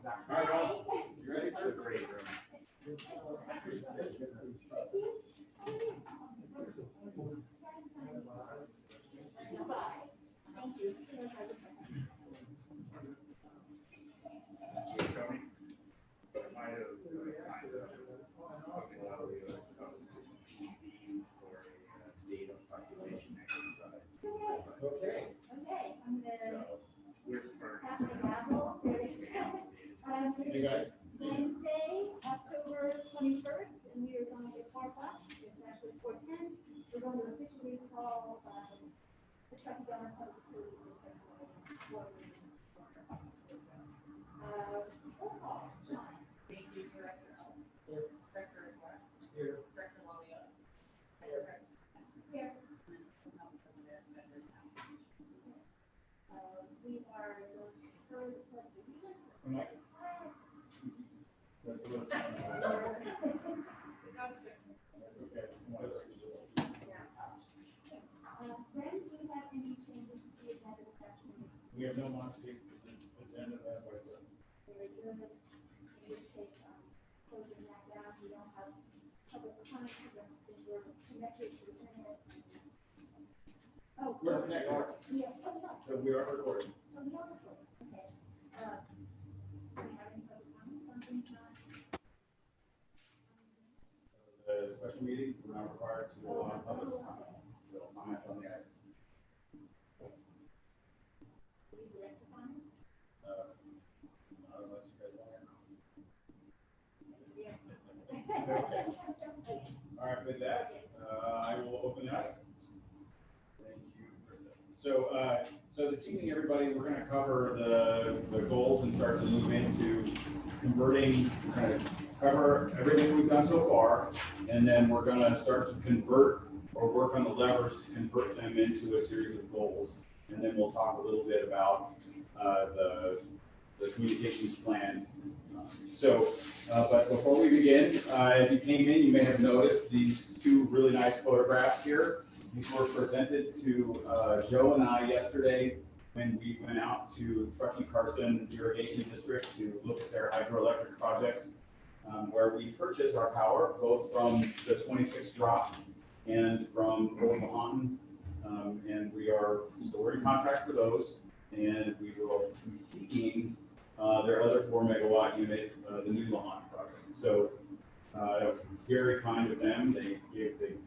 right, all. You ready? It's a great room. Thank you. Okay. Okay, I'm gonna We're starting. tap the gavel. Hey, guys. Wednesday, October 21st, and we are going at 4 o'clock. It's actually 4:10. We're going to officially call the Truckee Government Public Utility District. Roll call. John. Thank you, Director Ellis. Director Clark. Here. Director Lovia. Vice President. Here. President Members absent. We are going to heard the pledge of allegiance. Come on. That's what it's- Okay. Brent, do you have any changes to the agenda this afternoon? We have no modifications to the agenda that way. Very good. In which case, closing that down, we don't have public comments, because we're connected to the internet. Oh. We're connected. Yeah, oh, no. So we are recording. Oh, we are recording. Okay. Do we have any public comments on things not? The special meeting, we're not required to allow public comment. So comment on the item. Do we direct the comment? Not unless you guys want Yeah. to. All right, with that, I will open it up. Thank you, Krista. So this evening, everybody, we're going to cover the goals and start to move into converting, kind of cover everything we've done so far, and then we're going to start to convert or work on the levers to convert them into a series of goals. And then we'll talk a little bit about the communications plan. But before we begin, as you came in, you may have noticed these two really nice photographs here. These were presented to Joe and I yesterday when we went out to Truckee Carson Irrigation District to look at their hydroelectric projects, where we purchase our power both from the 26 drop and from Old Mountain. And we're in contract for those, and we will be seeking their other 4 megawatt unit, the new Lahan project. So very kind of them. They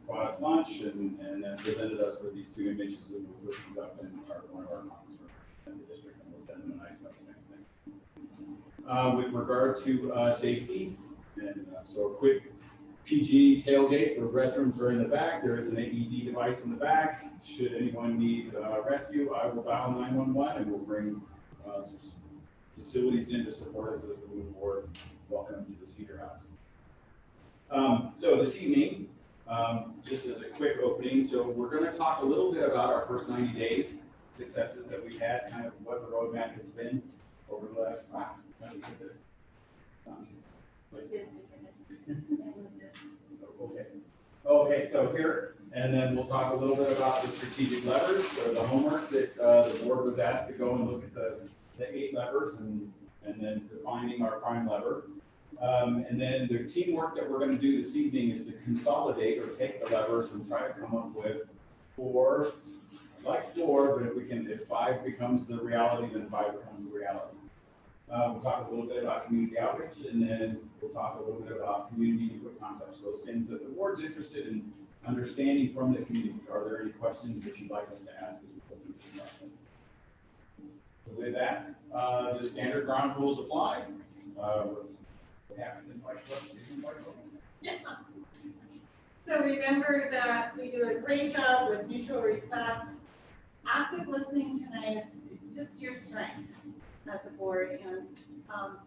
bought us lunch and then presented us with these 2 images, and we'll put these up in one of our conference rooms in the district, and we'll send them a nice note, same thing. With regard to safety, and so a quick PG tailgate. The restrooms are in the back. There is an AED device in the back. Should anyone need rescue, I will dial 911 and we'll bring facilities in to support us as we move forward. Welcome to the Cedar House. So this evening, just as a quick opening, so we're going to talk a little bit about our first 90 days, successes that we've had, kind of what the roadmap has been over the last, Okay, so here, and then we'll talk a little bit about the strategic levers, or the homework that the board was asked to go and look at the 8 levers and then defining our prime lever. And then the teamwork that we're going to do this evening is to consolidate or take the levers and try to come up with 4, like 4, but if 5 becomes the reality, then 5 becomes the reality. We'll talk a little bit about community outreach, and then we'll talk a little bit about community input concepts, those things that the board's interested in understanding from the community. Are there any questions that you'd like us to ask as we go through this process? So with that, the standard ground rules apply. What happens in Fight Club? Yeah. So remember that we do a great job with mutual respect. Active listening tonight is just your strength as a board, and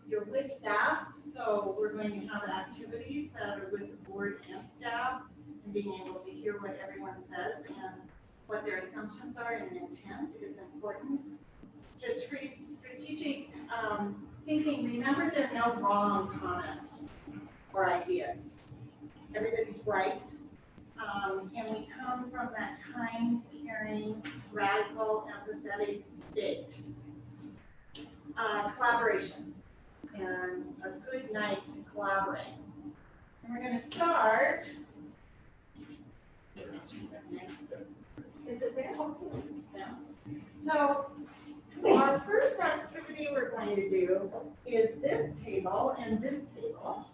you're with staff, so we're going to have activities that are with the board and staff, and being able to hear what everyone says and what their assumptions are and intent is important. Strategic thinking, remember there are no wrong comments or ideas. Everybody's right. And we come from that kind, caring, radical, empathetic state. Collaboration. and a good night to collaborate. And we're going to start. Is it there? Yeah. So our first activity we're going to do is this table and this table.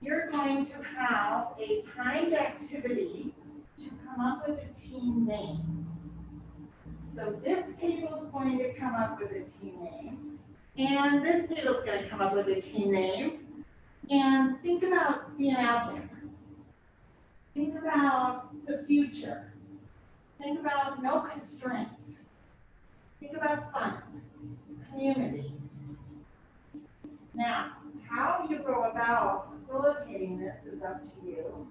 You're going to have a timed activity to come up with a team name. So this table is going to come up with a team name, and this table is going to come up with a team name. And think about being out there. Think about the future. Think about no constraints. Think about fun, community. Now, how you go about facilitating this is up to you,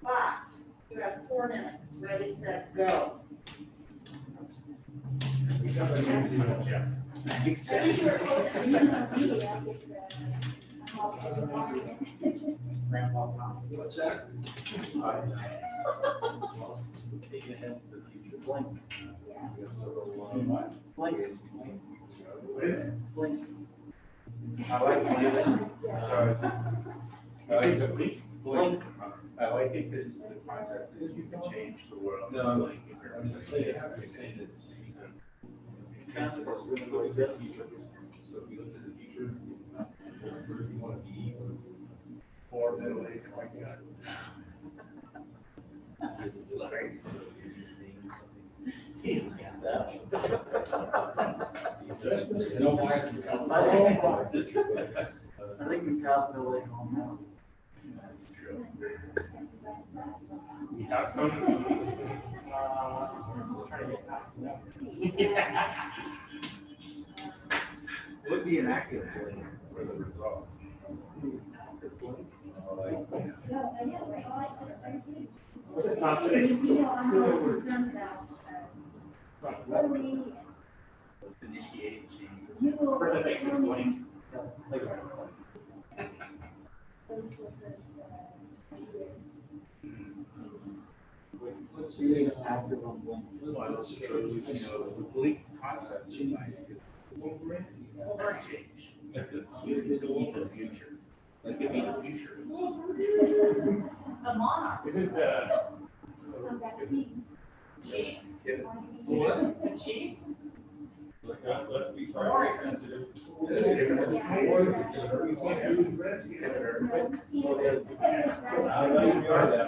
but you have 4 minutes. Ready, set, go. Yeah. I think you were close to being on media. What's that? I like blank. I like the blank. I like it because the concept is you can change the world. No, I'm just saying that it's concept is really like the future. So if you look to the future, where do you want to be? Or middle age, like that. Sorry. No bias. I think we passed the way home now. That's true. That's coming. Trying to get back. Would be an active play For the result. What's the You concept? know, I'm always concerned about, totally, Initiate change. you will. For the next blank. Those sorts of, ideas. Let's see if active on blank. Well, that's true. You know, the bleak concept is nice. Over change. You can delete the future. Like, give me the future. A monarch. Isn't Come back to things. Chiefs. What? The chiefs. let's be very sensitive. I like you are that.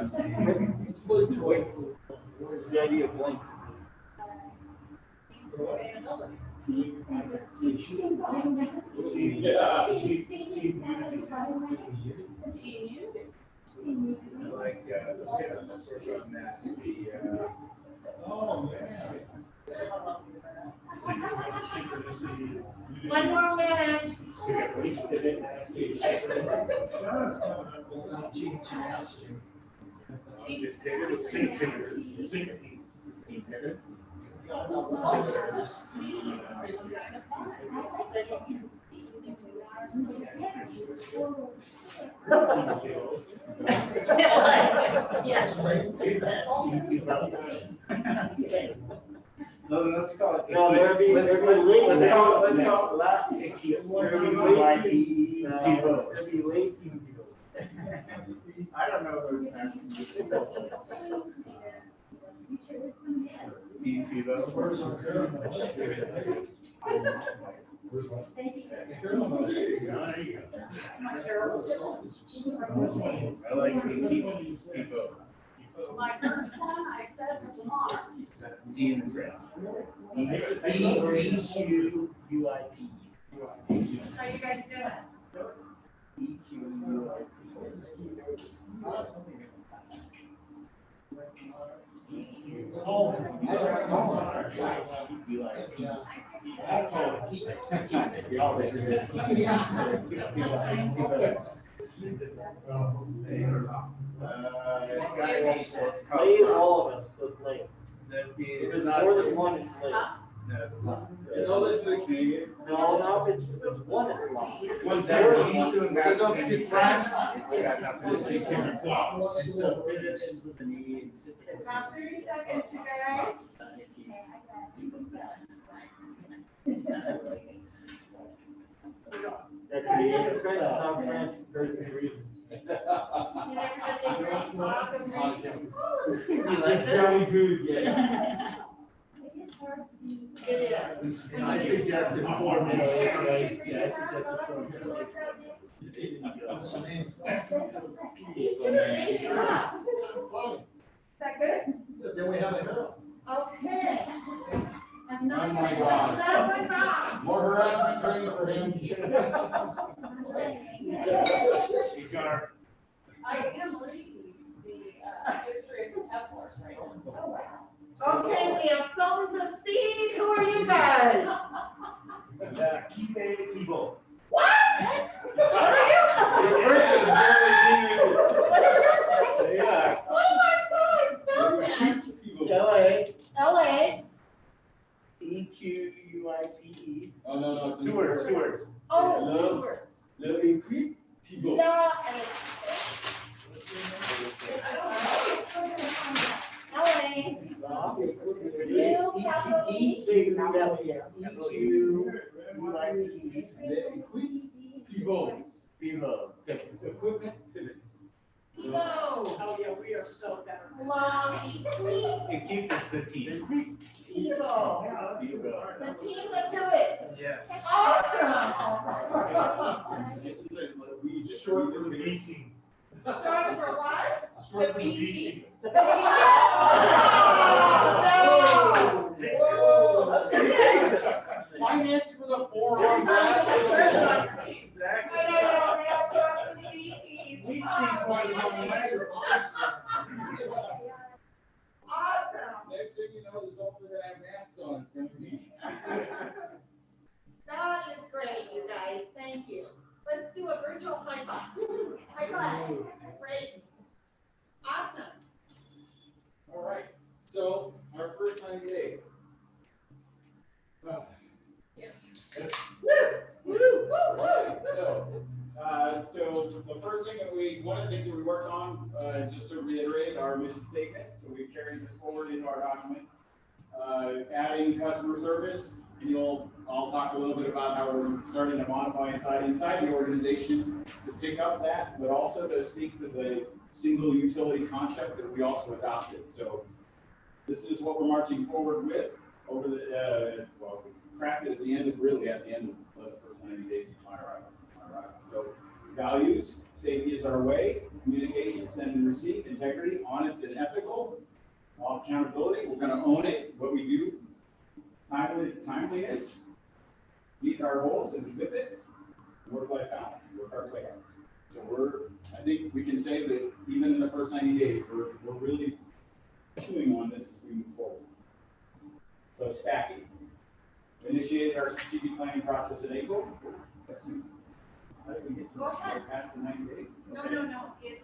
The idea of blank. Sustainability. Yeah. Team unity. I like, sort of that, oh, man. One more minute. Yes, let's do this. No, let's call it. No, let's call it last. I don't know if it's asking you. Team Pivo. Where's our Thank you. I like Pivo. My first one, I said was Mars. Team and Fred. E-Q-U-I-P. How you guys doing? E-Q-U-I-P. Lay is all of us, so it's late. If it's more than one, it's late. No, it's not. You know this big Canadian? No, if it's one, it's long. One time, he's doing that. Because I'll speak French. About 30 seconds, you guys. Recreative stuff. For good reasons. You never said they drank vodka, right? Do you like that? Very good, yeah. It is hard to be. It is. I suggested 4 minutes, right? Yeah, I suggested 4 minutes. He should have made it up. Is that good? Then we have a hill. Okay. I'm not. Oh my God. Oh my God. More harassment training for him. I am reading the history of the Templars right now. Okay, we have sultans of speed. Who are you guys? People. What? What are you? What is your name? Yeah. Oh my God, spell this. LA. EQUIPE. Oh, no, it's Two words, 2 words. Oh, Yeah. 2 words. Le Inquit Thibault. La. LA. U, capital E. Le Inquit Thibault. Equipment pivot. Evo. Oh, yeah, we are so better. La. Equi. And keep is the team. Evo. The team that do it. Yes. Awesome. We short the meeting. Short for what? The B team. Oh, That's good. Finance for the forearm blast. Exactly. We speak one language. Awesome. Next thing you know, there's all gonna have masks on. It's gonna be. That is great, you guys. Thank you. Let's do a virtual high five. High five. Great. Awesome. All right. So our first 90 days. Yes. Woo! Woo! Woo! So the first thing one of the things that we worked on, just to reiterate, our mission statement. So we've carried this forward into our documents. Adding customer service, and I'll talk a little bit about how we're starting to modify inside the organization to pick up that, but also to speak to the single utility concept that we also adopted. So this is what we're marching forward with over the, crafted at the end of the first 90 days of my arrival. So values, safety is our way, communication, send and receive, integrity, honest and ethical, accountability, we're gonna own it, what we do, timeliness, meet our goals and commitments, work-life balance, work hard, play hard. So I think we can say that even in the first 90 days, we're really chewing on this as we move forward. So stacking. Initiated our strategic planning process in April. How did we get to Go ahead. past the 90 days? No.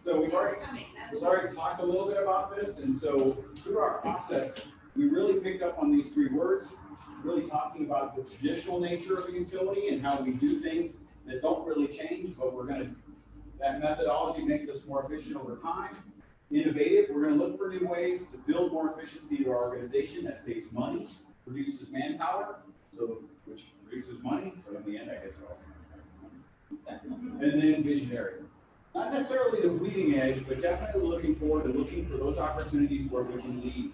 So we've It's already, coming. we've already talked a little bit about this, and so through our process, we really picked up on these 3 words, really talking about the traditional nature of a utility and how we do things that don't really change, but that methodology makes us more efficient over time. Innovative, we're gonna look for new ways to build more efficiency to our organization that saves money, reduces manpower, which reduces money, so in the end, I guess we're all. And then visionary. Not necessarily the bleeding edge, but definitely looking forward to looking for those opportunities where we can lead.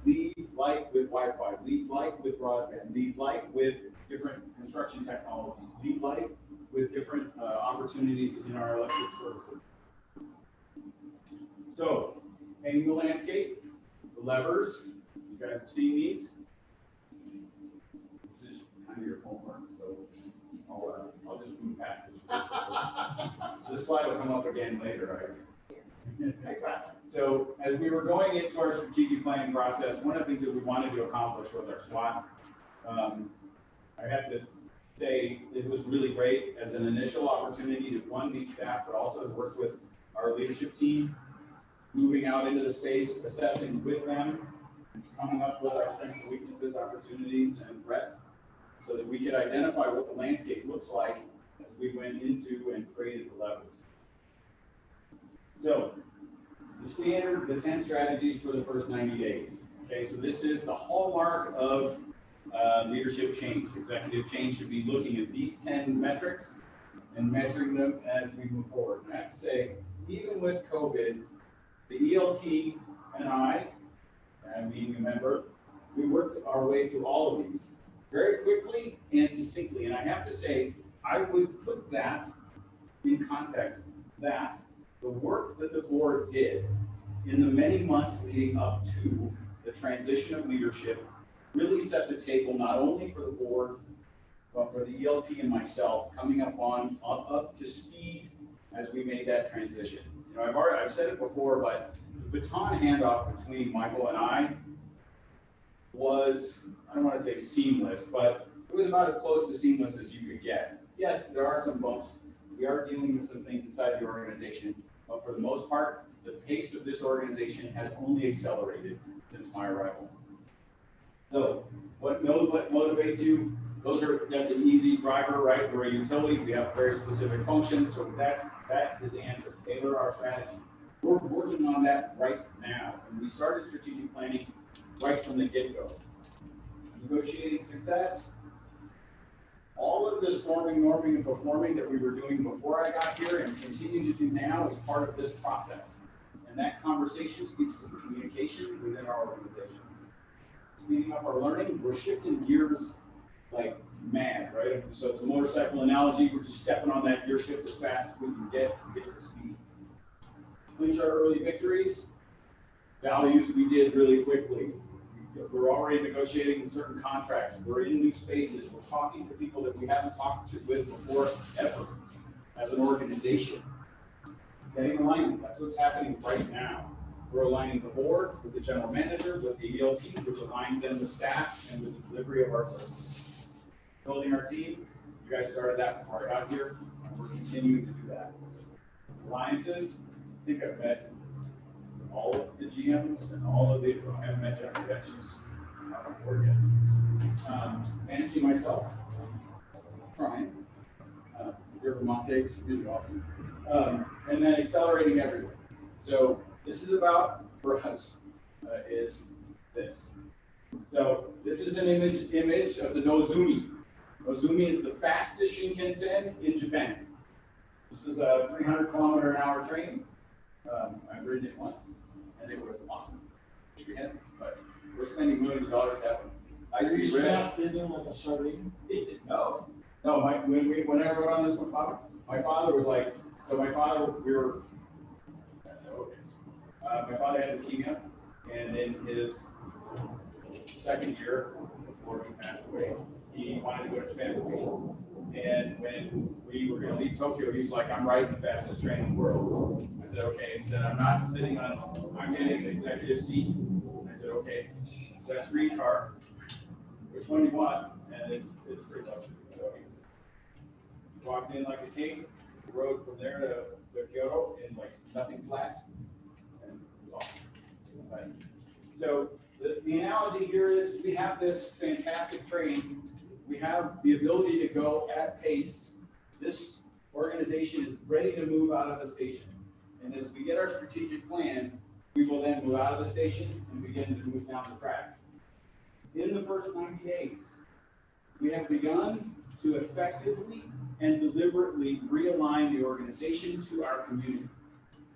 Lead like with Wi-Fi, lead like with broadband, lead like with different construction technologies, lead like with different opportunities in our electric services. So, painting the landscape, the levers, you guys have seen these. This is kind of your homework, so I'll just move past this. This slide will come up again later, right? I promise. So as we were going into our strategic planning process, one of the things that we wanted to accomplish was our SWOT. I have to say it was really great as an initial opportunity to meet staff, but also to work with our leadership team, moving out into the space, assessing with them, coming up with our strengths and weaknesses, opportunities and threats, so that we could identify what the landscape looks like as we went into and created the levels. So the standard, the 10 strategies for the first 90 days. Okay, so this is the hallmark of leadership change. Executive change should be looking at these 10 metrics and measuring them as we move forward. And I have to say, even with COVID, the ELT and I, being a member, we worked our way through all of these very quickly and succinctly. And I have to say, I would put that in context, that the work that the board did in the many months leading up to the transition of leadership really set the table not only for the board, but for the ELT and myself coming up to speed as we made that transition. You know, I've said it before, but the baton handoff between Michael and I was, I don't want to say seamless, but it was about as close to seamless as you could get. Yes, there are some bumps. We are dealing with some things inside the organization, but for the most part, the pace of this organization has only accelerated since my arrival. So what motivates you? That's an easy driver, right? We're a utility, we have very specific functions, so that is the answer. Tailor our strategy. We're working on that right now, and we started strategic planning right from the get-go. Negotiating success, all of the storming, norming, and performing that we were doing before I got here and continue to do now is part of this process. And that conversation speaks to the communication within our organization. Speeding up our learning, we're shifting gears like mad, right? So it's a motorcycle analogy, we're just stepping on that gear shift as fast as we can get to speed. Clinch our early victories, values we did really quickly. We're already negotiating certain contracts, we're in new spaces, we're talking to people that we haven't talked with before ever as an organization. Getting alignment, that's what's happening right now. We're aligning the board with the general manager, with the ELT, which aligns them with staff and with the delivery of our services. Building our team, you guys started that before I got here, and we're continuing to do that. Alliances, I think I've met all of the GMs and all of the, I haven't met Jeff yet, she's not on board yet. Managing myself, trying. River Monte's really awesome. And then accelerating everywhere. So this is about, for us, is this. So this is an image of the Nozomi. Nozomi is the fastest Shinkansen in Japan. This is a 300-kilometer-an-hour train. I've ridden it once, and it was awesome. But we're spending millions of dollars to have a high-speed rail. Like a sardine? No. When I wrote on this one, my father was like, so my father, my father had leukemia, and in his second year before he passed away, he wanted to go to Japan with me. And when we were going to leave Tokyo, he was like, I'm riding the fastest train in the world. I said, okay. He said, I'm getting an executive seat. I said, okay. So that's green car. Which one do you want? And it's pretty luxury. So he walked in like a king, rode from there to Kyoto in like nothing flat. And it was awesome. Right. So the analogy here is we have this fantastic train. We have the ability to go at pace. This organization is ready to move out of the station. And as we get our strategic plan, we will then move out of the station and begin to move down the track. In the first 90 days, we have begun to effectively and deliberately realign the organization to our community.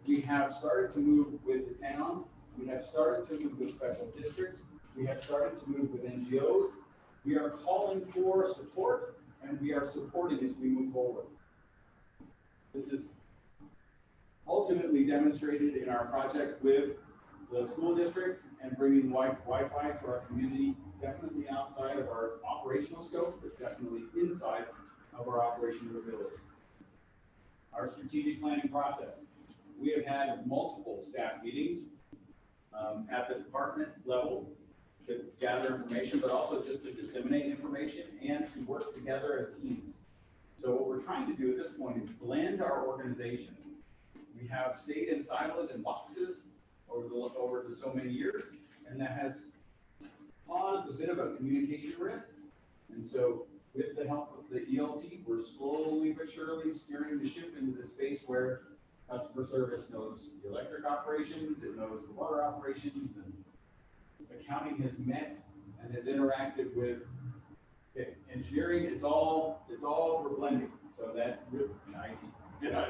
We have started to move with the town. We have started to move with special districts. We have started to move with NGOs. We are calling for support, and we are supporting as we move forward. This is ultimately demonstrated in our project with the school districts and bringing Wi-Fi to our community, definitely outside of our operational scope, but definitely inside of our operational ability. Our strategic planning process. We have had multiple staff meetings at the department level to gather information, but also just to disseminate information and to work together as teams. So what we're trying to do at this point is blend our organization. We have stayed in silos and boxes over so many years, and that has caused a bit of a communication rift. And so with the help of the ELT, we're slowly but surely steering the ship into the space where customer service knows the electric operations, it knows the water operations, and accounting has met and has interacted with engineering. It's all we're blending. So that's really IT. Yeah.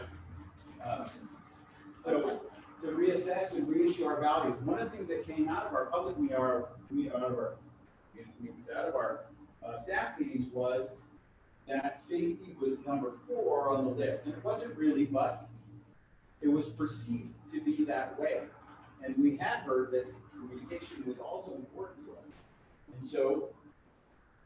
So to reassess and reissue our values, one of the things that came out of our public, out of our staff meetings was that safety was number 4 on the list, and it wasn't really, but it was perceived to be that way. And we had heard that communication was also important to us. And so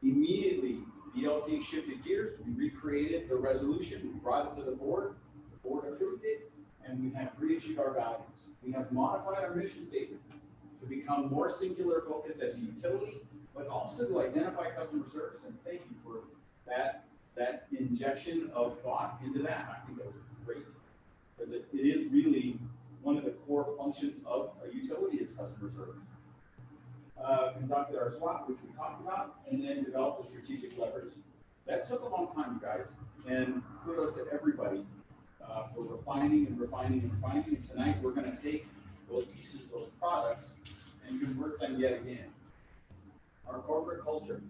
immediately, the LT shifted gears, we recreated the resolution, we brought it to the board approved it, and we have reissued our values. We have modified our mission statement to become more singular focused as a utility, but also to identify customer service. And thank you for that injection of thought into that. I think that was great, because it is really one of the core functions of a utility is customer service. Conducted our SWOT, which we talked about, and then developed a strategic leverage. That took a long time, you guys, and kudos to everybody for refining and refining and refining. And tonight we're going to take those pieces, those products, and convert them yet again. Our corporate culture.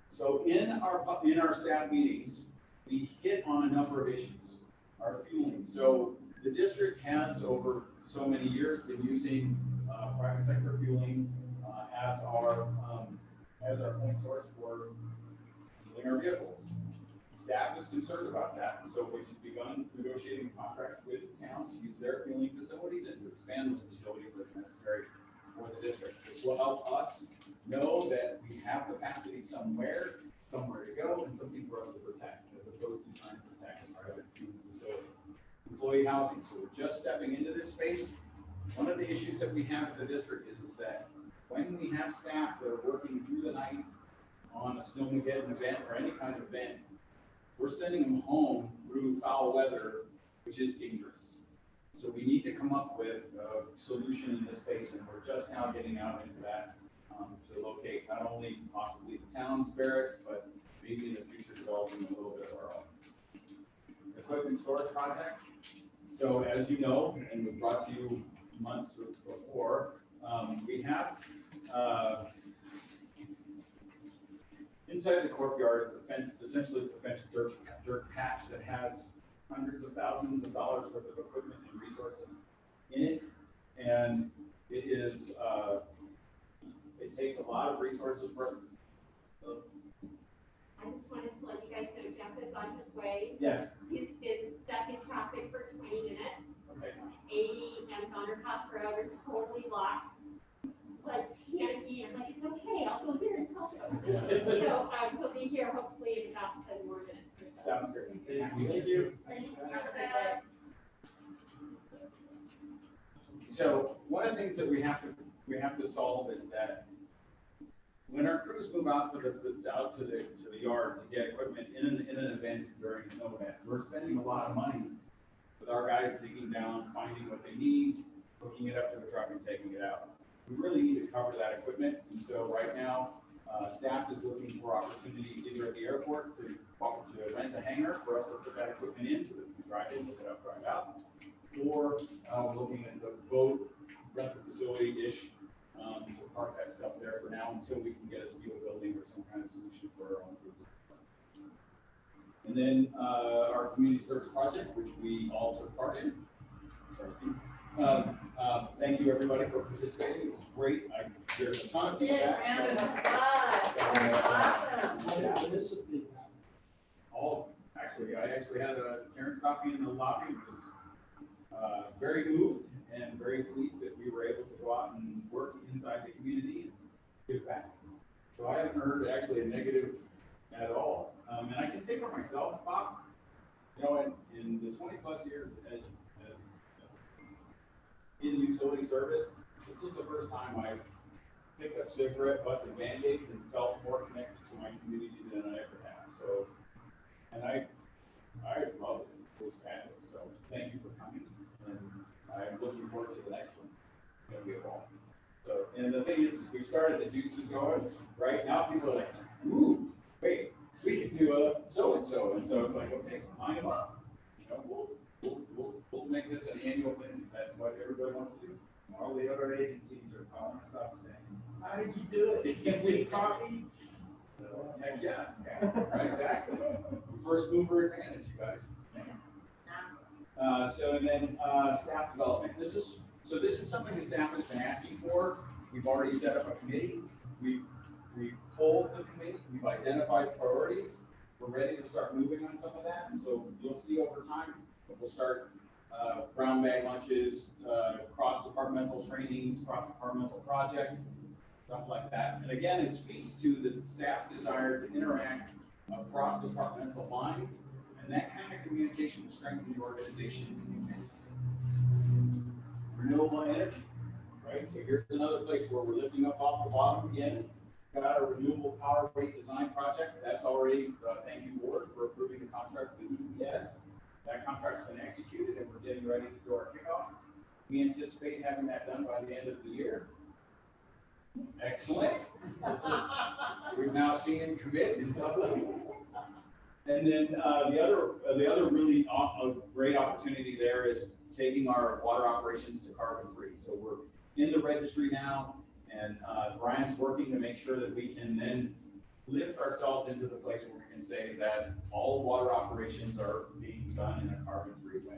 So in our staff meetings, we hit on a number of issues. Our fueling. So the district has over so many years been using private sector fueling as our point source for fueling our vehicles. Staff is concerned about that, so we've begun negotiating a contract with the towns to use their fueling facilities and to expand those facilities as necessary for the district. This will help us know that we have capacity somewhere to go, and something for us to protect, as opposed to trying to protect private fueling facilities. Employee housing, so we're just stepping into this space. One of the issues that we have in the district is that when we have staff that are working through the night on a snowmageddon event or any kind of event, we're sending them home through foul weather, which is dangerous. So we need to come up with a solution in this space, and we're just now getting out into that to locate not only possibly the town's barracks, but maybe in the future developing a little bit of our own. Equipment storage project. So as you know, and we've brought to you months before, we have inside the courtyard, it's a fence, essentially it's a fenced dirt patch that has hundreds of thousands of dollars worth of equipment and resources in it. And it is, it takes a lot of resources for us. I just wanted to let you guys know Jeff is on his way. Yes. He's been stuck in traffic for 20 minutes. Okay. 80 and Thundercross Road are totally locked. Like panicky, I'm like, it's okay, I'll go there and tell you. So he'll be here hopefully in about 10 more minutes or so. Sounds great. Thank you. So one of the things that we have to solve is that when our crews move out to the yard to get equipment in an event during a snow event, we're spending a lot of money with our guys digging down, finding what they need, hooking it up to the truck and taking it out. We really need to cover that equipment, and so right now, staff is looking for opportunities either at the airport to rent a hangar for us to put that equipment in so that we can drive in, look it up, drive out, or we're looking at the boat rental facility-ish to park that stuff there for now until we can get a steel building or some kind of solution for our own group. And then our community service project, which we all took part in. Sorry, Steve. Thank you everybody for participating. It was great. There's a ton of feedback. Awesome. I actually had Karen stop me in the lobby. Was very moved and very pleased that we were able to go out and work inside the community and give back. So I haven't heard actually a negative at all. And I can say for myself, Bob, you know, in the 20 plus years as in utility service, this is the first time I've picked up cigarette butts and Band-Aids and felt more connected to my community than I ever have. So, and I love it. It was fabulous. So thank you for coming. And I'm looking forward to the next one. It's going to be a ball. So, and the thing is we started the juices going, right? Now people are like, ooh, wait, we can do a so-and-so. And so it's like, okay, line them up. You know, we'll make this an annual thing. That's what everybody wants to do. All the other agencies are calling us up saying, how did you do it? Did you get copy? So, heck yeah, right, exactly. We first mover advantage, you guys. And then staff development. This is something the staff has been asking for. We've already set up a committee. We've polled the committee. We've identified priorities. We're ready to start moving on some of that. And so you'll see over time, we'll start brown bag lunches, cross-departmental trainings, cross-departmental projects, stuff like that. And again, it speaks to the staff's desire to interact across departmental lines, and that kind of communication will strengthen the organization. Renewable energy, right? So here's another place where we're lifting up off the bottom again. Got a renewable power rate design project. That's already, thank you board for approving the contract with EPS. That contract's been executed and we're getting ready to do our kickoff. We anticipate having that done by the end of the year. Excellent. We've now seen him commit in public. And then the other really great opportunity there is taking our water operations to carbon free. So we're in the registry now, and Brian's working to make sure that we can then lift ourselves into the place where we can say that all water operations are being done in a carbon free way.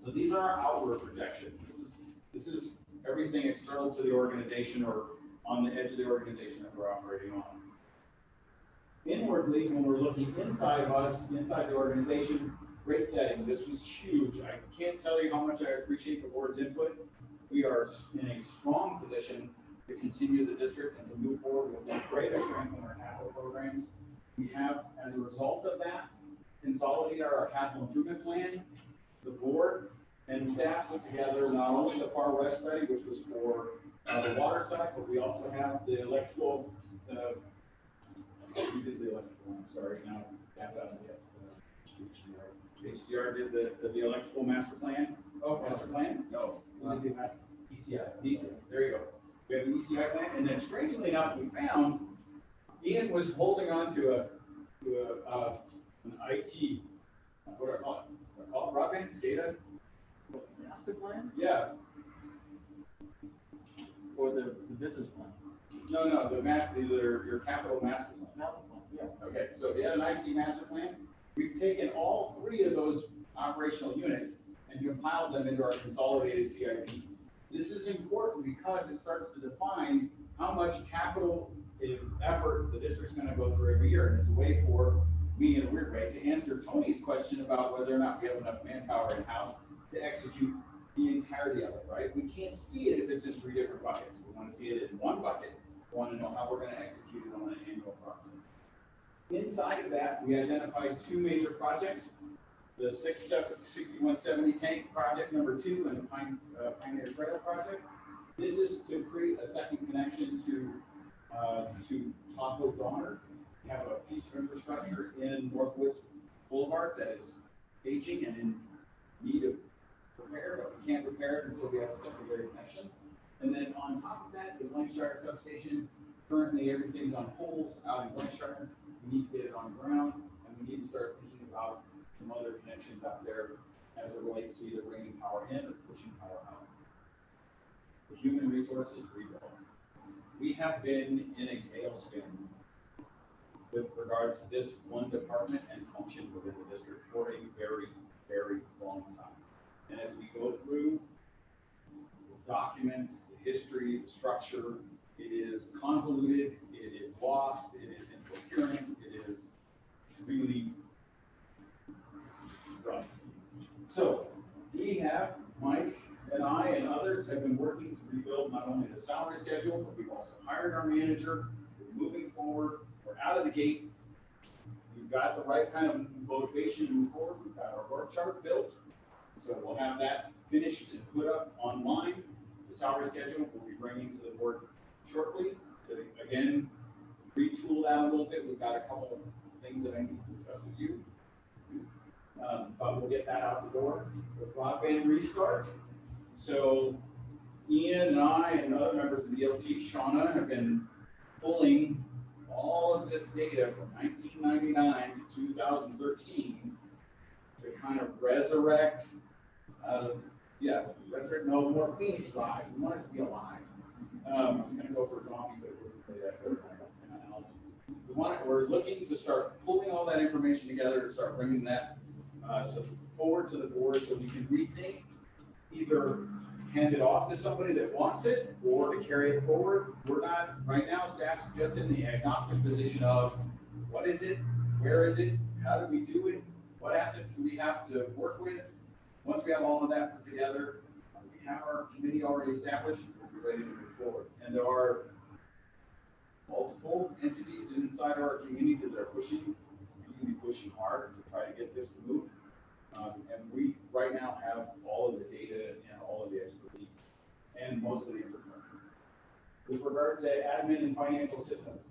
So these are our outward projections. This is everything external to the organization or on the edge of the organization that we're operating on. Inwardly, when we're looking inside of us, inside the organization, great setting. This was huge. I can't tell you how much I appreciate the board's input. We are in a strong position to continue the district and to move forward with greater strength in our capital programs. We have, as a result of that, consolidated our capital improvement plan. The board and staff put together not only the Far West study, which was for the water side, but we also have the electrical, we did the electrical one, sorry, now it's tapped out of the HDR did the electrical master plan. Oh, master plan? No. ECI. There you go. We have the ECI plan, and then strangely enough, we found Ian was holding on to an IT, what do I call it? Do I call it broadband data? Master plan Yeah. or the business plan? No, your capital master plan. Master plan, yeah. Okay, so we had an IT master plan. We've taken all three of those operational units and compiled them into our consolidated CIP. This is important because it starts to define how much capital effort the district's going to go through every year. And it's a way for me, in a weird way, to answer Tony's question about whether or not we have enough manpower in-house to execute the entirety of it, right? We can't see it if it's in three different buckets. We want to see it in one bucket. We want to know how we're going to execute it on an annual process. Inside of that, we identified two major projects, the 6170 tank project number 2 and the Pioneer Trail project. This is to create a second connection to Tahoe Donner. We have a piece of infrastructure in Northwoods Boulevard that is aging and in need of repair, but we can't repair it until we have a secondary connection. And then on top of that, the Blanchshire substation, currently everything's on poles out in Blanchshire. We need to get it on the ground, and we need to start thinking about some other connections out there as it relates to either bringing power in or pushing power out. The human resources rebuild. We have been in a tailspin with regard to this one department and function within the district for a very, very long time. And as we go through the documents, the history, the structure, it is convoluted, it is lost, it is incoherent, it is really rough. So we have, Mike and I and others have been working to rebuild not only the salary schedule, but we've also hired our manager. We're moving forward. We're out of the gate. We've got the right kind of motivation to move forward. We've got our work chart built. So we'll have that finished and put up online. The salary schedule we'll be bringing to the board shortly to, again, retool that a little bit. We've got a couple of things that I need to discuss with you. But we'll get that out the door. The broadband restart. So Ian and I and other members of the ELT, Shauna, have been pulling all of this data from 1999 to 2013 to kind of resurrect, resurrect no more Phoenix Live. We want it to be alive. I was going to go for a zombie, but it wasn't really that good. we're looking to start pulling all that information together and start bringing that forward to the board so we can rethink, either hand it off to somebody that wants it or to carry it forward. We're not, right now, staff's just in the agnostic position of what is it, where is it, how do we do it, what assets do we have to work with. Once we have all of that put together, we have our committee already established, we're ready to move forward. And there are multiple entities inside our community that are pushing hard to try to get this moved. And we right now have all of the data and all of the expertise and most of the infrastructure. With regard to admin and financial systems,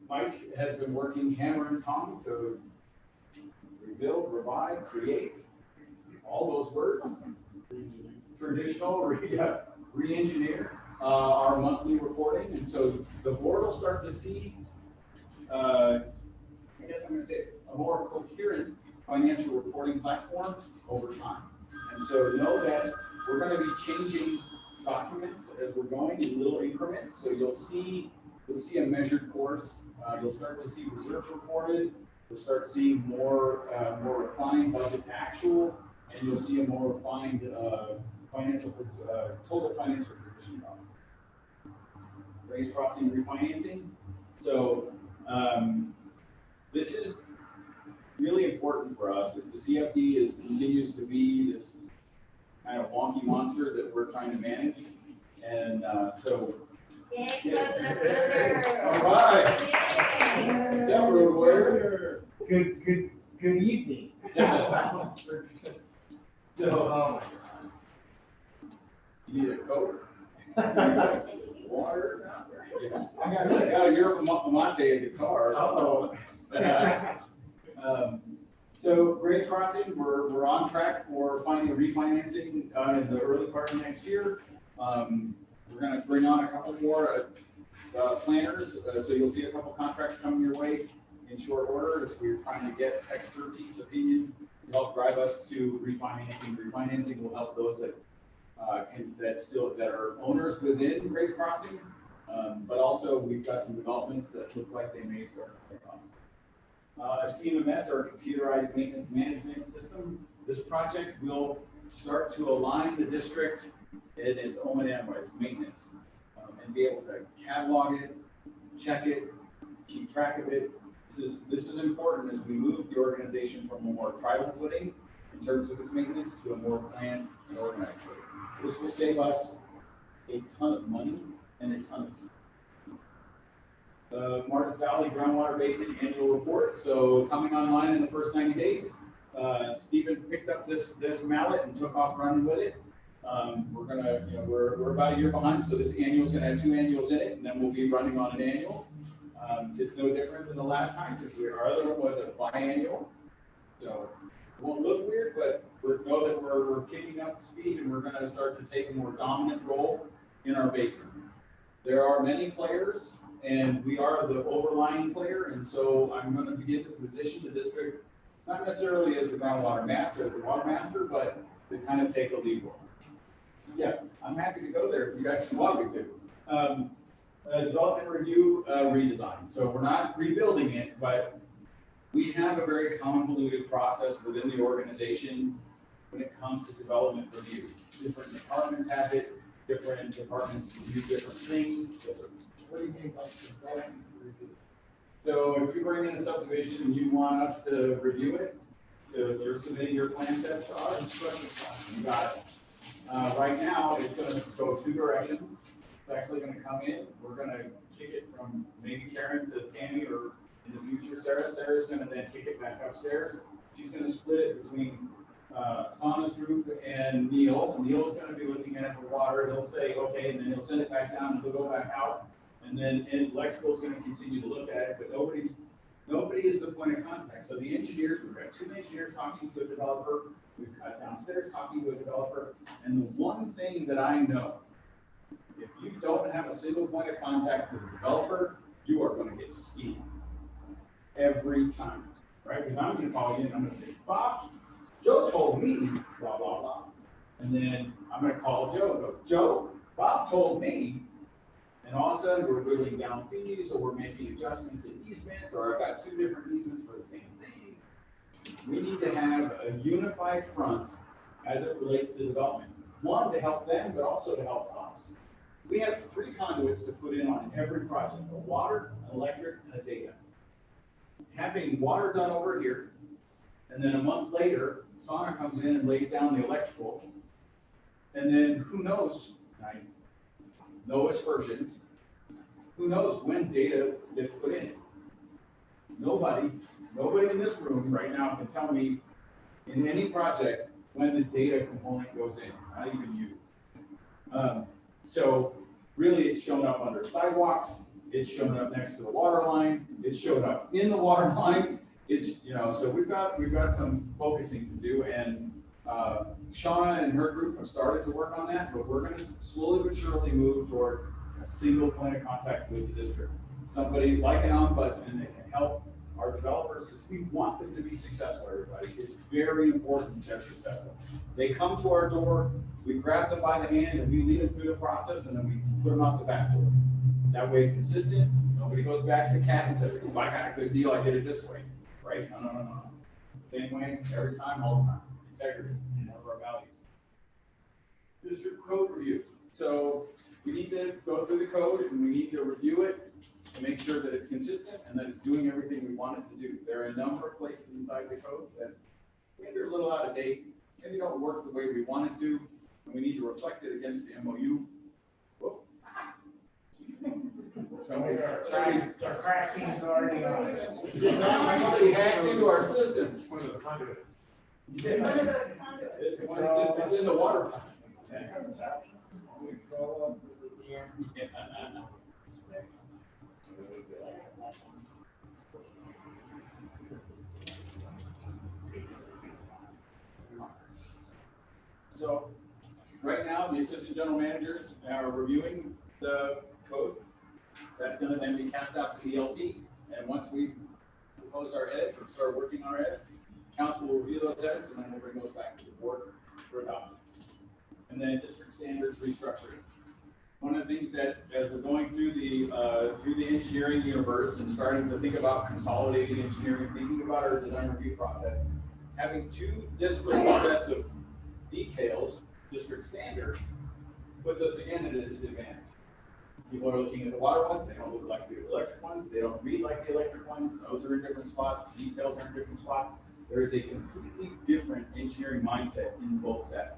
Mike has been working hammer and tong to rebuild, revive, create, all those words, traditional, re-engineer our monthly reporting. And so the board will start to see, I guess I'm going to say, a more coherent financial reporting platform over time. And so know that we're going to be changing documents as we're going in little increments. So you'll see a measured course. You'll start to see reserves reported. You'll start seeing more refined budget to actual, and you'll see a more refined total financial position. Raise crossing refinancing. So this is really important for us, as the CFD continues to be this kind of wonky monster that we're trying to manage. And so, all right. Is that road warrior? Good evening. So, you need a coat? Water? Yeah. I got a Yerba Mate in the car. So Grace Crossing, we're on track for finding a refinancing in the early part of next year. We're going to bring on a couple more planners, so you'll see a couple contracts coming your way in short order as we're trying to get expertise opinion to help drive us to refinancing. Refinancing will help those that that are owners within Grace Crossing, but also we've got some developments that look like they may start to take off. CMMS, or Computerized Maintenance Management System. This project will start to align the district in its O&M, or its maintenance, and be able to catalog it, check it, keep track of it. This is important as we move the organization from a more tribal footing in terms of its maintenance to a more planned and organized footing. This will save us a ton of money and a ton of time. Marcus Valley Groundwater Basin annual report. So coming online in the first 90 days. Stephen picked up this mallet and took off running with it. We're about a year behind, so this annual is going to have 2 annuals in it, and then we'll be running on an annual. It's no different than the last time, because our other one was a biannual. So it won't look weird, but know that we're kicking up speed, and we're going to start to take a more dominant role in our basin. There are many players, and we are the overlying player, and so I'm going to begin to position the district, not necessarily as the groundwater master, as the water master, but to kind of take a lead role. Yeah, I'm happy to go there if you guys want me to. Development review redesign. So we're not rebuilding it, but we have a very convoluted process within the organization when it comes to development review. Different departments have it, different departments review different things. What do you mean by development review? So if you bring in a subdivision and you want us to review it, you're submitting your plan sets to us, you got it. Right now, it's going to go 2 directions. It's actually going to come in. We're going to kick it from maybe Karen to Tammy, or in the future, Sarah. Sarah's going to then kick it back upstairs. She's going to split it between Sana's group and Neil. Neil's going to be looking at it for water. He'll say, okay, and then he'll send it back down and he'll go back out. And then electrical is going to continue to look at it, but nobody is the point of contact. So the engineers, we've got 2 engineers talking to a developer. We've got downstairs talking to a developer. And the one thing that I know, if you don't have a single point of contact with the developer, you are going to get schemed every time, right? Because I'm going to call you and I'm going to say, Bob, Joe told me, blah, blah, blah. And then I'm going to call Joe and go, Joe, Bob told me. and all of a sudden we're whittling down fees, or we're making adjustments in easements, or I've got two different easements for the same thing. We need to have a unified front as it relates to development. One, to help them, but also to help us. We have 3 conduits to put in on every project: a water, an electric, and a data. Having water done over here, and then a month later, Sana comes in and lays down the electrical, and then who knows, right? No aspersions. Who knows when data gets put in? Nobody in this room right now can tell me in any project when the data component goes in, not even you. So really it's shown up under sidewalks, it's shown up next to the water line, it's shown up in the water line. It's, so we've got some focusing to do, and Shauna and her group have started to work on that, but we're gonna slowly but surely move towards a single point of contact with the district. Somebody like an ombudsman that can help our developers, because we want them to be successful, everybody. It's very important that they're successful. They come to our door, we grab them by the hand, and we lead them through the process, and then we put them out the back door. That way it's consistent. Nobody goes back to CAT and says, "Well, I got a good deal, I did it this way." Right? No. Same way, every time, all the time. Integrity, one of our values. District code review. So we need to go through the code and we need to review it to make sure that it's consistent and that it's doing everything we want it to do. There are a number of places inside the code that maybe are a little out of date, maybe don't work the way we want it to, and we need to reflect it against the MOU. Whoop. Somebody's Our crack team's already on it. somebody hacked into our system. One of the conduits. It's in the water. So, right now, the assistant general managers are reviewing the code. That's gonna then be cast out to the ELT, and once we propose our edits or start working on our edits, council will review those edits, and then we'll bring those back to the board for adoption. And then district standards restructuring. One of the things that, as we're going through the engineering universe and starting to think about consolidating engineering, thinking about our design review process, having 2 disparate sets of details, district standards, puts us again at a disadvantage. People are looking at the water ones, they don't look like the electric ones, they don't read like the electric ones, those are in different spots, the details are in different spots. There is a completely different engineering mindset in both sets.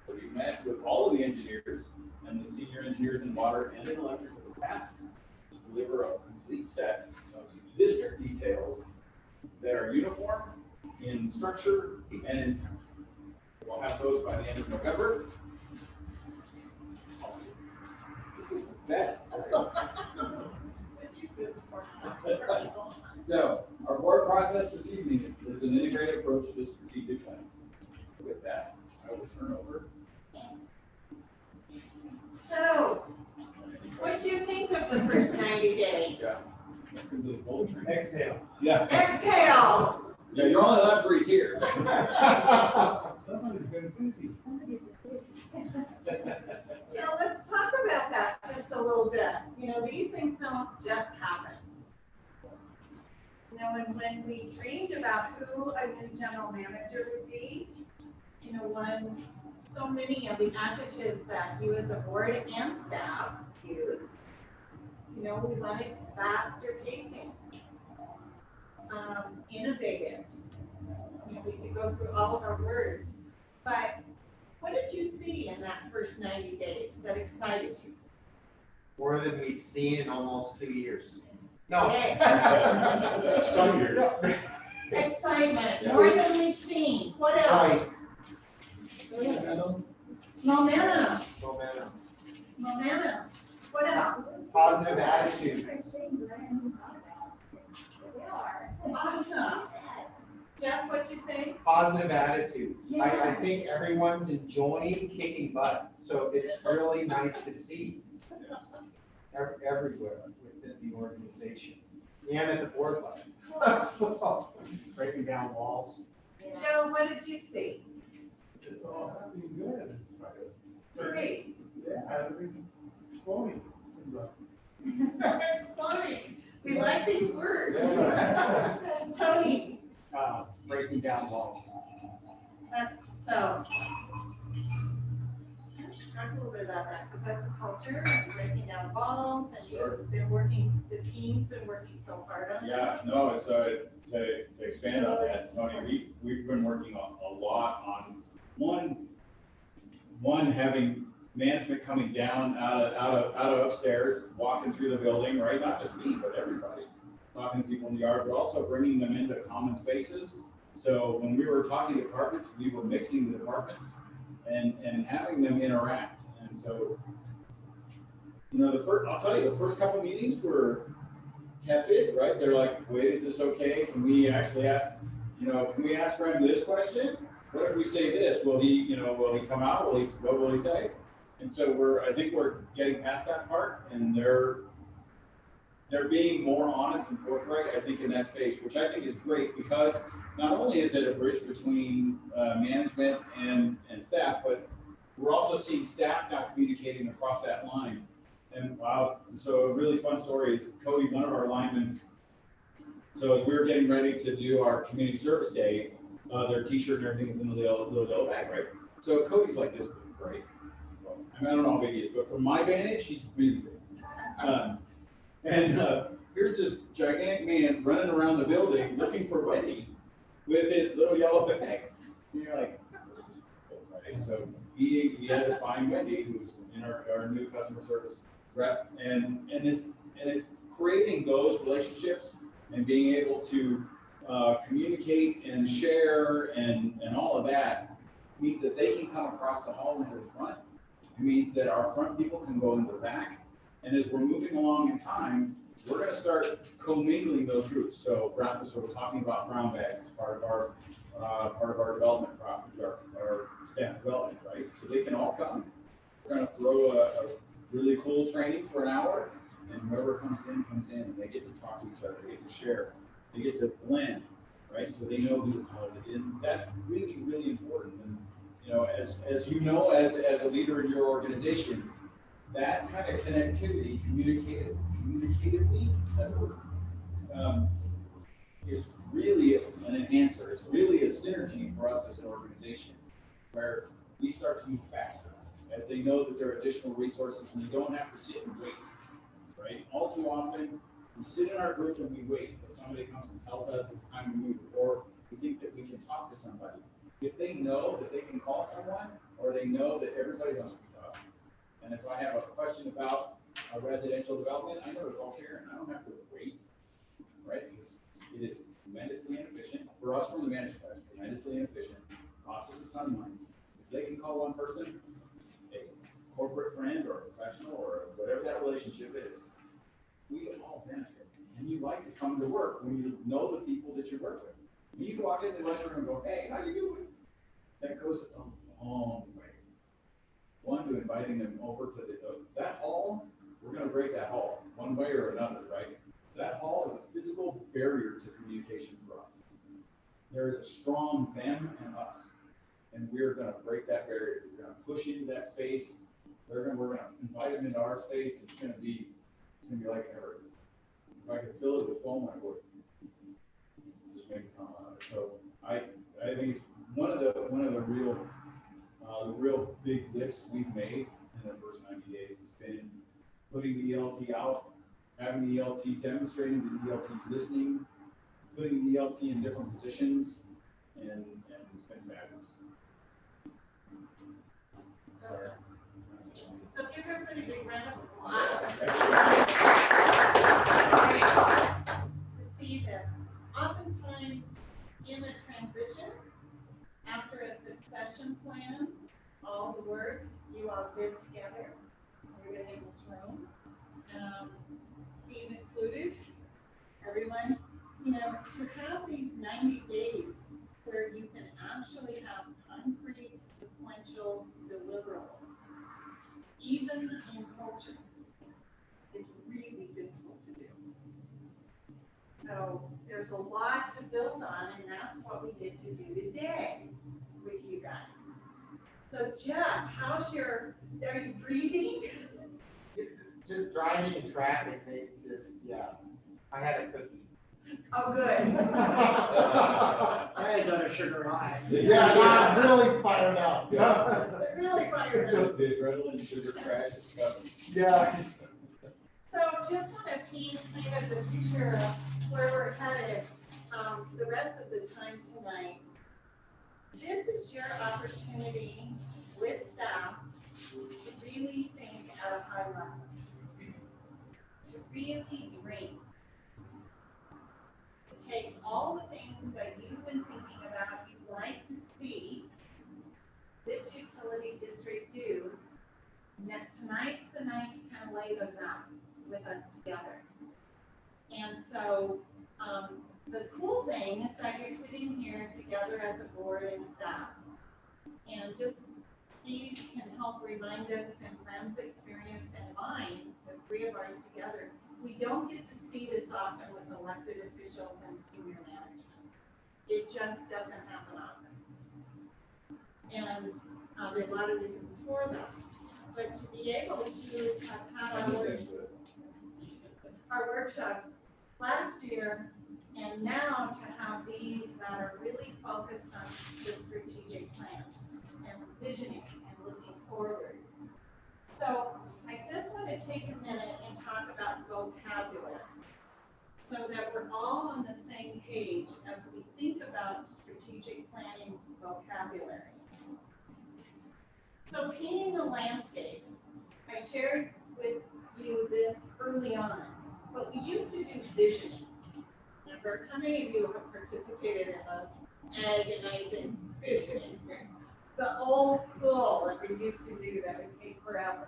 So we met with all of the engineers and the senior engineers in water and in electric for the past to deliver a complete set of district details that are uniform in structure and in time. We'll have those by the end of November. This is the best. Just use this for. So, our board process this evening is an integrated approach to strategic planning. With that, I will turn over. So, what do you think of the first 90 days? Yeah. Exhale. Yeah. Exhale. Yeah, you're only allowed to breathe here. Somebody's been busy. Now, let's talk about that just a little bit. These things don't just happen. When we dreamed about who a new general manager would be, so many of the adjectives that you as a board and staff use, we wanted faster pacing, innovative. We could go through all of our words, but what did you see in that first 90 days that excited you? More than we've seen in almost 2 yeers. No. Yay. Some years. Excitement, more than we've seen. What else? Momentum. What else? Positive attitudes. Awesome. Jeff, what'd you say? Positive attitudes. I think everyone's enjoying kicking butt, so it's really nice to see everywhere within the organization and at the board level. So, Breaking down walls. Joe, what did you see? It's all happening good. Great. Yeah, everything's flowing. Exploding. We like these words. Yeah. Tony, Breaking down walls. that's so. Talk a little bit about that, because that's a culture, and breaking down walls, and Sure. you've been working, the team's been working so hard on that. Yeah, no, so to expand on that, Tony, we've been working a lot on one having management coming down out of upstairs, walking through the building, right? Not just me, but everybody, talking to people in the yard, but also bringing them into common spaces. So when we were talking to departments, we were mixing the departments and having them interact. And so, you know, I'll tell you, the first couple meetings were tepid, right? They're like, wait, is this okay? Can we actually ask, can we ask Graham this question? What if we say this? Will he come out? What will he say? And so I think we're getting past that part, and they're being more honest and forthright, I think, in that space, which I think is great, because not only is it a bridge between management and staff, but we're also seeing staff now communicating across that line. And wow, so a really fun story is Cody, one of our linemen. So as we were getting ready to do our community service day, their t-shirt and everything is in the little yellow bag, right? So Cody's like this big, right? Well, I don't know how big he is, but from my vantage, he's really big. Here's this gigantic man running around the building looking for Wendy with his little yellow bag. And you're like, right? So he had to find Wendy, who's in our new customer service rep, and it's creating those relationships and being able to communicate and share and all of that means that they can come across the hall into the front. It means that our front people can go into the back. And as we're moving along in time, we're going to start commingling those groups. So we're talking about brown bags, part of our development process, our staff development, right? So they can all come. We're going to throw a really cool training for an hour, and whoever comes in, and they get to talk to each other, they get to share, they get to blend, right? So they know who to call it. And that's really, really important. And as you know, as a leader in your organization, that kind of connectivity, communicatively, that word, is really an enhancer. It's really a synergy for us as an organization, where we start to move faster, as they know that there are additional resources and you don't have to sit and wait, right? All too often, we sit in our group and we wait until somebody comes and tells us it's time to move, or we think that we can talk to somebody. If they know that they can call someone, or they know that everybody's on speed up, and if I have a question about a residential development, I know it's all here, and I don't have to wait, right? Because it is tremendously inefficient. For us from the management side, tremendously inefficient, costs us a ton of money. If they can call one person, a corporate friend or a professional or whatever that relationship is, we all benefit. And you like to come to work when you know the people that you work with. When you walk into the lunchroom and go, hey, how you doing? That goes a long way. One, to inviting them over to that hall. We're going to break that hall one way or another, right? That hall is a physical barrier to communication for us. There is a strong them and us, and we're going to break that barrier. We're going to push into that space. We're going to invite them into our space. It's going to be like it ever is. If I could fill it with foam, I would. Just make a ton out of it. So I think it's one of the real big lifts we've made in the first 90 days has been putting the ELT out, having the ELT demonstrating, the ELT's listening, putting the ELT in different positions, and it's been fabulous. So give everybody a big round of applause. To see this. Oftentimes in a transition, after a succession plan, all the work you all did together, everybody in this room, Steve included, everyone, to have these 90 days where you can actually have concrete sequential deliverables, even in culture, is really difficult to do. So there's a lot to build on, and that's what we get to do today with you guys. So Jeff, are you breathing? Just driving and traffic, they just, yeah. I had a cookie. Oh, good. That is on a sugar high. Yeah, I'm really fired up. Really fired up. The adrenaline sugar crash is coming. Yeah. So just want to paint kind of the picture of where we're headed, the rest of the time tonight. This is your opportunity with staff to really think at a high level. To really dream. To take all the things that you've been thinking about, you'd like to see this utility district do. Tonight's the night to kind of lay those out with us together. And so, the cool thing is that you're sitting here together as a board and staff. And just Steve can help remind us in Clem's experience and mine, the three of ours together, we don't get to see this often with elected officials and senior management. It just doesn't happen often. And there are a lot of reasons for that. But to be able to have had our workshops last year, and now to have these that are really focused on the strategic plan and visioning and looking forward. So I just want to take a minute and talk about vocabulary so that we're all on the same page as we think about strategic planning vocabulary. So painting the landscape, I shared with you this early on, but we used to do visioning. Remember, how many of you have participated in those agonizing visioning? The old school that we used to do that would take forever.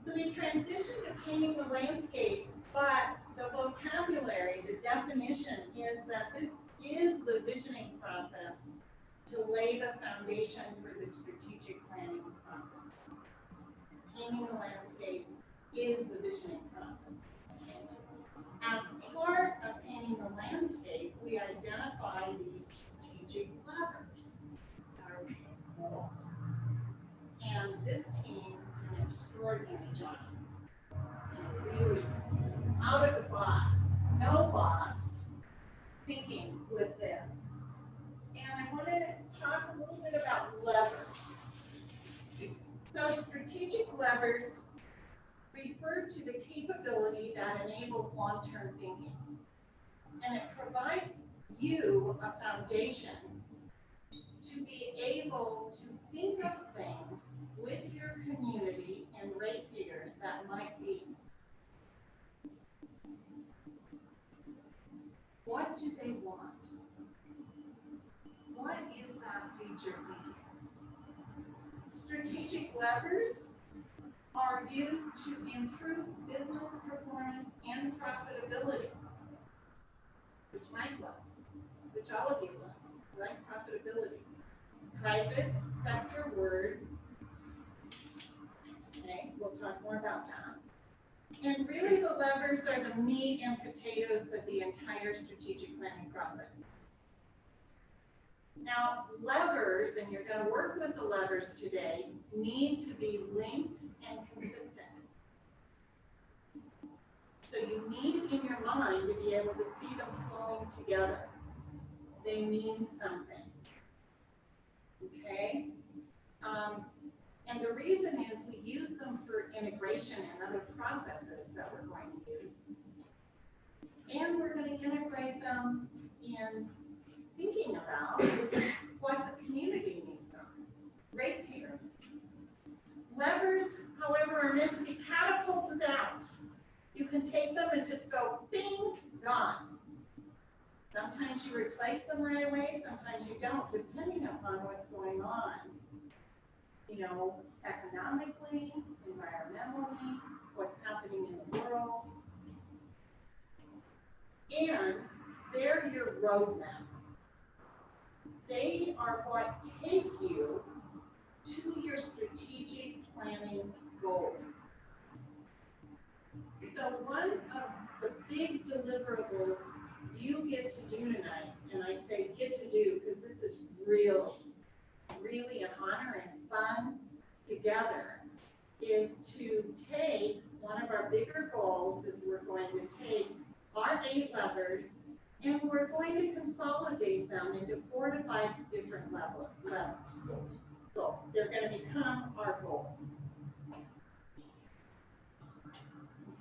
So we transitioned to painting the landscape, but the vocabulary, the definition is that this is the visioning process to lay the foundation for the strategic planning process. Painting the landscape is the visioning process. As part of painting the landscape, we identify these strategic levers that are cool. And this team did an extraordinary job. Really out of the box, no box thinking with this. And I want to talk a little bit about levers. So strategic levers refer to the capability that enables long-term thinking. And it provides you a foundation to be able to think of things with your community and ratepayers that might be. What do they want? What is that future thinking? Strategic levers are used to improve business performance and profitability, which Mike loves, which all of you love, like profitability. Private sector word. Okay, we'll talk more about that. And really the levers are the meat and potatoes of the entire strategic planning process. Now, levers, and you're going to work with the levers today, need to be linked and consistent. So you need in your mind to be able to see them flowing together. They mean something. Okay? And the reason is we use them for integration and other processes that we're going to use. And we're going to integrate them in thinking about what the community needs are, ratepayer needs. Levers, however, are meant to be catapulted out. You can take them and just go, bing, gone. Sometimes you replace them right away, sometimes you don't, depending upon what's going on. You know, economically, environmentally, what's happening in the world. And they're your roadmap. They are what take you to your strategic planning goals. So one of the big deliverables you get to do tonight, and I say get to do because this is really an honor and fun together, is to take one of our bigger goals is we're going to take our 8 levers and we're going to consolidate them into 4 to 5 different levers. So they're going to become our goals.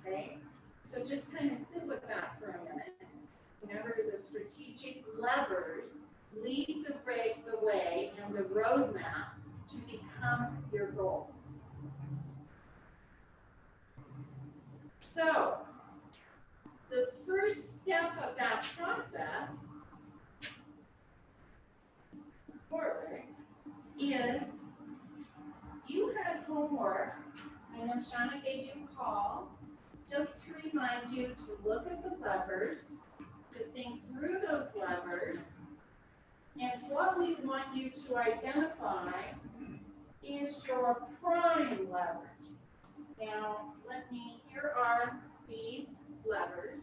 Okay, so just kind of sit with that for a minute. Remember, the strategic levers lead the way and the roadmap to become your goals. So, the first step of that process forward is you had homework. I know Shauna gave you a call just to remind you to look at the levers, to think through those levers, and what we want you to identify is your prime lever. Now, here are these levers.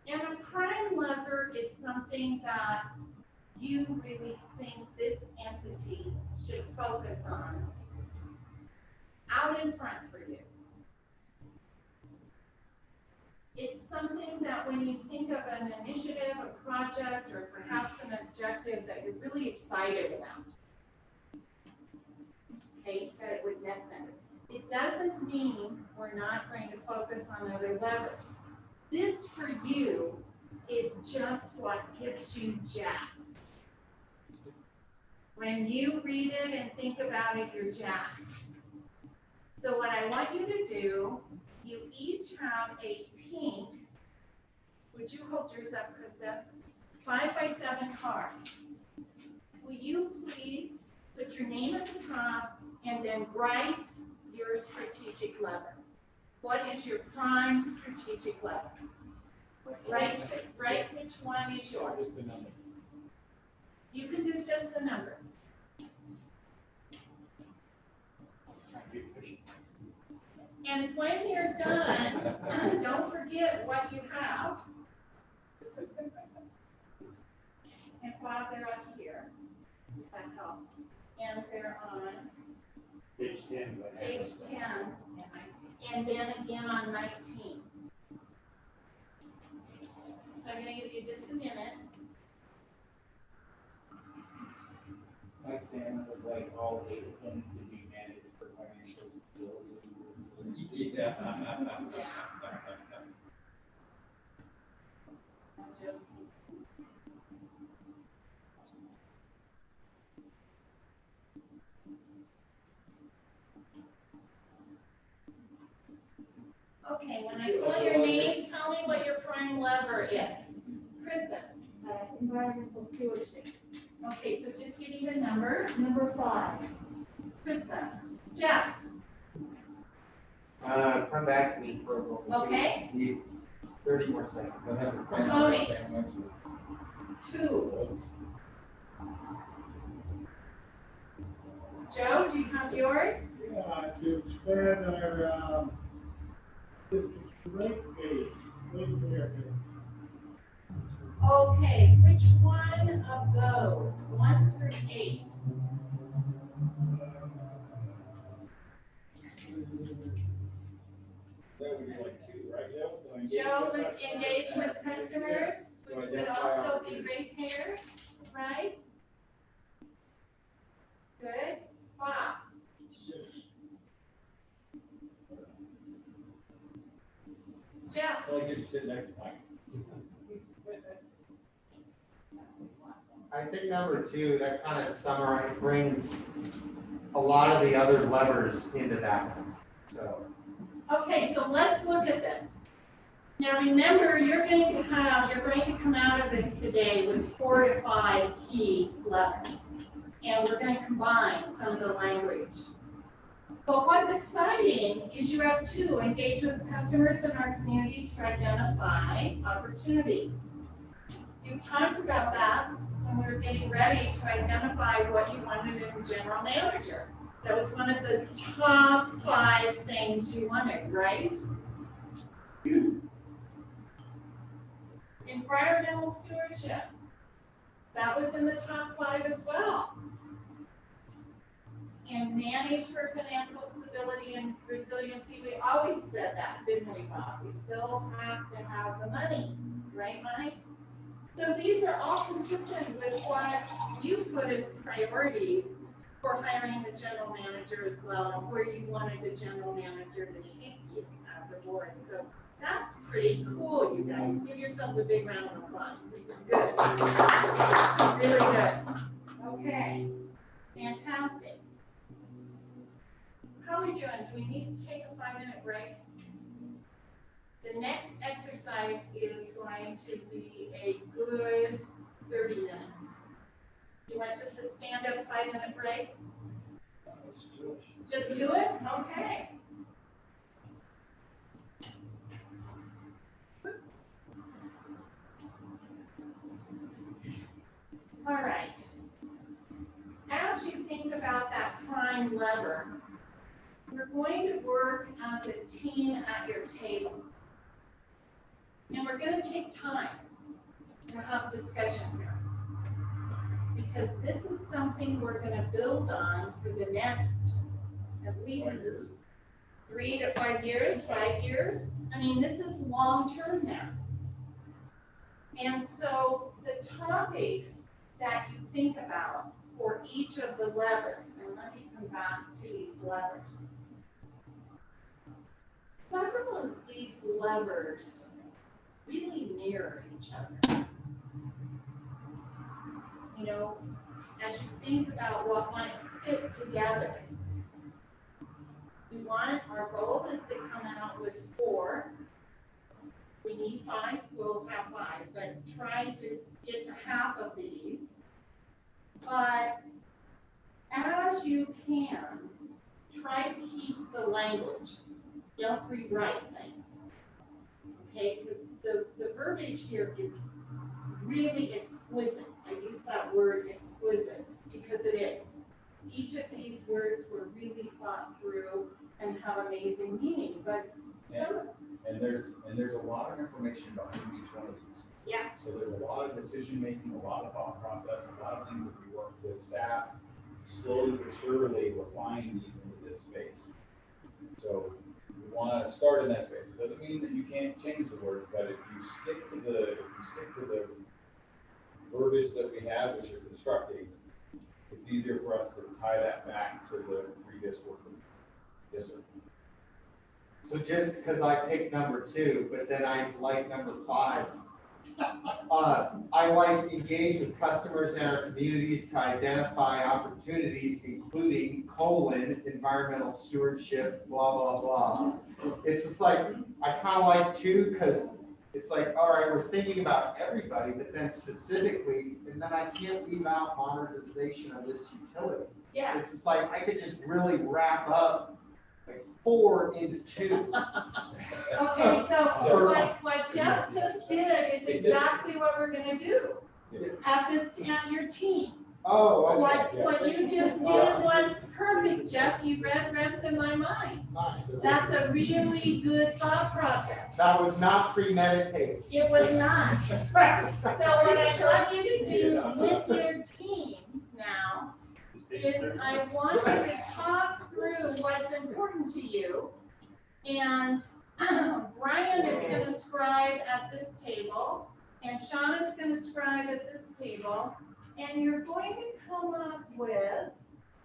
And a prime lever is something that you really think this entity should focus on out in front for you. It's something that when you think of an initiative, a project, or perhaps an objective that you're really excited about, okay, that it would necessarily. It doesn't mean we're not going to focus on other levers. This for you is just what gets you jazzed. When you read it and think about it, you're jazzed. So what I want you to do, you each have a pink, would you hold yours up, Krista? 5x7 card. Will you please put your name at the top and then write your strategic lever? What is your prime strategic lever? Right which one is yours? Just the number. You can do just the number. And when you're done, don't forget what you have. And while they're up here, that helps. And they're on Page 10. page 10, and then again on 19. So I'm going to give you just a minute. Like Sam was like all 8 of them to be managed for financial stability. Yeah. Just okay, when I call your name, tell me what your prime lever is. Krista. Environmental stewardship. Okay, so just give me the number. Number 5. Krista. Jeff. Come back to me for a moment. Okay. Need 30 more seconds. Tony. 2. Joe, do you have yours? To expand our, district rate base, right there. Okay, which one of those? 1 through 8. That would be like 2, right, Joe? So Joe would engage with customers, which would also be ratepayers, right? Good. Bob. 6. Jeff. So I get to sit next to Mike. I think number 2, that kind of summarizes, brings a lot of the other levers into that one. So, Okay, so let's look at this. Now remember, you're going to come out of this today with 4 to 5 key levers. And we're going to combine some of the language. But what's exciting is you have 2, engage with customers in our community to identify opportunities. You talked about that when we were getting ready to identify what you wanted in a general manager. That was one of the top 5 things you wanted, right? Environmental stewardship. That was in the top 5 as well. And manage for financial stability sustainability and resiliency, we always said that, didn't we, Bob? We still have to have the money, right, Mike? So these are all consistent with what you put as priorities for hiring the general manager as well, and where you wanted the general manager to take you as a board. So that's pretty cool, you guys. Give yourselves a big round of applause. This is good. Really good. Okay, fantastic. How are we doing? Do we need to take a 5-minute break? The next exercise is going to be a good 30 minutes. Do you want just a stand-up 5-minute break? Let's do it. Just do it? Okay. All right. As you think about that prime lever, we're going to work as a team at your table. And we're going to take time to have discussion here. Because this is something we're going to build on for the next at least 3 to 5 years, 5 years. I mean, this is long-term now. And so the topics that you think about for each of the levers, and let me come back to these levers. Several of these levers really mirror each other. You know, as you think about what might fit together, our goal is to come out with 4. We need 5, we'll have 5, but try to get to half of these. But as you can, try to keep the language. Don't rewrite things. Okay, because the verbiage here is really exquisite. I use that word exquisite because it is. Each of these words were really thought through and have amazing meaning, but And there's a lot of information behind each one of these. yes. So there's a lot of decision making, a lot of thought process, a lot of things that we work with staff, slowly but surely refine these into this space. So we want to start in that space. It doesn't mean that you can't change the words, but if you stick to the verbiage that we have as you're constructing, it's easier for us to tie that back to the previous work. Yes, sir. So just because I picked number 2, but then I like number 5. I like engage with customers and our communities to identify opportunities, including environmental stewardship, blah, blah, blah. It's just like, I kind of like 2 because it's like, all right, we're thinking about everybody, but then specifically, and then I can't leave out modernization of this utility. Yes. It's just like, I could just really wrap up like 4 into 2. Okay, so what Jeff just did is exactly what we're gonna do at your team. Oh, okay. What you just did was perfect, Jeff. You read reps in my mind. Nice. That's a really good thought process. That was not premeditated. It was not. So what I want you to do with your teams now is I want you to talk through what's important to you. And Brian is going to scribe at this table, and Sean is going to scribe at this table, and you're going to come up with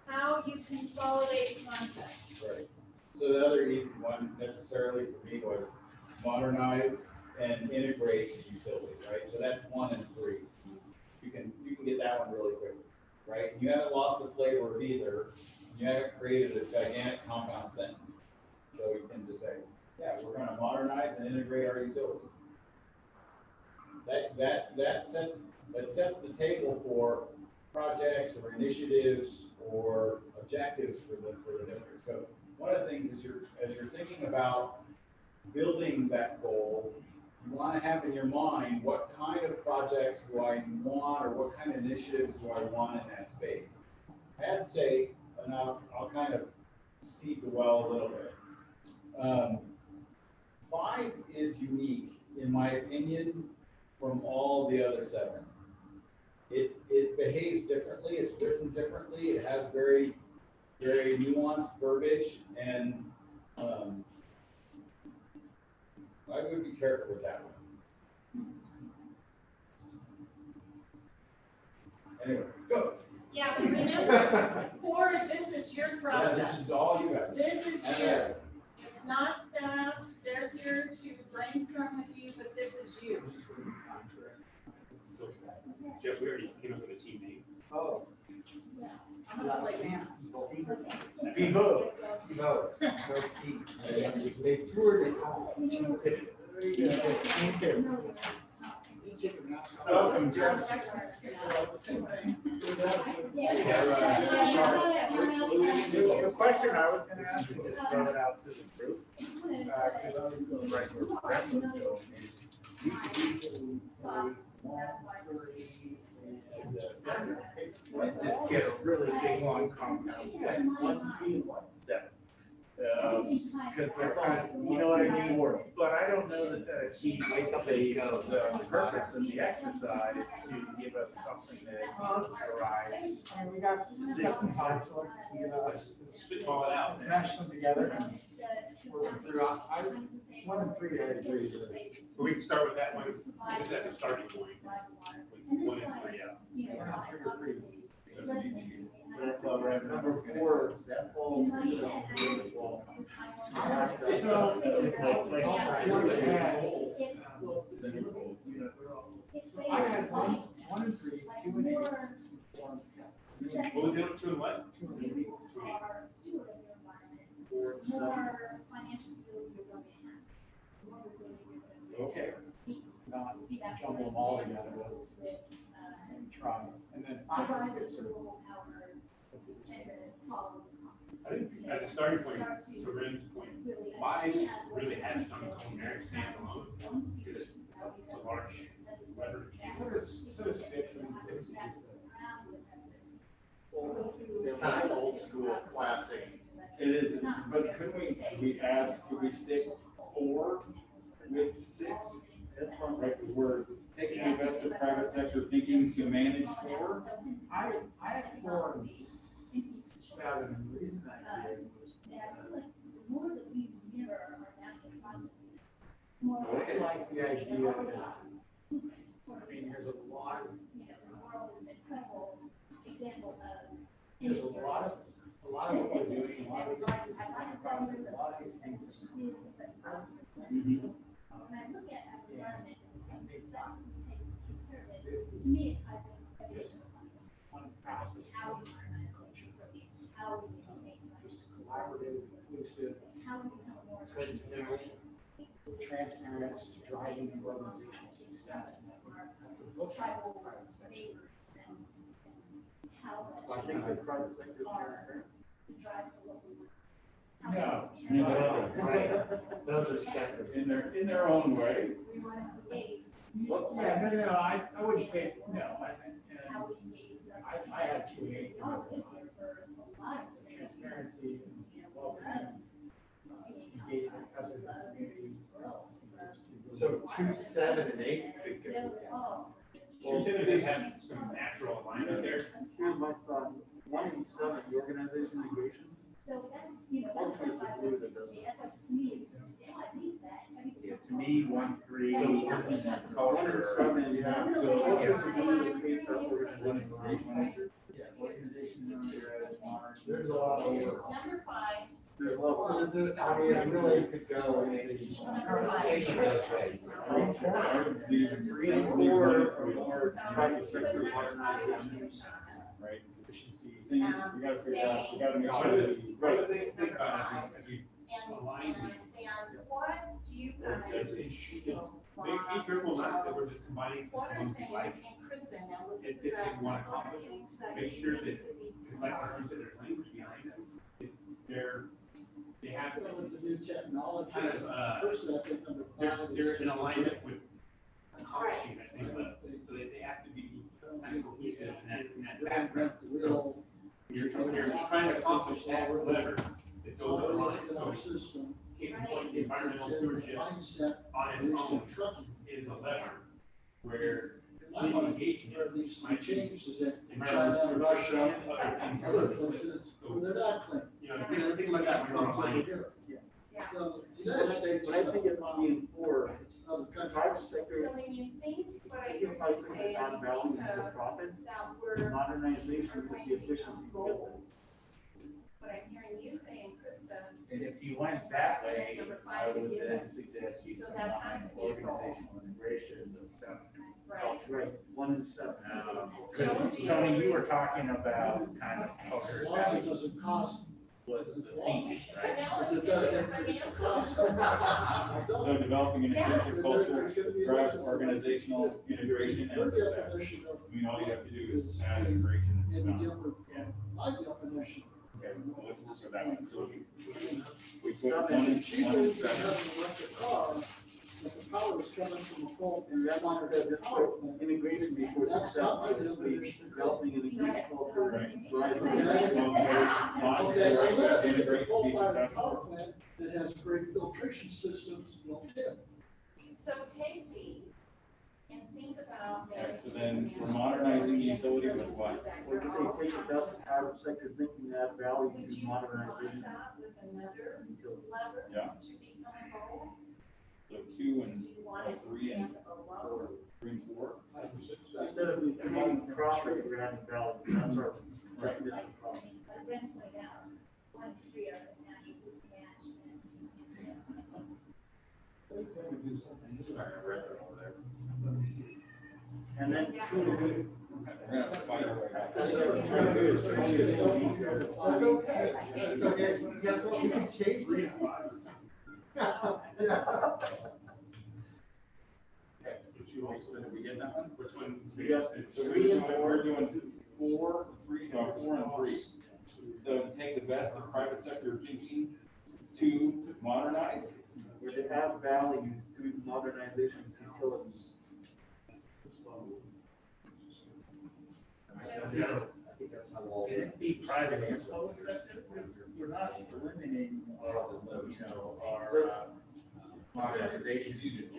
how you consolidate concepts. Right. So the other easy one necessarily for me was modernize and integrate the utility, right? So that's 1 and 3. You can get that one really quick, right? You haven't lost the flavor of either. You haven't created a gigantic compound sentence. So you can just say, yeah, we're going to modernize and integrate our utility. That sets the table for projects or initiatives or objectives for the district. So one of the things is as you're thinking about building that goal, you want to have in your mind what kind of projects do I want, or what kind of initiatives do I want in that space. I'd say, and I'll kind of seed the well a little bit. 5 is unique, in my opinion, from all the other 7. It behaves differently, it's written differently, it has very very nuanced verbiage, and, I would be careful with that one. Anyway, go. Yeah, but remember, this is your Yeah, process. this is all you guys. This is And you. there. It's not staff's. They're here to brainstorm with you, but this is you. Jeff, we already came up with a team name. Oh. I'm gonna play Hannah. Vivo. No, no team. They toured it all. Welcome, Jeff. The question I was gonna ask you, just throw it out to the group, because I was going right where Brett was going. Just get a really big long compound set, 1 feet, 7. Because they're kind of, you know what I mean? But I don't know that the the purpose of the exercise is to give us something that derives. And we got some time, so let's, Spitball it out. smash them together and work through. 1 and 3, I agree. So we can start with that one, just as a starting point. With 1 and 3, yeah. 1 and 3 are pretty. That's an easy. Number 4, I had 1 and 3, 2 and 8. What we doing, 2 and what? 2 and 8. Are steward of your environment, more financial stability you're going to have. More resilient you're going to be. Okay. Not See, that's jumble them all together and try. And then I think it's sort of I think as a starting point, to Ren's point, 5 really has some coherent standalone. Because a large leverage. So does 6 and 6 is It's kind of old school, classic. It is, but could we stick 4 with 6? Right, because we're taking investor private sector thinking to manage 4. I had 4 and 7, and the reason I did was More that we mirror our natural processes. I like the idea that, I mean, there's a lot of, This world is an incredible example of. there's a lot of what we're doing, a lot of these things. When I look at our environment, and the steps we take care of it, to me, it ties in with traditional concepts. It's how we organize culture, it's how we maintain life. Collaborative, inclusive, It's how we become more. transparent to driving the organizational success. Tribal neighbors and how. I think the private sector are to drive the local. No. Those are separate. In their own way. We want to engage. Yeah, no, I wouldn't say, no, I think, How we engage. I had 2 and 8. We all live here for a lot of things. Transparency and welcoming, engagement as a community. So 2, 7, and 8 could go. Well, they have some natural alignment there. Here's my thought, 1 and 7, the organization engagement. So that's, that's what I was, that's what, to me, it's, I think that, Yeah, to me, 1, 3. So Culture, 7, yeah. So Yeah. culture is one of the things that organization. Yeah, organization, there's a lot of work. Number 5. There's a lot, I mean, it really could go in Number 5. any of those ways. 3 and 4 are more private sector organizations. Right? Efficiency, things, we gotta figure out, we gotta make One sure of that the, we. one of the things to think about, I think, as we And align these. what do you guys? Make ripples out that we're just combining the What are ones things, we like. and Kristen, now with If the they rest, want to what are accomplish, things that make you sure think that, would be- like our said, there's language behind them. If they have With the new technology. kind of, First, I think number 5 they're is in just alignment with accomplishing that same level. So they have to be kind of cohesive in that background. Real. You're trying to accomplish that letter that goes along. Our So system. case in point, environmental stewardship Mindset. on its own Trucking. is a lever where my mind, where it needs to be changed is in China, Russia, other places where they're not clean. You know, things like that. Comes over here. The United States. But I think it's being for It's other countries. private sector, So when you think what I I hear think probably you think say, add and value you to think the of profit, that we're. modernization with the efficiency. Goals. But I'm hearing you saying, Krista. And if you went that way, Number I five to would give then them. suggest you So that has to be a goal. organizational integration of stuff. Right. Right, 1 in 7. Because Tony, you were talking about kind of As culture long as it value doesn't cost was the theme, right? as it does increase the cost. I So don't. developing an inclusive There- culture there's gonna be a drives difference. organizational integration Your and success. definition of I mean, all you have to do is add integration. any and stuff. different Yeah. from my definition. Okay, well, let's work with that one. So we put Not one And in, she one in believes that seven. has an electric car, that the power is coming from a pole And that's why electric there's power plant. integration before That's success, not my because we definition. developing an increased culture. Right. Right. Okay, unless it's a Integrate to be coal-fired successful. power plant that has great filtration systems built in. So take these and think about. Okay, so then we're modernizing the utility with what? Or do they take the best private sector thinking that value Would to you modernization? combine that with another lever Yeah. to become a goal? So 2 and Do you want it to 3 and stand alone? 3 and 4. Instead of creating profit, we're adding value. That's our definition of profit. But then point out, 1, 3 are the natural match And then two, We're gonna have to fight over that. That's okay, guess what, we can change it. Yeah. Okay, so did we get that one? Which one? We got So 3 and 4. we're doing 4, 3, no, 4 and 3. So to take the best of private sector thinking to modernize. Where they have value through modernization utilities. I think that's how all. It'd be private and public sector, we're not eliminating, our modernization,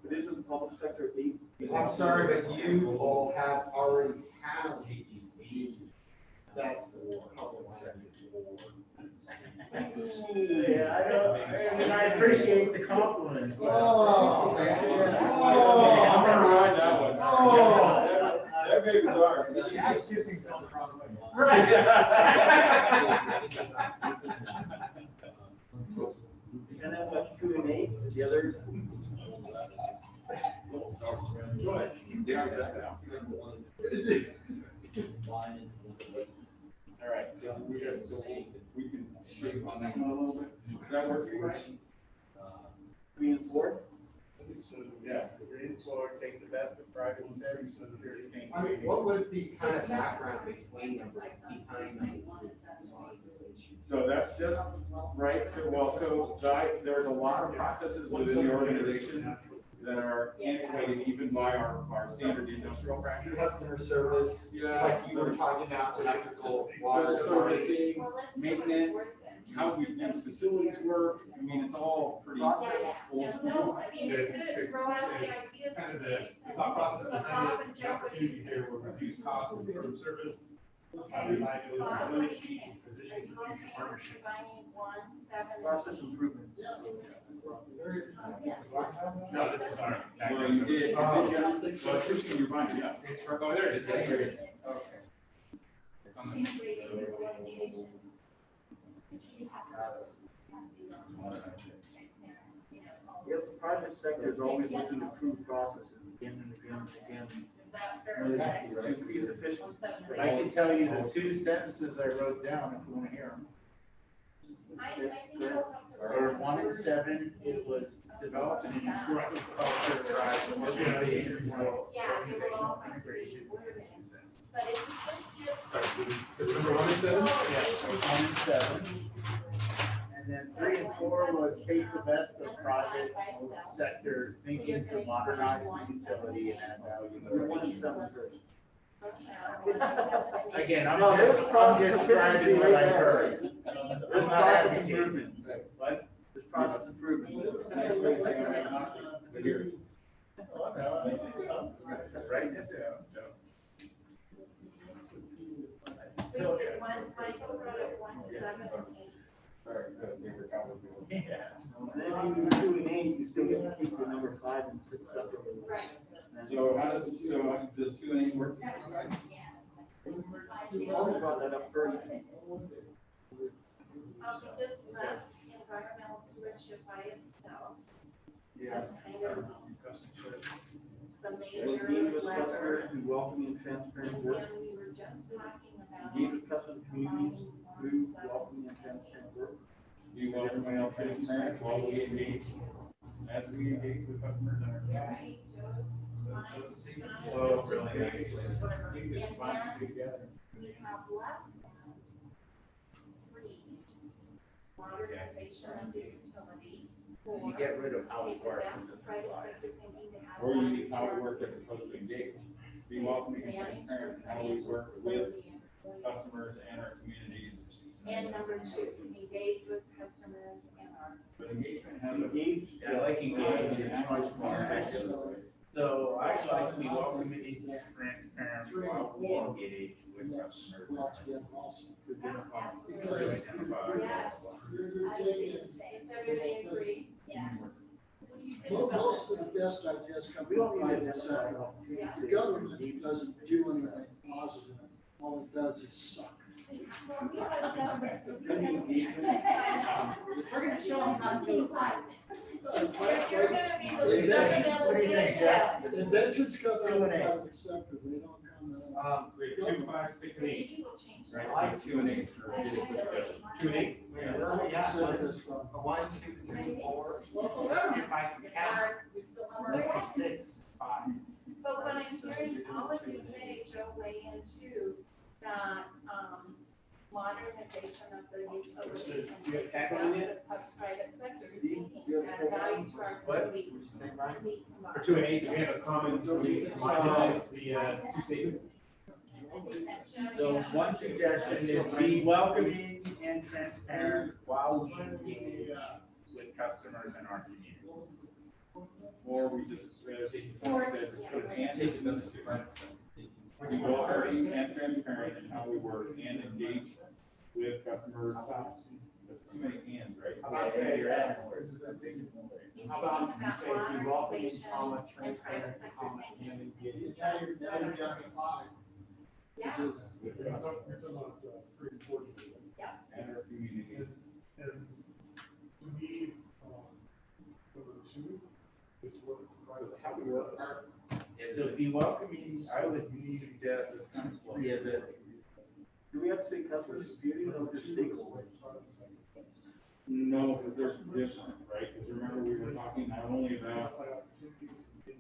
But isn't public sector deep? I'm sorry, but you all have already had that's public sector. Yeah, I know, and I appreciate the compliment. Oh, man. I'm gonna ride that one. Oh. That baby's ours. And then what, 2 and 8, the others? All right, so we can shape on that one a little bit. Does that work for you, Ryan? 3 and 4? Yeah. Take the best of private sector, so that there's things. I mean, what was the kind of background behind So that's just, right, so there's a lot of processes within the organization that are antiquated even by our standard industrial practice. customer service, Yeah. like you were talking about, electrical, water, Servicing, Well, let's see what the maintenance, board says. how we use facilities work, I mean, it's all pretty old Yeah, school. no, I mean, it's good, throw out the ideas. Kind of that the make sense. thought process But behind Bob it, and the Joe, what do you opportunity here will reduce costs, improve service, reliability, Bob, what do ability, you think? and Are position you for okay future with partnerships. combining 1, 7, Process and 8? improvement. No, this is our. Well, you did, Oh, well, it's just in your mind, yeah. Oh, there it is, yeah, here it is. Okay. It's on the. Integrating the organization. You have to you know, all Yes, the private sector is always looking to improve processes again and again and again. Is that fair? To increase efficiency. I can tell you the 2 sentences I wrote down if you want to hear them. I think we'll come to. Or 1 and 7, it was developing an inclusive culture, drive organization, Yeah, it will all come to integration. be success. But if you just give. So number 1 and 7? Yeah, 1 and 7. And then 3 and 4 was take the best of private sector thinking to modernize the utility and add value. 1 and 7 first. Again, I'm No, there's just describing what I right heard. There's I'm not process advocating. improvement. What? There's process improvement. Nice way to say I'm agnostic, but here. Oh, no, write it down, Joe. We Still did got- one, Michael wrote it 1, 7, and 8. Sorry, we were complicated. Yeah. Then you do 2 and 8, you still get to keep the number 5 and 6 separately. Right. So does 2 and 8 work? You only brought that up first. Just the environmental stewardship by itself Yeah. is kind of the Engage major with lever. customers through welcoming and transparent And work. then we were just talking about. Engage with customers, communities through combining 1, 7, welcoming and transparent work. Be welcome and transparent while we engage, as we engage with customers and our. Right, Joe, mine, Oh, really? And then Fine, together. we have left 3, modernization of the utility. You get rid of how it Take the works. best private sector thinking to have. Or you use how we work as opposed to engage. Be welcoming and transparent in how we work with customers and our communities. And number 2, engage with customers and our. But engagement has a. Engage, I like engagement, it's much more effective. So I like to be welcoming and transparent while we engage with customers. Well, together also. To identify. Yes. You're I was taking, thinking the same. Does everybody agree? Yeah. most of the best ideas come We from don't need private to sector. identify. The government doesn't do anything positive, all it does is suck. Well, we have a government, so we Can you don't- engage We're gonna show them how to do it. You're gonna be What the do you governmental think, leadership. Inventions come out of 2 the and 8. private sector, they don't come out. 2, 5, 6, and 8. Maybe we'll change Right, that. like 2 and 8. That's utility. 2 and 8? Consider this from. 1, 2, 3, 4. Let's see if I can It's count. hard. We still have Let's our- see, 6, 5. But what I'm hearing all of you say, Joe, weigh into that, modernization of the utility and You take have the tackling best of private sector thinking to add value to our What? communities. And we combine. For 2 and 8, do we have a common, we monetize the, 2 statements? I think that's Joe, So yeah. one suggestion is be welcoming and transparent while we engage with customers and our communities. Or we just, as he Or- said, yeah, put right. and take it as different. Be welcoming and transparent in how we work and engage with customers. That's too many hands, right? How about say you're at? How about you say be welcoming, Modernization comma, and private transparent, sector comma, thinking. and engage. Now you're down to 5 to Yeah. do that. With You're customers talking about, pre-recorded. and our communities. And to me, number 2 is what private. How we work. So be welcoming, I would suggest it's kind of. Yeah, do we have to say customers, communities, or just stakeholders? No, because they're different, right? Because remember, we were talking not only about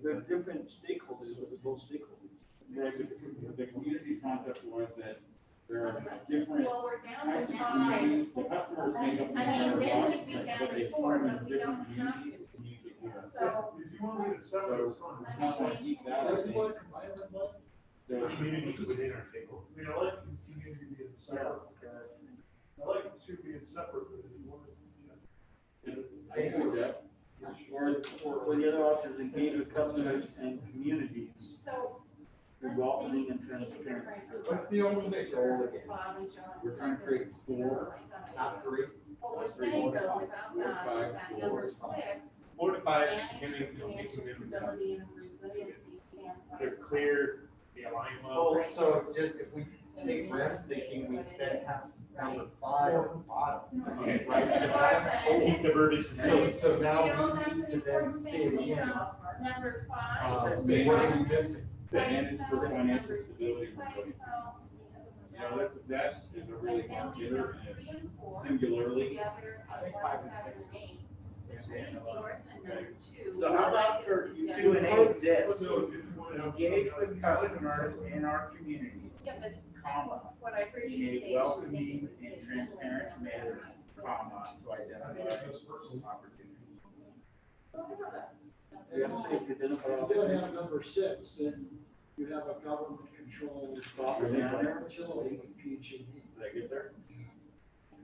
There's different stakeholders, but they're both stakeholders. the community concept was that there are different Well, we're down types to of 5. communities. The customers make up the I mean, entire then lot, we'd be down but they to 4, form in but we don't different have communities to. to communicate with us. So, If you want me to separate, it's fine. We kind of want to keep that as Everybody a. combine everybody? the- Communities within our stakeholder. I mean, I like the community being separate. I like the 2 being separate, but if you want to, I agree with that. Or the other option is engage with customers and communities so. through let's welcoming think- and think transparent. different. What's the ultimate goal again? Bob and John. We're trying to create 4, not 3. What we're saying though, without that, is that number 6. 4 to 5, managing community, financial community. stability and resiliency stands by. They're clear, they align well. Oh, so just if we take Rem's thinking, we then have number 5 at the bottom. Okay. Right, so that's cool. Keep the verbiage the same. So now You know, we that's need an to important then thing, fit we in. have number 5. So what are we missing? Manage for financial Number stability. 6, and right, resilience. so, You know, that is a really and then long we hitter have and 3 and 4 it's singularly. together, I and think 1, 5 and 7, 6. and 8, which leaves the orphan number 2. So how about for which I like 2 and 8, this, But no, if you want to- engage with customers in our communities, Yeah, but comma, what I heard you in say. a welcoming and transparent manner, comma, to identify opportunities. We have to say to identify If you have number 6, then you have a government controlled property Yeah. utility, PG&E. Did I get there?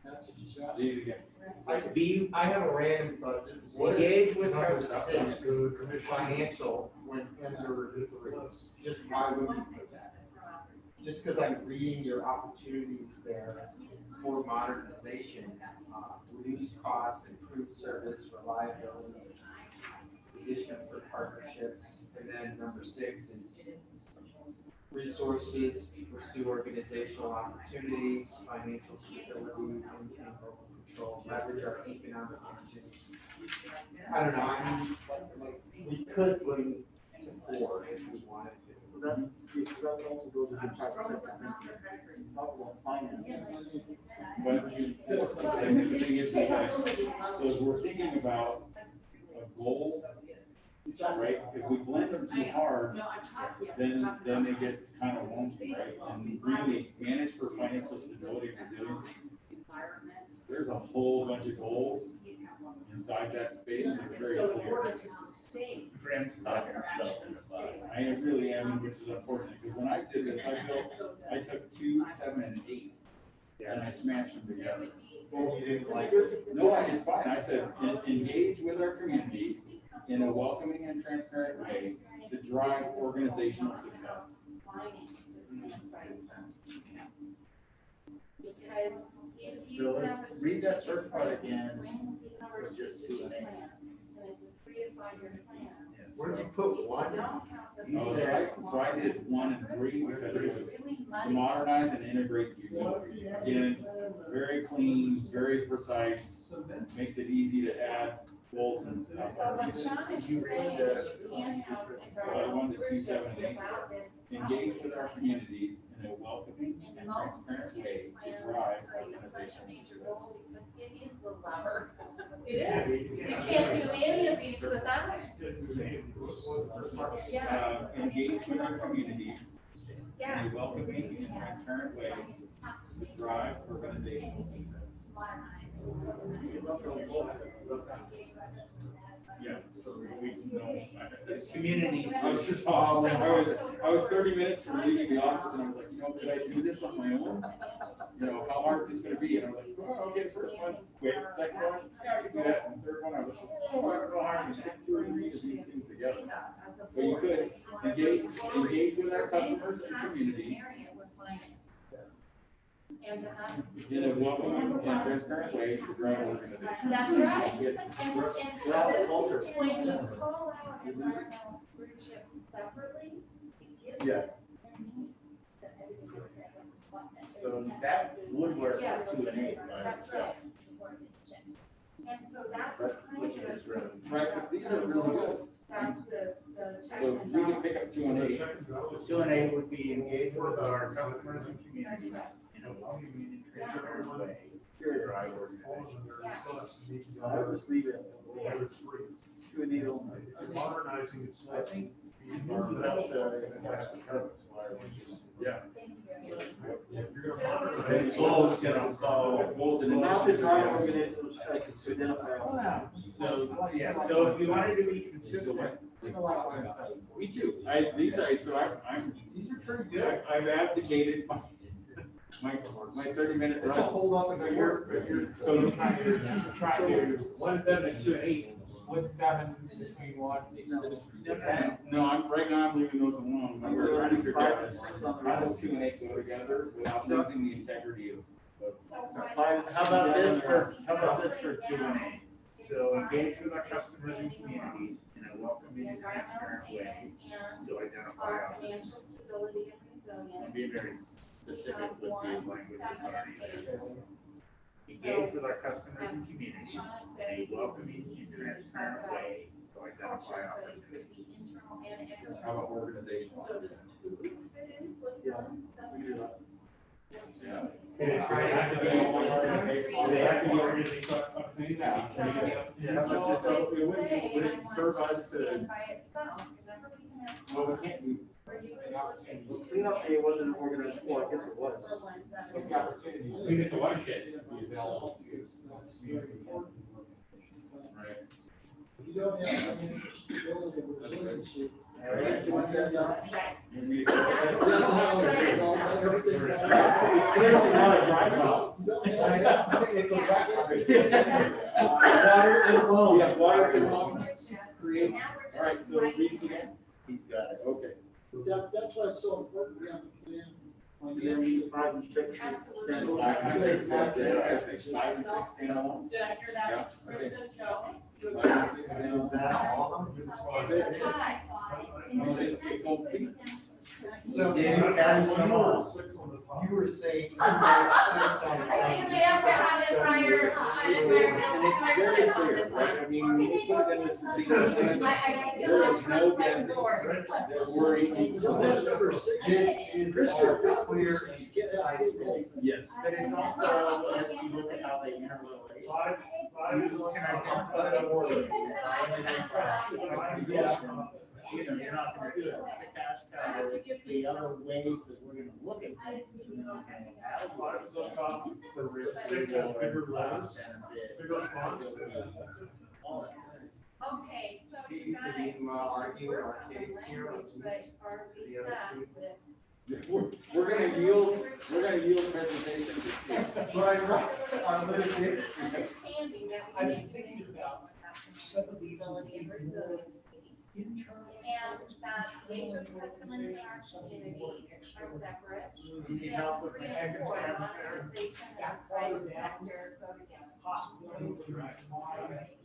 That's a disaster. Read it again. I have a random thought. Engage with customers, financial, when under, just why would we put that? Just because I'm reading your opportunities there for modernization, reduce costs, improve service, reliability, position for partnerships, and then number 6 is resources, pursue organizational opportunities, financial stability, maintain local control, leverage our economic engine. I don't know, I mean, we could bring to 4 if we wanted to. That also goes into talk about finance. But and the thing is that, so if we're thinking about a goal, right, if we blend them too hard, then they get kind of wonky, right? And really, manage for financial stability and resiliency. There's a whole bunch of goals inside that space, and it's very clear. Graham's talking himself in the bottom. I really am, which is unfortunate, because when I did this, I took 2, 7, and 8, and I smashed them together. Well, you didn't like it? No, it's fine. I said, engage with our communities in a welcoming and transparent way to drive organizational success. Because if you So have a read that strategic first part plan, again, when you have a with just 2 strategic and 8. plan, and it's a 3 to 5 year plan. Where'd you put 1? You don't have the- Oh, so I did 1 and 3 because it was Really to muddy. modernize and integrate utilities. Again, very clean, very precise, makes it easy to add goals and stuff. But what Sean is You saying read is you can't have I wanted 2, 7, and 8. about this. Engage with our communities in a welcoming and transparent way to drive organizational Major success. goal because it is the lever. It is. You can't do any of these without it. Yeah. Engage with our communities in Yeah. a welcoming and transparent way to drive organizational success. Yeah. It's communities. I was just, I was 30 minutes from leaving the office and I was like, you know, could I do this on my own? You know, how hard is this gonna be? And I was like, oh, okay, first one, quick, second one, yeah, I can do that. And third one, I was like, oh, I don't know how to stick 2 or 3 of these things together. But you could engage with our customers and communities And, in a welcoming and transparent way to drive organizations. that's right. Get- And so this is when you call out environmental stewardship separately, it gives. Yeah. So that would work Yes. for 2 and 8, right? That's right. And so that's the kind Which is of, really. Right, but these are really good. that's the checks So and we can balances. pick up 2 and 8. 2 and 8 would be engage with our customers and communities in a welcoming and transparent way to drive organizations. I would just leave it. Yeah. 2 and 8 only. Modernizing its. I think you moved it up to, Yeah. goals can solve. Goals and Not to drive initiatives. organizations, like, to identify. So, yeah, so if you wanted to be consistent. Me too. These are pretty good. I've abdicated my 30-minute This run. will hold up in So the you're, So you're trying to 1, 7, and 2, 8, 1, 7 between 1. no, right now I'm leaving those alone. We're trying to figure out this. How does 2 and 8 go together without losing the integrity of. How about this for 2 and 8? So engage with our customers and communities in a welcoming and transparent way to identify Our opportunities. financial stability and resilience. And be very specific with the language that's already there. Engage with our customers and communities in a welcoming and transparent way to identify opportunities. Internal and external. How about organizational? So does 2 fit in with 1, 7? Yeah. They have to be organizational opportunity. So would it serve us to, Stand by itself, remember we can have. well, we can't do. Well, cleanup day wasn't organized, well, I guess it was. We just a watershed. Right. If you don't have financial stability and resiliency, All right. you can't do that. We- Yeah, everything It's clearly not a dry well. It's a wet one. Water and loam. Yeah, water and loam. Create, Now we're just all right, so writing read it again. this. He's got it, okay. That's why it's so important, we have a plan. And then we define restrictions. Absolutely. So- I think that's there, I think Yes, 5 and so- 6 stand alone. Did I hear that? Yeah. Kristen, Joe? 5 and 6 stand alone. Is that all of them? This is 5. So Dan, Dan, carry one more. you were saying you have 6 on the I think we have to have it prior. And it's very clear, right? I mean, when you put it in the strategic plan, there is no guessing. They're worried. So that's number 6. This is Chris, our you're clear clear. and concise goal. Yes. But it's also, as you look at how they interrelate. You can identify the order. You know, you're not gonna do it, it's the cash cow, it's the other ways that we're gonna look at things. And you can allocate for risk. Six has bigger loads, benefit, bigger funds. all that. Okay, so Steve, you can guys. you argue our case here? But are we The other set two? with? We're gonna yield presentation to Steve. Right. Our litigation. Understanding that we need to about accessibility and resiliency. And that the age of customers in our communities are separate. You need help with 3 the and 4, Hankins modernization and private sector go together.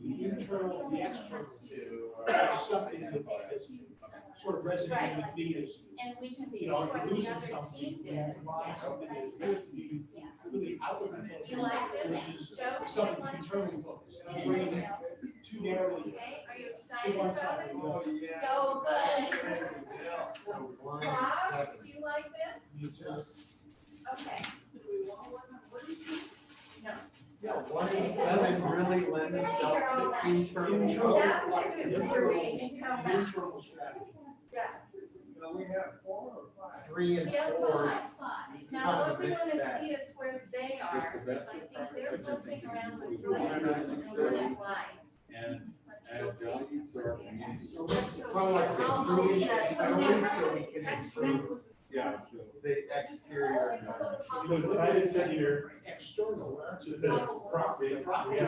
The internal, the external, something that is sort of resonating with me is, And we can see you know, what if the you're losing other something, team you did. provide something that's good to you, really outward Do you like this? versus Joe, do you something like internally this? focused. Bringing it too narrowly. Okay, are you to excited one about side. it? Oh, yeah. Go, good. So 1 Bob, and do you like this? You just, Okay. No. Yeah, 1 and 7 really lend themselves to internal. That's what we agree and come back. internal strategy. Yes. We have 4 or 5. 3 and We have 4. five. Now, what we want to see is where they are, Just the best I think of they're practice, flipping I around think the we three do and it. the line. And add value to our community. So let's kind of like improve the facility so we can improve Yeah, so. the exterior. Because what I did say here, external to the property, has value.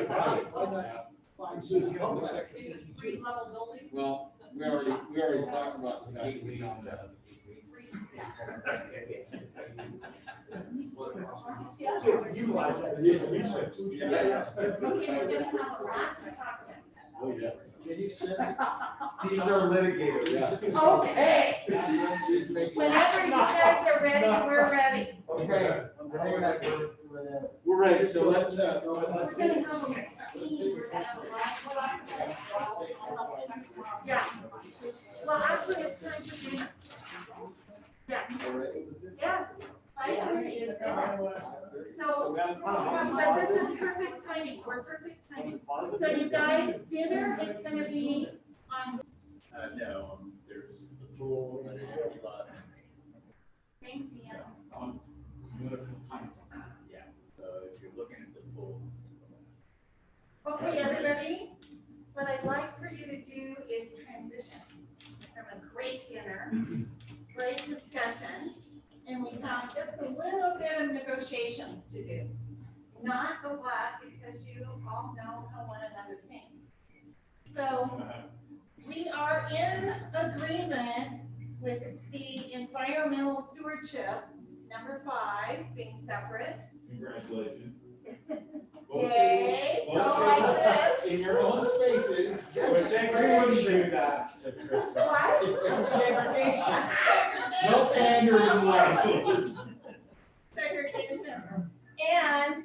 So you know, the second. Three level building. Well, we already talked about the fact that we don't have. So utilize that research. Yeah. Okay, we're gonna have a lot to talk about. Oh, yes. Can you send it? Steve's our litigator. Yeah. Okay, She's making. whenever you guys are ready, we're ready. Okay. We're ready, so let's, We're gonna have a team, we're gonna have a lot. Yeah. Well, actually, it's time for dinner. Yeah. Yes, 5:30 is dinner. So, but this is perfect timing, we're perfect timing. So you guys, dinner is gonna be on, no, there's the pool and a happy lot. thanks, Ian. Yeah, so if you're looking at the pool. Okay, everybody, what I'd like for you to do is transition from a great dinner, great discussion, and we have just a little bit of negotiations to do. Not a lot, because you all know how one another think. So, we are in agreement with the environmental stewardship, number 5, being separate. Congratulations. Yay, go like this. In your own spaces. But everyone do that to Chris. What? Segregation. No standards left. Segregation. And,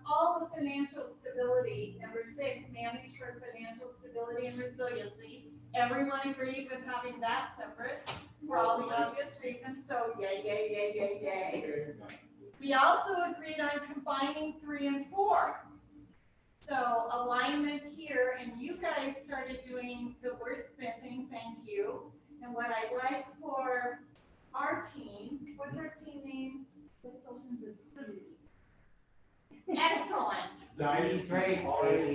all the financial stability, number 6, manage for financial stability and resiliency. Everyone agreed with having that separate for all the obvious reasons, so yay, yay, yay, yay, yay. We also agreed on combining 3 and 4. So alignment here, and you guys started doing the wordsmithing, thank you. And what I'd like for our team, what's our team name? Excellent. Dire Straits, baby.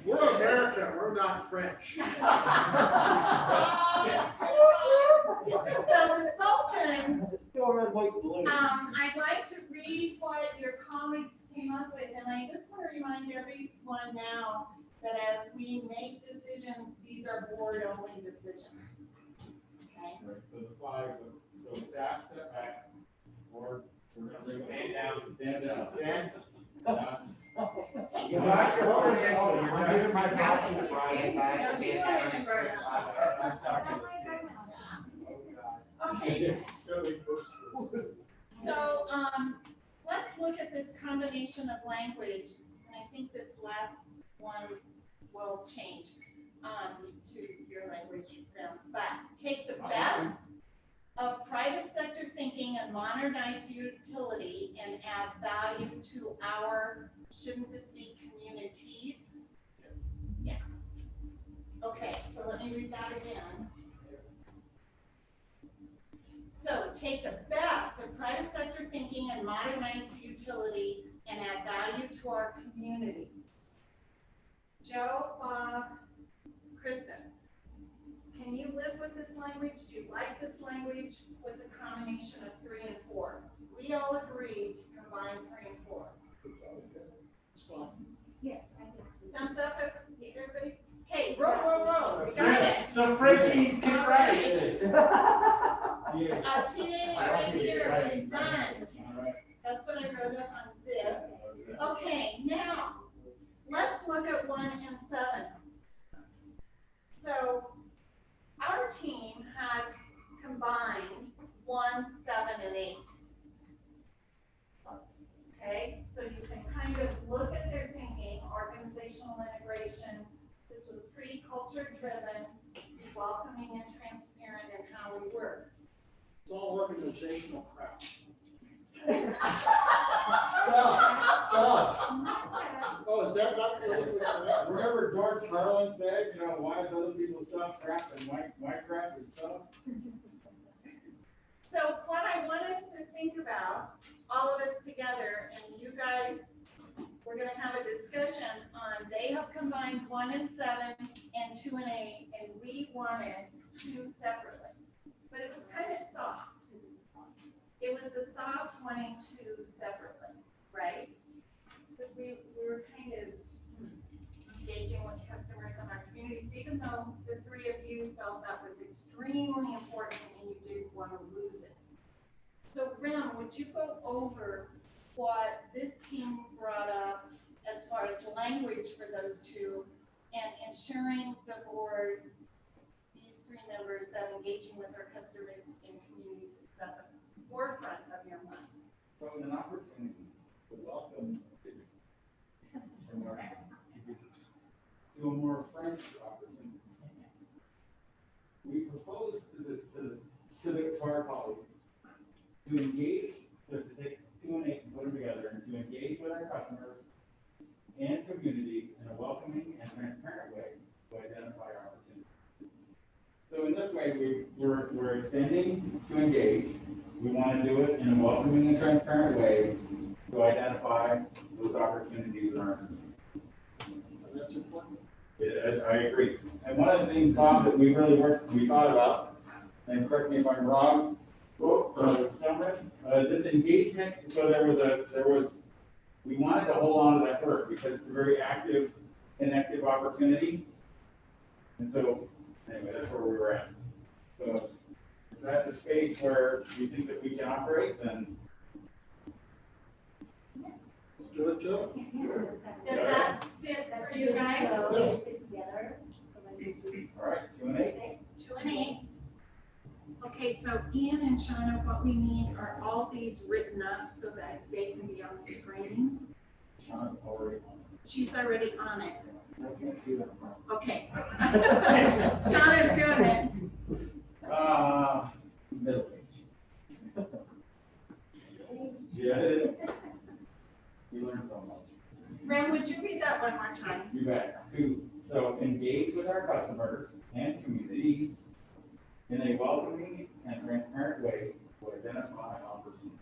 We're American, we're not French. So the Sultans yellow, red, white, blue. I'd like to read what your colleagues came up with, and I just want to remind everyone now that as we make decisions, these are board-only decisions. Okay? Right, so the flag, so staff step back, or we're gonna bring the hand down, stand down. Stand. You got your own hand, so I'm using my you're- mouth to try and back. No, she wanted to burn it. Okay, so, let's look at this combination of language, and I think this last one will change, to your language, but take the best of private sector thinking and modernize utility and add value to our, shouldn't this be communities? Yeah. Okay, so let me read that again. So take the best of private sector thinking and modernize the utility and add value to our communities. Joe, Bob, Kristen, can you live with this language? Do you like this language with the combination of 3 and 4? We all agreed to combine 3 and 4. It's fine. Yes, I think. Thumbs up, everybody? Hey, row, we got it. The Frenchies get right. Yeah. A TA right here, done. All right. That's what I wrote up on this. Okay, now, let's look at 1 and 7. So, our team had combined 1, 7, and 8. Okay, so you can kind of look at their thinking, organizational integration. This was pretty culture driven, be welcoming and transparent in how we work. It's all organizational crap. Stop. Oh, is that not really what that? Remember George Carlin said, you know, why is other people's stuff crap and my crap is stuff? So what I want us to think about, all of us together, and you guys, we're gonna have a discussion on, they have combined 1 and 7 and 2 and 8, and we wanted 2 separately. But it was kind of soft. It was a soft wanting 2 separately, right? Because we were kind of engaging with customers in our communities, even though the 3 of you felt that was extremely important and you didn't want to lose it. So Rem, would you go over what this team brought up as far as language for those 2 and ensuring the board, these 3 members, that engaging with our customers and communities is at the forefront of your mind? So an opportunity to welcome to a more French opportunity. We propose to our colleagues to engage, to take 2 and 8 and put them together, and to engage with our customers and communities in a welcoming and transparent way to identify opportunities. So in this way, we're extending to engage. We want to do it in a welcoming and transparent way to identify those opportunities in our community. That's important. I agree. And one of the things, Bob, that we thought about, and correct me if I'm wrong, this engagement, so we wanted to hold on to that first because it's a very active, connective opportunity. And so, anyway, that's where we were at. So if that's a space where you think that we can operate, then Let's do it, Joe. Does that fit for you guys? So, fit together. all right, 2 and 8. 2 and 8. Okay, so Ian and Shauna, what we need are all these written up so that they can be on the screen. Sean's already on. She's already on it. I can't do that. Okay. Shauna's doing it. Middle age. Yeah, it is. You learn so much. Ren, would you read that one more time? You bet. So engage with our customers and communities in a welcoming and transparent way to identify opportunities.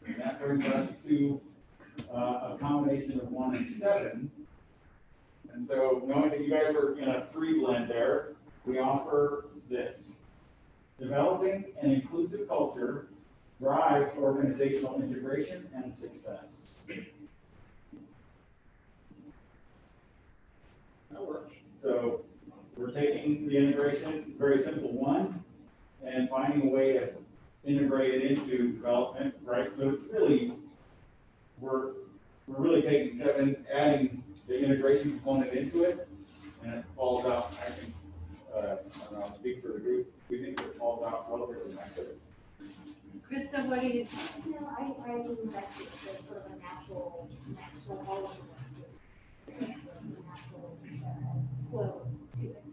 And that brings us to a combination of 1 and 7, And so knowing that you guys are in a 3 blend there, we offer this. Developing an inclusive culture drives organizational integration and success. That works. So we're taking the integration, very simple one, and finding a way to integrate it into development, right? So it's really, we're really taking adding the integration component into it, and it falls out, I think, I don't know, I'll speak for the group, we think it falls out relatively nicely. Krista, what do you think? You know, I really like it, the sort of a natural element, natural flow to it.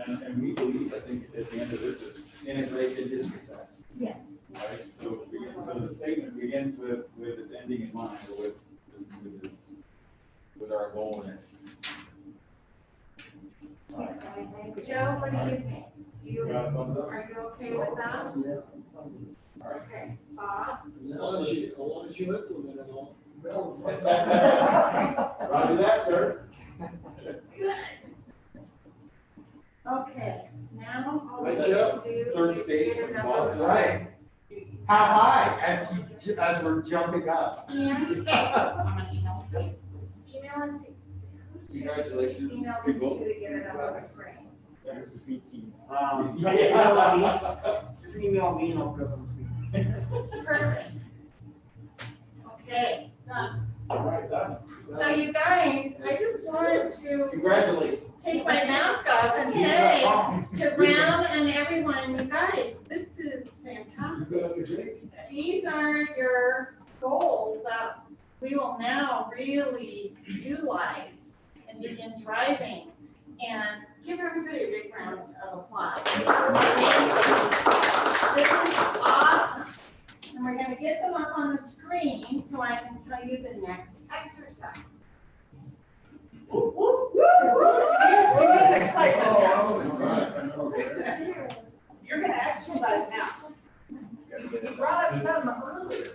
And we believe, I think, at the end of this, is integration is success, Yes. right? So the statement begins with its ending in mind, or with our goal in it. Yes, I agree. Joe, what do you think? Got a thumbs up? Are you okay with that? Yeah. Okay, Bob? As long as you implement it all. Roger that, sir. Good. Okay, now all we Right, need Joe? to do Third is stage, get it boss, up. Right. How high as we're jumping up? And I'm gonna email it to. Congratulations, Email this people. to get it up on the screen. Just email me and I'll put it on the screen. Perfect. Okay, done. All right, done. So you guys, I just wanted to Congratulations. take my mask off and say to Ram and everyone, you guys, this is fantastic. These are your goals that we will now really utilize and begin driving. And give everybody a big round of applause. This is amazing. This is awesome. And we're gonna get them up on the screen so I can tell you the next exercise. You're gonna exercise now. You brought up something earlier.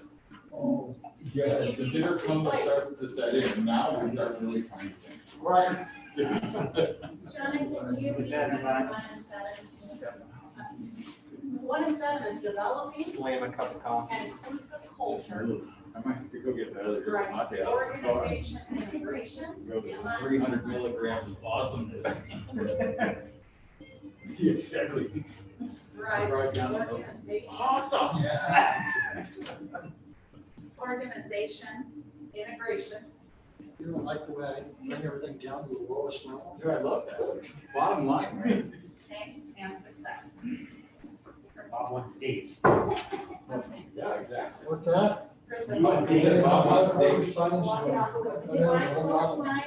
Yeah, the dinner starts to set in, now we start really trying to think. Right. Shannon, can you read number 1 and 7? 1 and 7 is developing Slam a cup of coffee. an inclusive culture, I might have to go get that other drives latte. organization integration, Go to 300 milligrams of awesomeness. Yeah, exactly. drives Right down the road. organization. Awesome. Organization, integration, You don't like the way I bring everything down to the lowest level? Dude, I love that. Bottom line, right? okay, and success. Bob wants 8. Okay. Yeah, exactly. What's that? Krista, You might be Say saying, Bob Bob, wants Bob, David. Walk it off with That the- has a whole lot.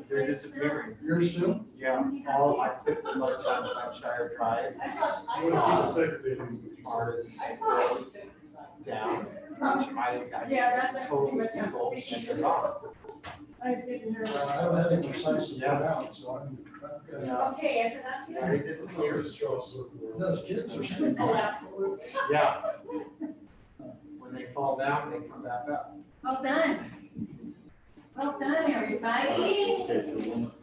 They're disappearing. Yours too? Yeah, all I put too much on Shire Drive, I saw, I want to keep the second artists I saw it. down. Yeah, that's Totally pretty much people, us. and they're gone. I was getting nervous. I don't have any more sites to put out, so I'm good. Yeah. Okay, is it up here? They disappear. Those kids are stupid. Oh, absolutely. Yeah. When they fall down, they come back up. Well done. Well done, everybody.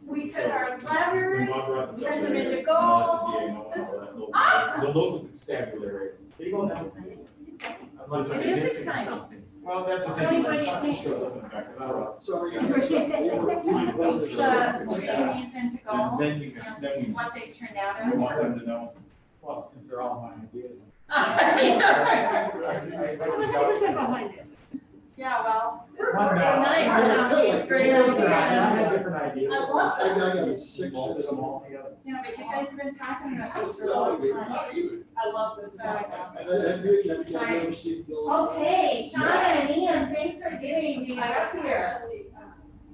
We took our levers, turned them into goals. This is awesome. The local constabulary. Unless It they're is missing exciting. something. Well, that's the Tony, thing. what do you Something think? shows up in the back of the truck. So are you The turning these into goals, Then you, and then we what they've turned out we as. want them to know, well, since they're all my ideas. Yeah, well, this is One the now. night to have these great ideas. Different idea. I love I that. got a 6 of them all. Yeah, but you guys have been talking about this for a long time. I love this. Have you guys ever seen the bill? Okay, Shauna and Ian, thanks for getting me up here.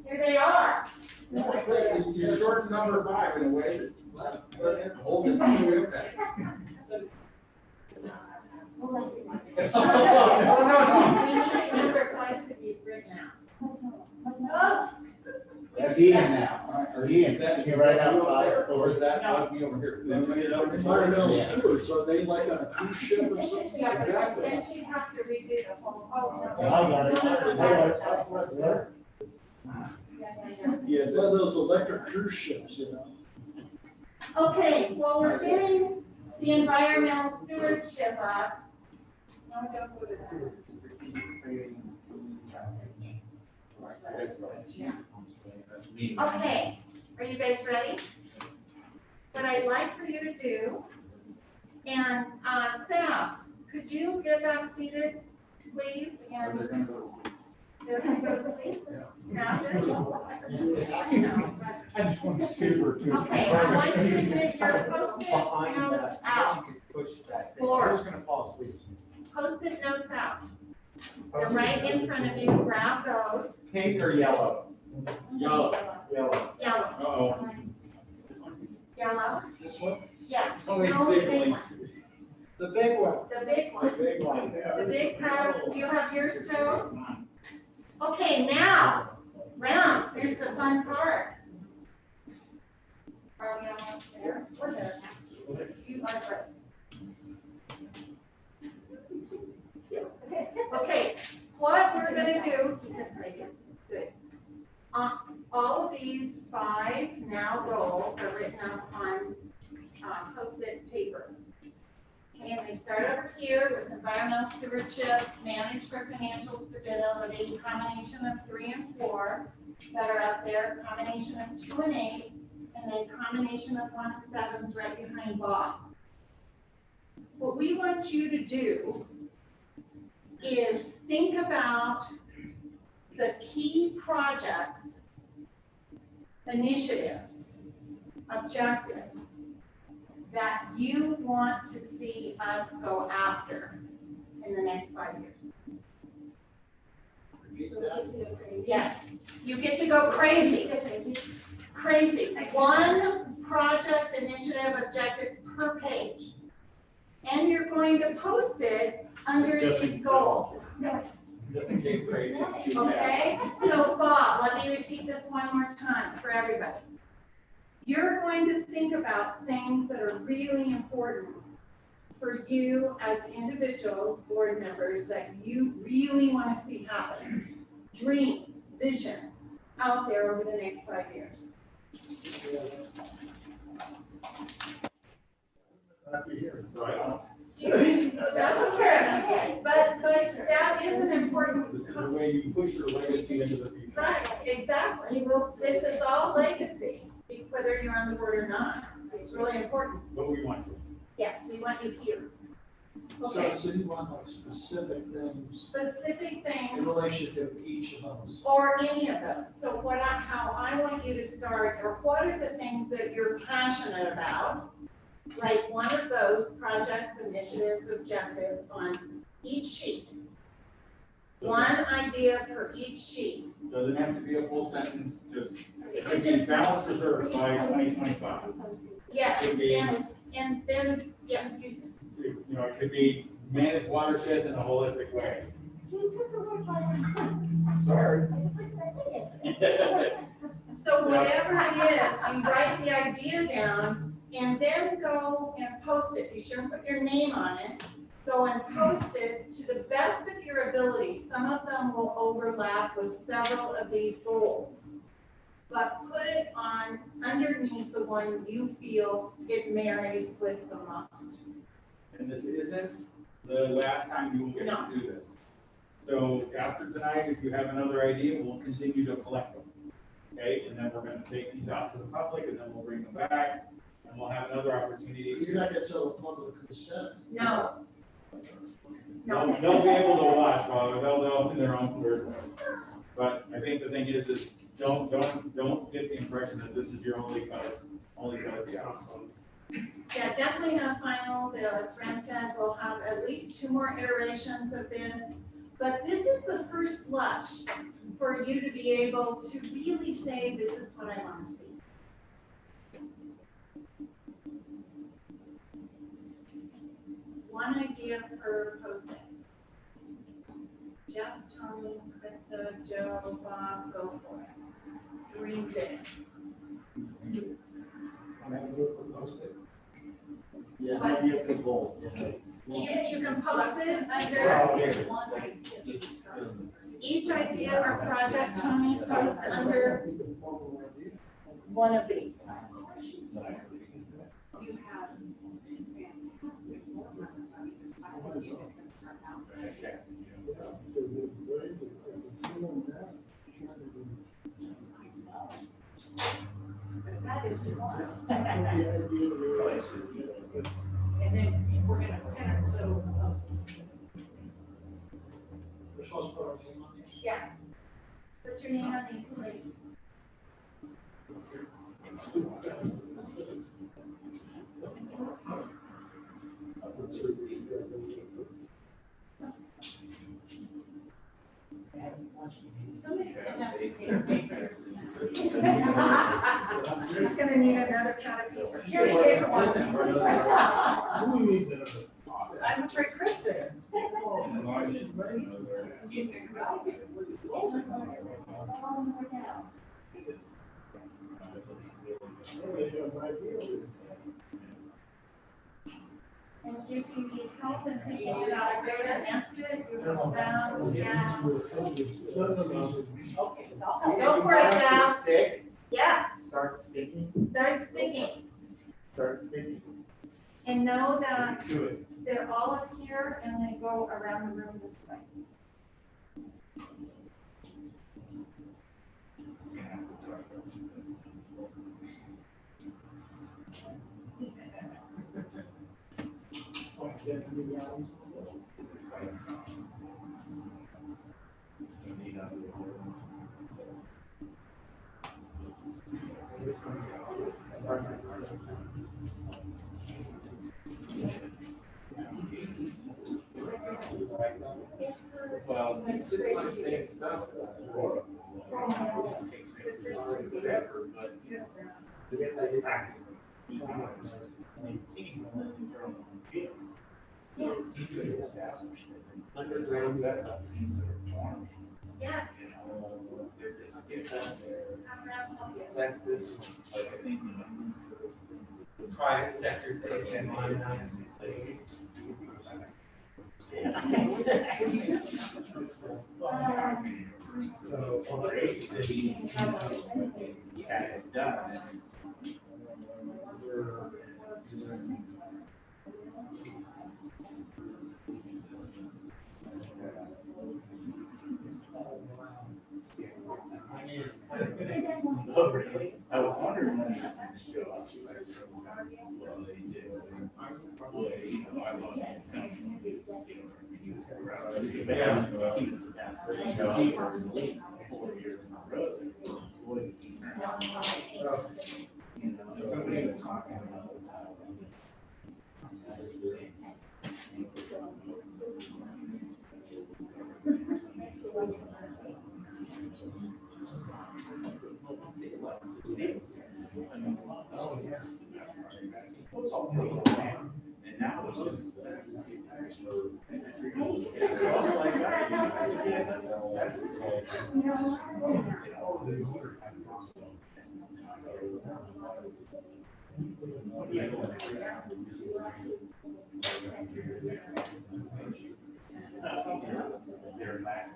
Here they are. You're short number 5 in a way that doesn't hold its true impact. Shauna, we need number 5 to be written out. That's Ian now, or Ian, you're right outside. or is that Osby over here? Environmental stewards, are they like on a cruise ship or something? Yeah, Exactly. then she'd have to redo the whole, oh, no. Yeah, I got it. Yes. One of those electric cruise ships, you know? Okay, well, we're getting the environmental stewardship up. Now we don't go to that. Okay, are you guys ready? What I'd like for you to do, and staff, could you get back seated, please? And they're gonna go to sleep? Now, I just want to see her too. okay, I want you to get your post-it notes out. I Floor, was gonna fall asleep. post-it notes out. They're right in front of you, grab those. Pink or yellow? Yellow. Yellow. Yellow, Uh-oh. yellow, This one? yeah. Only No, the big signaling. one. The big one. The big one. Big one. The big crowd, do you have yours too? Okay, now, round, here's the fun part. Are we almost there? We're there. You are right. Okay, what we're gonna do, good. All of these 5 now roles are written up on post-it paper. Okay, and they start over here with environmental stewardship, manage for financial stability, combination of 3 and 4 that are up there, combination of 2 and 8, and then combination of 1 and 7's right behind Bob. What we want you to do is think about the key projects, initiatives, objectives that you want to see us go after in the next 5 years. Repeat that. Yes, you get to go crazy. Crazy. 1 project, initiative, objective per page. And you're going to post it under Just these in- goals. Just in case Craig. Okay, so Bob, let me repeat this one more time for everybody. You're going to think about things that are really important for you as individuals, board members, that you really want to see happen. Dream, vision, out there over the next 5 years. Happy here. That's okay, but that is an important. This is the way you push your legacy into the future. Right, exactly. This is all legacy, whether you're on the board or not. It's really important. But we want to. Yes, we want you here. So, Okay, so you want like specific things specific in things relationship to each of those? or any of those. So how I want you to start, or what are the things that you're passionate about? Write one of those projects, initiatives, objectives on each sheet. One idea per each sheet. Doesn't have to be a full sentence, just, It could could be just, balanced reserves by 2025. yes, Could be, and then, yes, excuse me. you know, it could be manage watersheds in a holistic way. You took the word right on. Sorry. I just like that. So whatever it is, you write the idea down and then go and post it. Be sure and put your name on it. Go and post it to the best of your ability. Some of them will overlap with several of these goals. But put it on underneath the one you feel it marries with the most. And this isn't the last time you will get to do this. So after tonight, if you have another idea, we'll continue to collect them. Okay, and then we're gonna take these out to the public, and then we'll bring them back, and we'll have another opportunity. You're not gonna tell the public consent. No. They'll be able to watch, while they'll open their own word. But I think the thing is don't get the impression that this is your only cut. Yeah, definitely not final. As Fran said, we'll have at least 2 more iterations of this. But this is the first blush for you to be able to really say, this is what I want to see. One idea per posting. Jeff, Tony, Krista, Joe, Bob, go for it. Dream big. Yeah, you can both. You can post it under each idea or project, Tony, post under one of these. That is one. And then we're gonna print it, so. We're supposed to put our name on these? Yes. Put your name on these, please. Somebody's gonna have to take papers. She's gonna need another pad of paper. Here, take one. We need to. I'm afraid Kristen. And if you need help in figuring it out where to nest it, you go down, yeah. Okay, so I'll help. Go for it, Jeff. Stick, Yes, Start sticking, start sticking. start sticking. And know that they're all up here and they go around the room this way. well, it's just the same stuff. I guess I did practice. Underground backup teams that are formed. Yes. That's this one. Private sector thing and mine. So, yeah, it does. Oh, really? I was wondering when it's gonna show up. Well, they did. Probably, you know, I love it. It's a bad, You can see for 4 years in a row. Boy, you keep you know, somebody was talking about. Oh, yes. And now it's just. Their last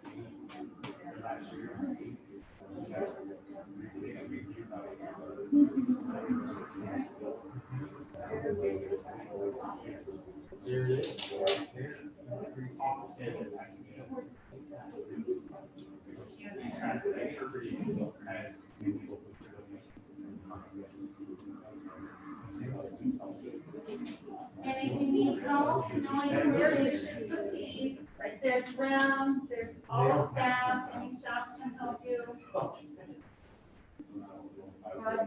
There it is. And if you need help knowing where you should put these, like there's round, there's all staff, any staff can help you. Right.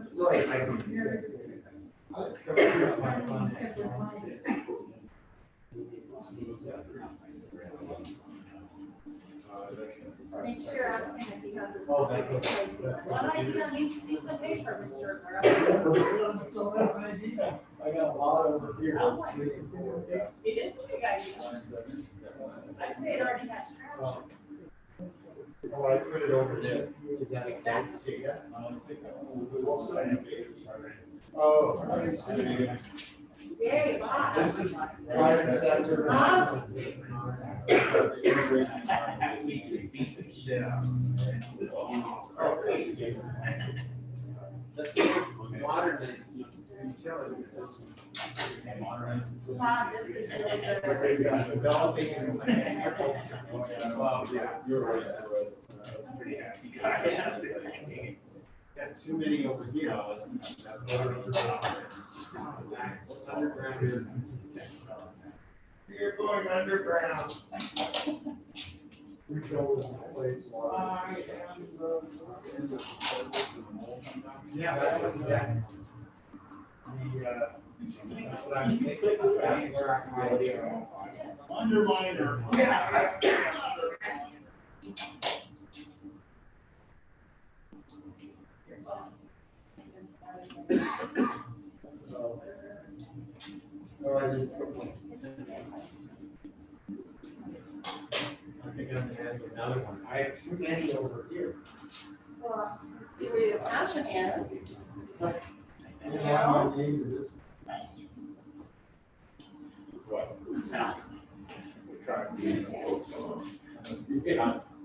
Make sure ask him if he has his. Oh, that's okay. What idea needs to be some paper, Mr. Burrow? I got a lot over here. It is a big idea. I say it already has traction. Oh, I put it over there. Is that exact? Oh. Yay, wow. This is private sector. Awesome. Yeah. Modernize utilities. Wow, this is really good. Developing and. Well, yeah, you're right. Got too many over here. You're going underground. We go to the place. Yeah, that's what exactly. What I'm thinking, that's where I can really. Underminer. Yeah. I think I'm gonna add another one. I have too many over here. Well, let's see where your passion is. What? Yeah,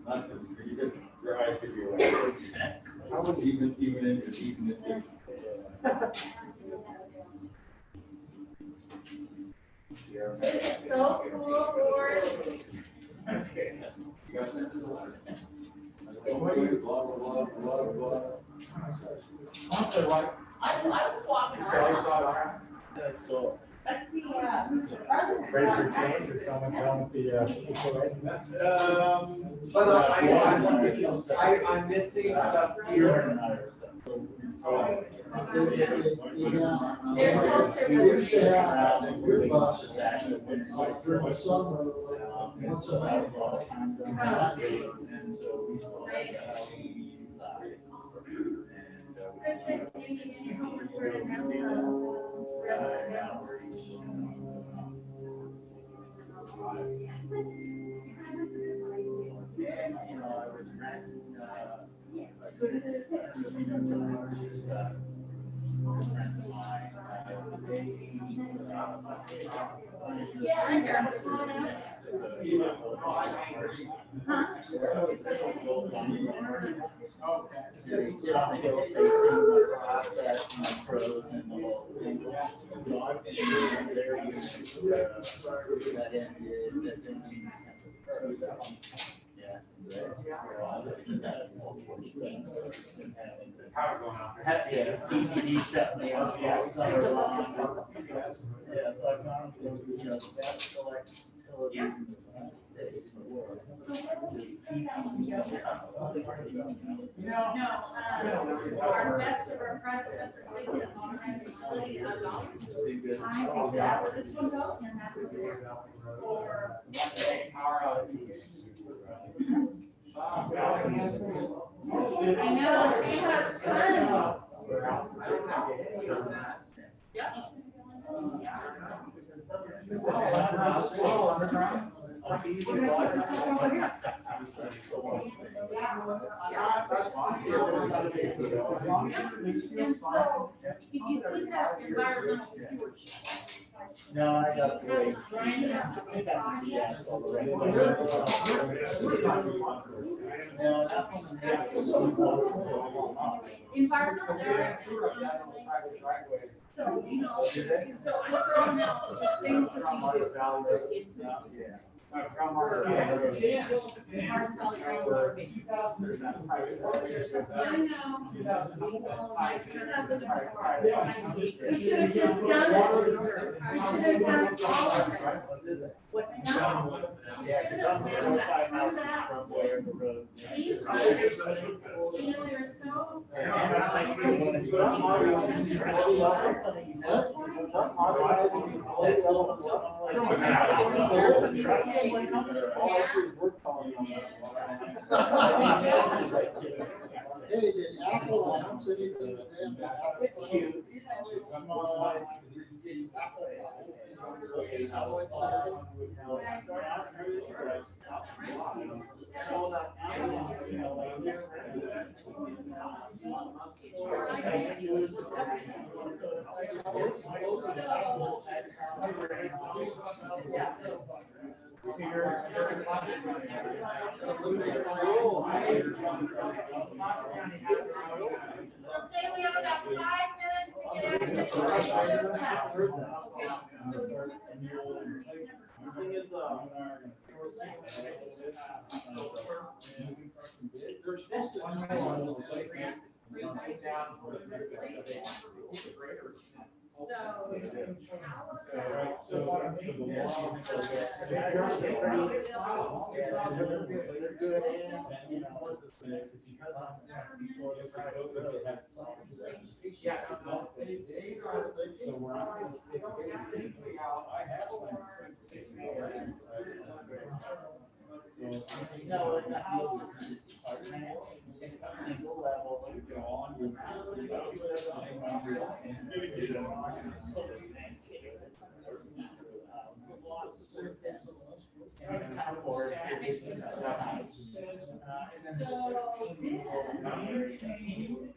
nonsense, your eyes could be away. I wouldn't even this thing. So cool, Lord. Okay. You guys sent this one? Blah, blah, blah, blah, blah. I was walking around. That's all. That's the president. Ready for change or someone down at the, But I'm missing stuff here. Your bus, during the summer, once a month. And so we saw you know, I was renting, Yeah, right here. They sit on the hill facing across that pros and the whole thing. So I've been there, that ended, that's ending December 1st. Yeah. Power going out. Yeah, DTD shut me off all summer long. Yeah, so I've gone to, you know, the best electric utility in the state, in the world. Our best of our predecessor places on utility utility. I think that's where this one goes, and that's where it goes. Or I know, she has tons. And so, if you think that environmental stewardship. No, I got to wait. I got to see asphalt already. No, that's one of the next Environmental area. So, you know, so I'm throwing out just things that we do. I know. We should have just done it. We should have done all of it. No. Yeah, because I'm 45 miles from where the road. These are, you know, you're so. Hey, did Apple announce anything today? It's cute. Okay, we have about 5 minutes to get everything. They're supposed to. No, in the house, it's single level. And it's kind of forest. And then there's a teeny little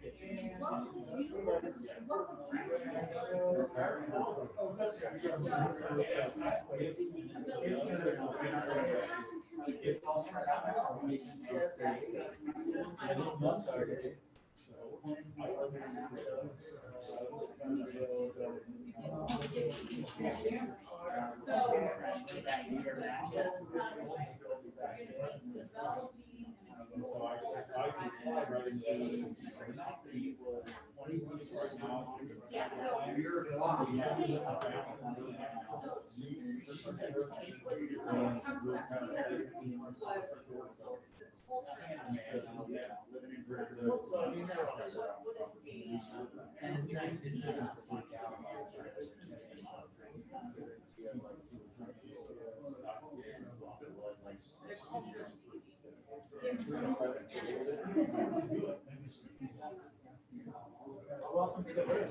Welcome to the room.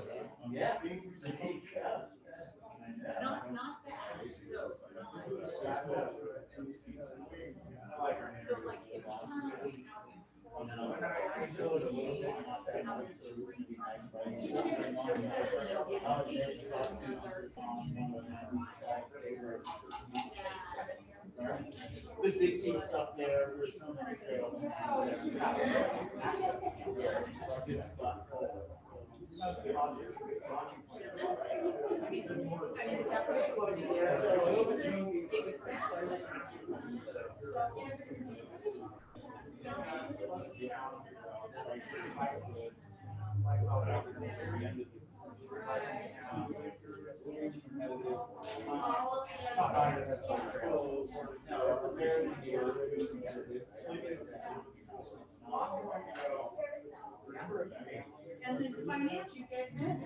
Yeah. Not that, so like internally. The big teams up there, there's so many trails. Good spot. And then finance, you get it?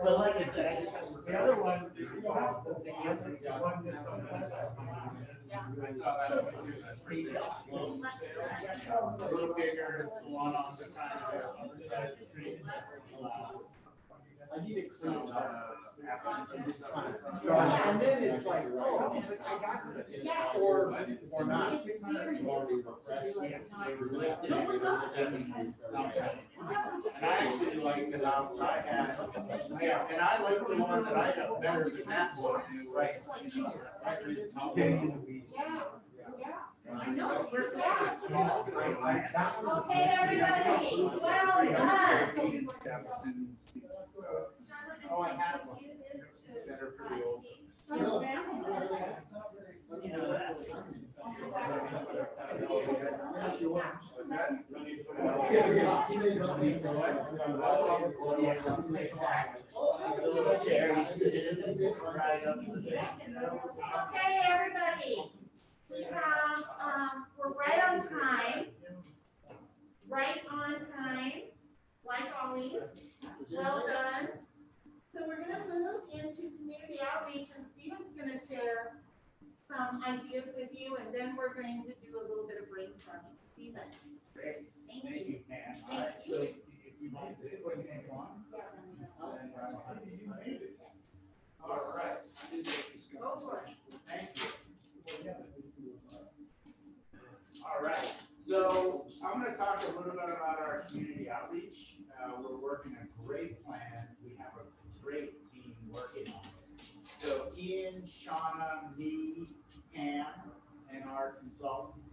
But like I said, the other one, a little bigger, it's the one on the kind of other side of the street. I need it cleaned up. And then it's like, oh, I got this. Or not. And I actually like the house I had, yeah, and I like the one that I got better than that one. Right. I know. Okay, everybody, well done. Oh, I have one. Better for the old. You know that. If you want. What's that? Yeah, you may not need to. The little chair, you sit in, right up to the base. Okay, everybody. We have, we're right on time. Right on time, like always. Well done. So we're gonna move into community outreach, and Steven's gonna share some ideas with you, and then we're going to do a little bit of brainstorming. Steven. Great. Thank Thank you. you, Pam. All right, so if you mind, this is what you think on. All right. Go for it. Thank you. All right, so I'm gonna talk a little bit about our community outreach. We're working a great plan. We have a great team working on it. So Ian, Shauna, me, Pam, and our consultant,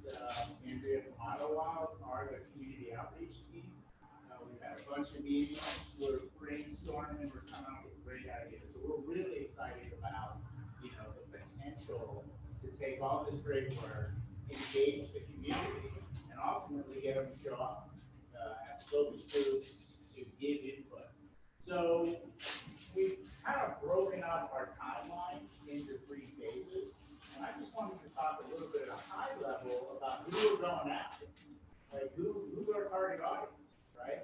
Andrea from Ottawa, are the community outreach team. We've had a bunch of meetings, we're brainstorming, we're coming up with great ideas. So we're really excited about, the potential to take all this great work, engage the community, and ultimately get them to show up at focus groups to give input. So we've kind of broken up our timeline into 3 phases. And I just wanted to talk a little bit at a high level about who we're going after. Like who's our target audience, right?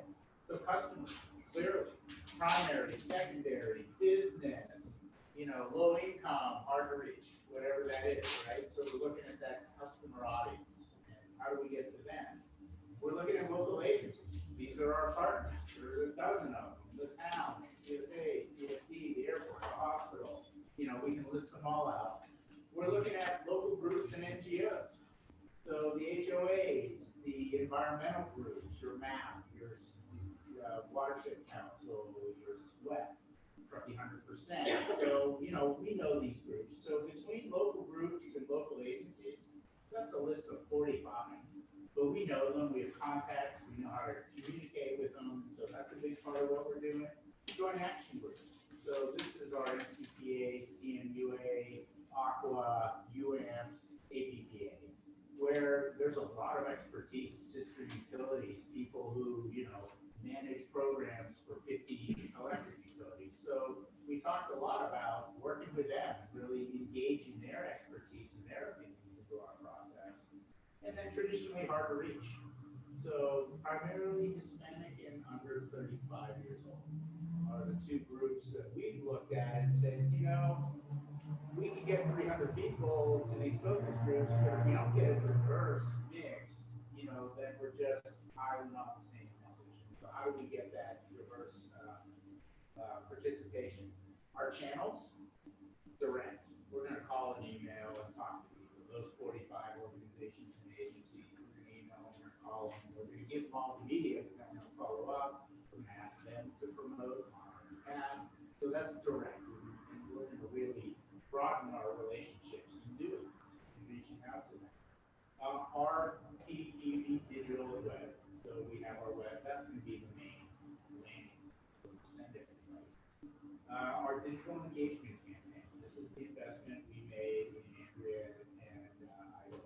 So customers, clearly, primary, secondary, business, low income, hard to reach, whatever that is, right? So we're looking at that customer audience and how do we get to them? We're looking at local agencies. These are our partners. There's a dozen of them. The town, USA, TSD, the airport, the hospital. We can list them all out. We're looking at local groups and NGOs. So the HOAs, the environmental groups, your MAP, your watershed council, your SWEP, roughly 100%. So, we know these groups. So between local groups and local agencies, that's a list of 45. But we know them, we have contacts, we know how to communicate with them. So that's a big part of what we're doing. Joint action groups. So this is our NCPA, CMUA, Aqua, UAMPS, APPA, where there's a lot of expertise, sister utilities, people who, manage programs for 50 electric utilities. So we talked a lot about working with them, really engaging their expertise and their opinion into our process. And then traditionally hard to reach. So primarily Hispanic and under 35 years old are the 2 groups that we've looked at and said, we can get 300 people to these focus groups, but if we don't get a diverse mix, then we're just piling up the same message. So how do we get that diverse participation? Our channels, direct. We're going to call an email and talk to people. Those 45 organizations and agencies, we're going to email them, we're going to call them, we're going to give them all the media, but then we're going to follow up, we're going to ask them to promote on our behalf. So that's direct. And we're going to really broaden our relationships in doing this, and reaching out to them. Our PPV digital web, so we have our web, that's going to be the main landing, so we send everybody. Our digital engagement campaign, this is the investment we made in Andrea and Iowa.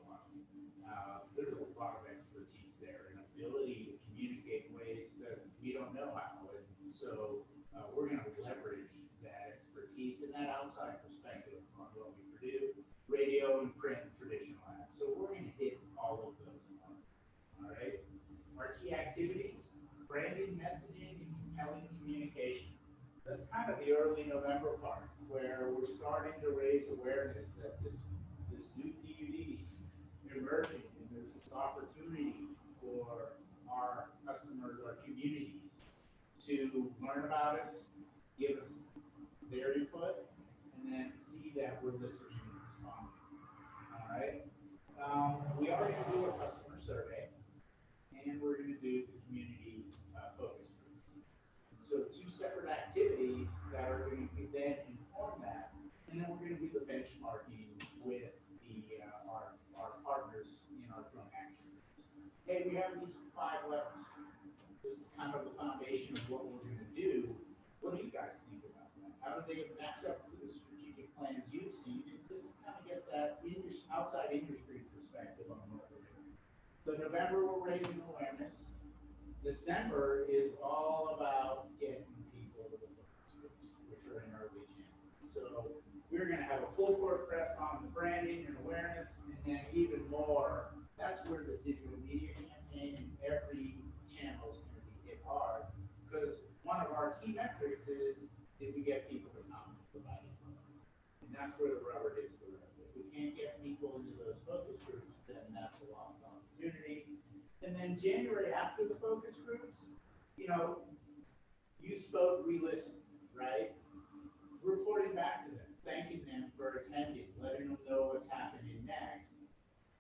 There's a lot of expertise there and ability to communicate in ways that we don't know how. And so we're going to leverage that expertise and that outside perspective on what we produce, radio and print, traditional ads. So we're going to hit all of those marks. All right. Our key activities: branding, messaging, and compelling communication. That's kind of the early November part where we're starting to raise awareness that this new PUD is emerging, and there's this opportunity for our customers, our communities, to learn about us, give us their input, and then see that we're listening and responding. All right. We are going to do a customer survey, and we're going to do the community focus groups. So 2 separate activities that are going to then inform that, and then we're going to do the benchmarking with our partners in our joint action groups. Hey, we have these 5 levers. This is kind of the foundation of what we're going to do. What do you guys think about that? How do they match up to the strategic plans you've seen? And just kind of get that outside industry perspective November, we're raising awareness. December is all about getting people to the focus groups, which are in early January. So we're gonna have a full court press on the branding and awareness, and then even more, that's where the digital media campaign and every channel is gonna be hit hard. Because one of our key metrics is, did we get people to come to the body? And that's where the rubber hits the road. If we can't get people into those focus groups, then that's a lost opportunity. And then January after the focus groups, you know, you spoke, we listened, right? Reporting back to them, thanking them for attending, letting them know what's happening next.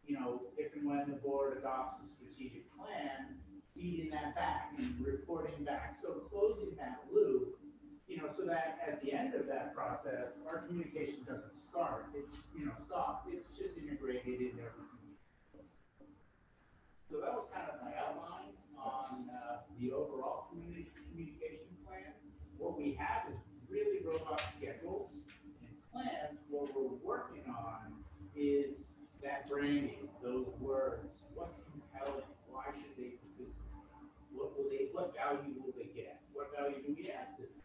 You know, if and when the board adopts a strategic plan, feeding that back and reporting back. So closing that loop, you know, so that at the end of that process, our communication doesn't stop. It's just integrated in everything. So that was kind of my outline on the overall communication plan. What we have is really robust schedules and plans. What we're working on is that branding, those words. What's compelling? Why should they participate? What value will they get? What value do we add to them?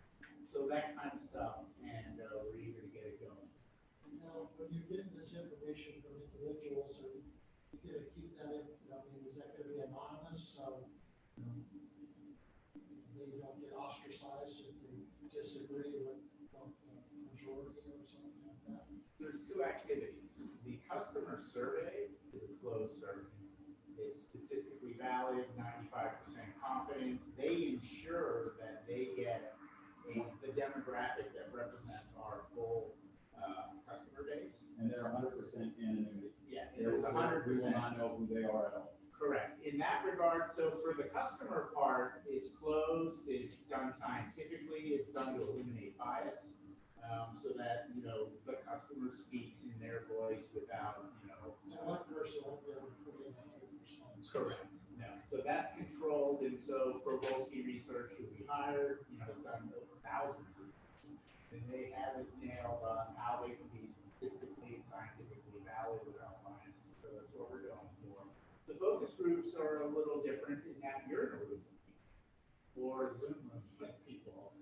So that kind of stuff, and we're eager to get it going. Now, when you're getting this information from individuals, are you gonna keep that in, I mean, is that gonna be anonymous, so, you know, they don't get ostracized if they disagree with the majority or something like that? There's two activities. The customer survey is a closed survey. It's statistically valid, 95% confidence. They ensure that they get the demographic that represents our full customer base. And they're 100% anonymity. Yeah, We it's 100%. will not know who they are at all. Correct. In that regard, so for the customer part, it's closed, it's done scientifically, it's done to eliminate bias, so that, you know, the customer speaks in their voice without, you know. Now, one person won't be able to put in 100%. Correct. No, so that's controlled, and so for Volsky Research, who we hired, you know, has done thousands of these, and they have it nailed on how they can be statistically and scientifically valid without bias. So that's what we're going for. The focus groups are a little different in that you're in a room or Zoom room with people,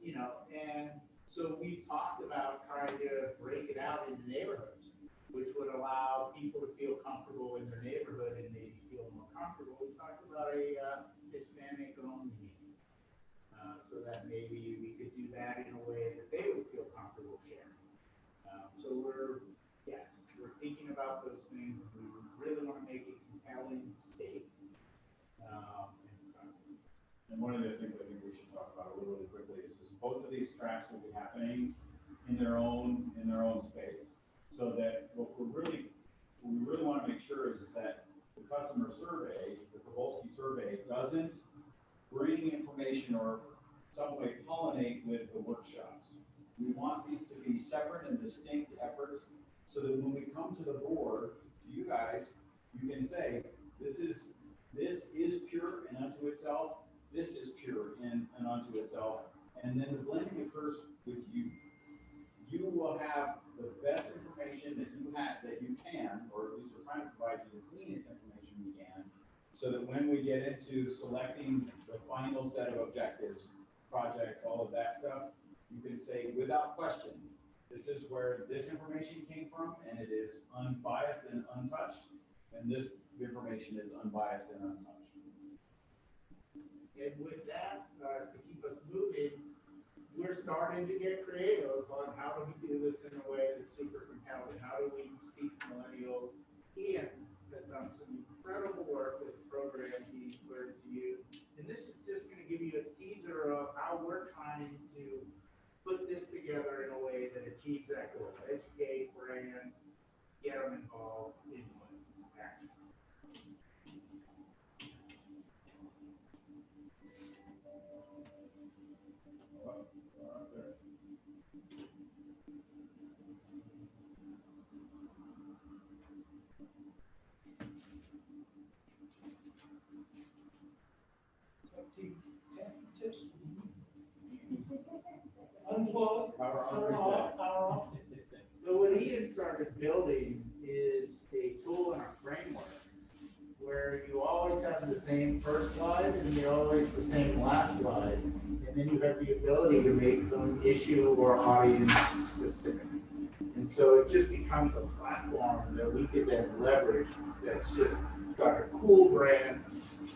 you know, and so we've talked about trying to break it out into neighborhoods, which would allow people to feel comfortable in their neighborhood and maybe feel more comfortable. We talked about a Hispanic only meeting, so that maybe we could do that in a way that they would feel comfortable sharing. So we're thinking about those things, and we really want to make it compelling, safe, And one of the things I think we should talk about really quickly is just both of these tracks will be happening in their own space. So that what we really want to make sure is that the customer survey, the Provolsky survey, doesn't bring information or some way pollinate with the workshops. We want these to be separate and distinct efforts, so that when we come to the board, to you guys, you can say, this is pure and unto itself, this is pure and unto itself, and then the blending occurs with you. You will have the best information that you can, or at least we're trying to provide you the cleanest information we can, so that when we get into selecting the final set of objectives, projects, all of that stuff, you can say without question, this is where this information came from, and it is unbiased and untouched, and this information is unbiased and untouched. And with that, to keep us moving, we're starting to get creative on how do we do this in a way that's super compelling. How do we speak to millennials? Ian has done some incredible work with the program he's learned to use. And this is just going to give you a teaser of how we're trying to put this together in a way that achieves that goal. Educate, brand, get them involved in action. Unplug, Power on, power reset. off, power off. So what Ian started building is a tool and a framework where same first slide and they're always the same last slide. And then you have the ability to make them issue or audience specific. And so it just becomes a platform that we could then leverage that's just got a cool brand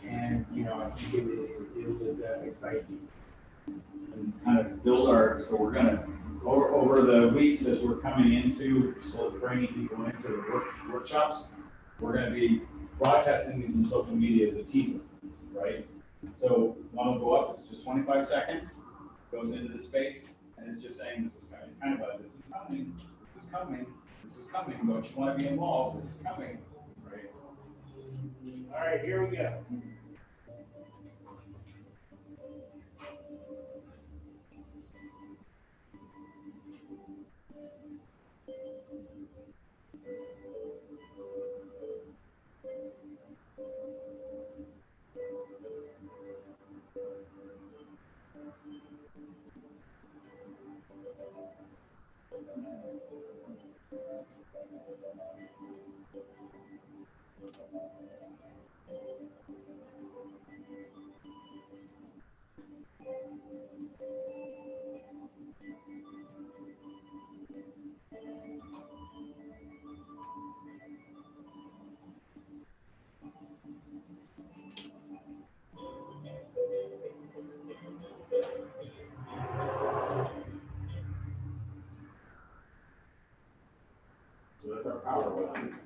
and, you know, I think it would excite you. And kind of build our, so we're gonna, over the weeks as we're coming into, so bringing people into the workshops, we're gonna be broadcasting these on social media as a teaser, right? So one will go up, it's just 25 seconds, goes into the space, and it's just saying, this is coming, it's kind of like, this is coming, this is coming, this is coming, don't you wanna be involved, this is coming, right? All right, here we go. So that's our power one.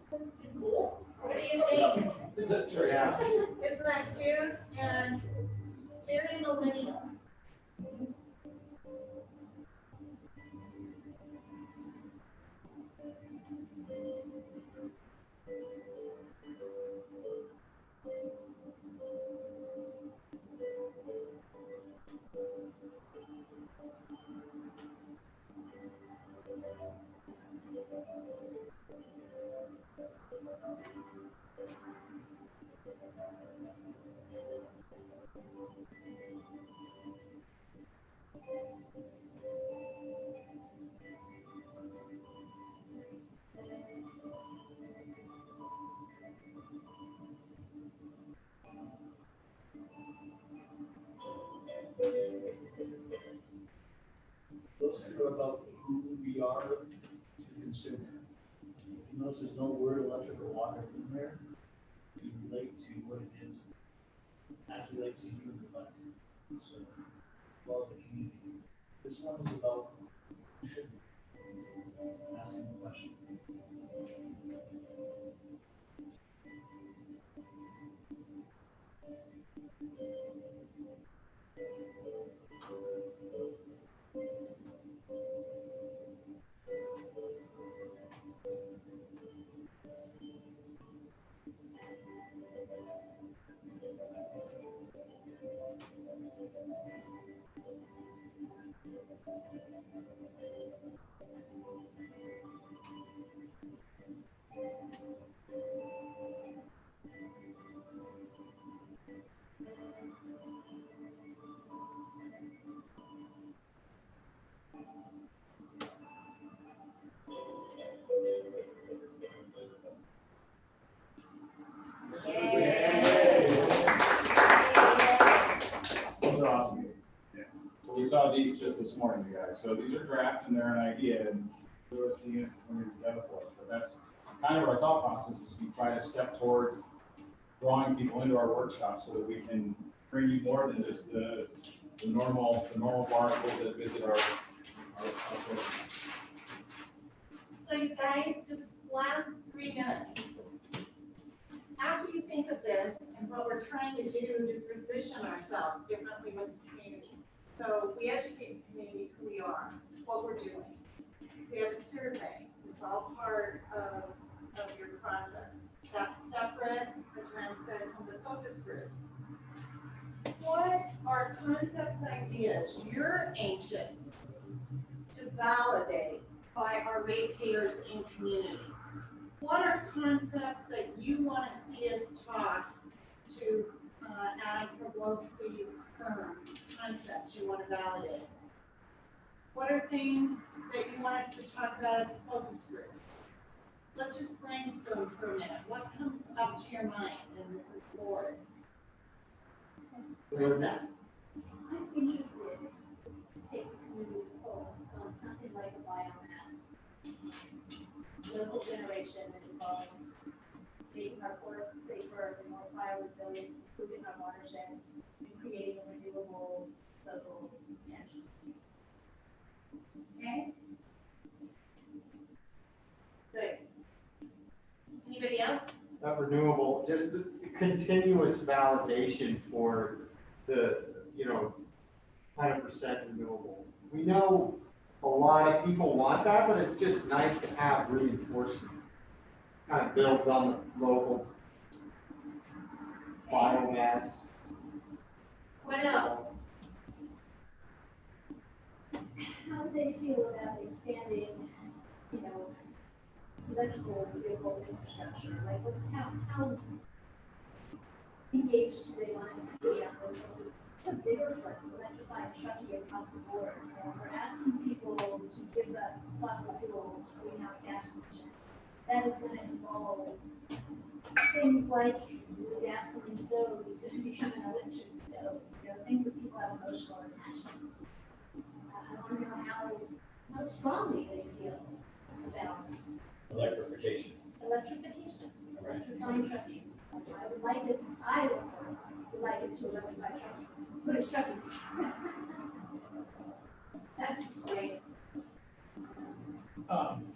What do you think? Yeah. Isn't that cute? And very millennial. Those are about who we are to the consumer. You notice there's no word electric or water in there. We relate to what it is, as relate to you and the life. So, as well as the community. This one is about who should be asking the question. Those are awesome. Yeah. So we saw these just this morning, you guys. So these are draft and they're an idea and we'll see it when we develop for us. But that's kind of our thought process is we try to step towards drawing people into our workshop so that we can bring you more than just the normal barnacles that visit our place. So you guys, just last 3 minutes. After you think of this and what we're trying to do to position ourselves differently with the community. So we educate the community who we are, what we're doing. We have a survey. It's all part of your process. That's separate, as Ram said, from the focus groups. What are concepts, ideas you're anxious to validate by our ratepayers in community? What are concepts that you want to see us talk to Adam Problowski's firm, concepts you want to validate? What are things that you want us to talk about at the focus groups? let's just brainstorm for a minute. What comes up to your mind? And this is board. Krista, I'm interested to take the community's pulse on something like a biomass. Local generation that involves making our forests safer and more fire resilient, improving our watershed, and creating a renewable local energy. Okay? Good. anybody else? Not renewable, just the continuous validation for the, 100% renewable. We know a lot of people want that, but it's just nice to have reinforcement. Kind of builds on the local biomass. What else? How do they feel about expanding, electrical vehicle infrastructure? Like, how engaged do they want us to be on those sorts of bigger fronts, electrifying trucking across the board? We're asking people to give up fossil fuels, greenhouse gas emissions. That is going to involve things like the gasoline stove is going to become an electric stove, things that people have emotional attachments to. I want to know how strongly they feel about Electrification. electrifying trucking. I would like us to electrify trucking. What is trucking? That's just great.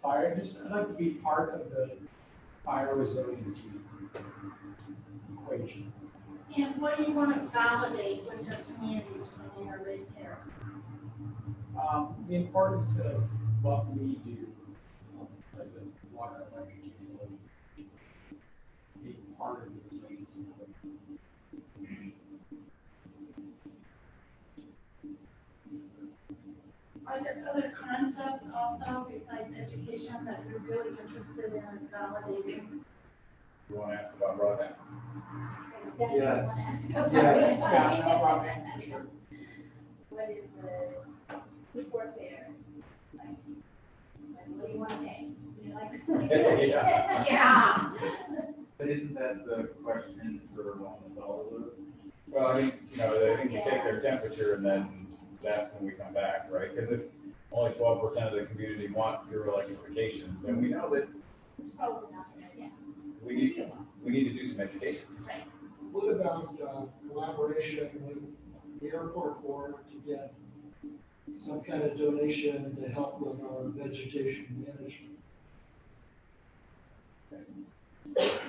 Fire, I'd like to be part of the fire resiliency equation. And what do you want to validate with your community when you're ratepayers? The importance of what we do as a water electric utility, being part of the resiliency. Are there other concepts also besides education that you're really interested in as validating? You want to ask about broadband? Yes. Yes. Sure. What is the support there? Like, what do you want to pay? Yeah. Yeah. But isn't that the question for almost all of those? Well, I think, I think we take their temperature and then that's when we come back, right? Because if only 12% of the community want pure electrification, then we know that It's probably not an idea. we need to do some education. What about collaboration with the airport board to get some kind of donation to help with our vegetation management?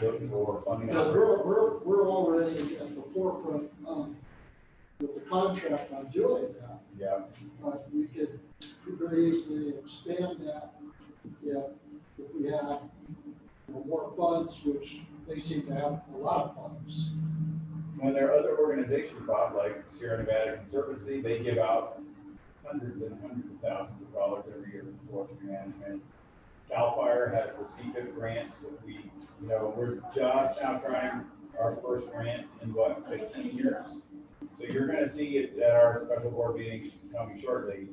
Looking for funding. Because we're already at the forefront with the contract on doing that, Yeah. but we could very easily expand that if we had more funds, which they seem to have a lot of funds. When there are other organizations, Bob, like Sierra Nevada Conservancy, they give out hundreds and hundreds of thousands of dollars every year for forestry management. CAL FIRE has the CFIP grants that we're just now trying our first grant in 15 years. So you're going to see it at our special board meeting coming shortly,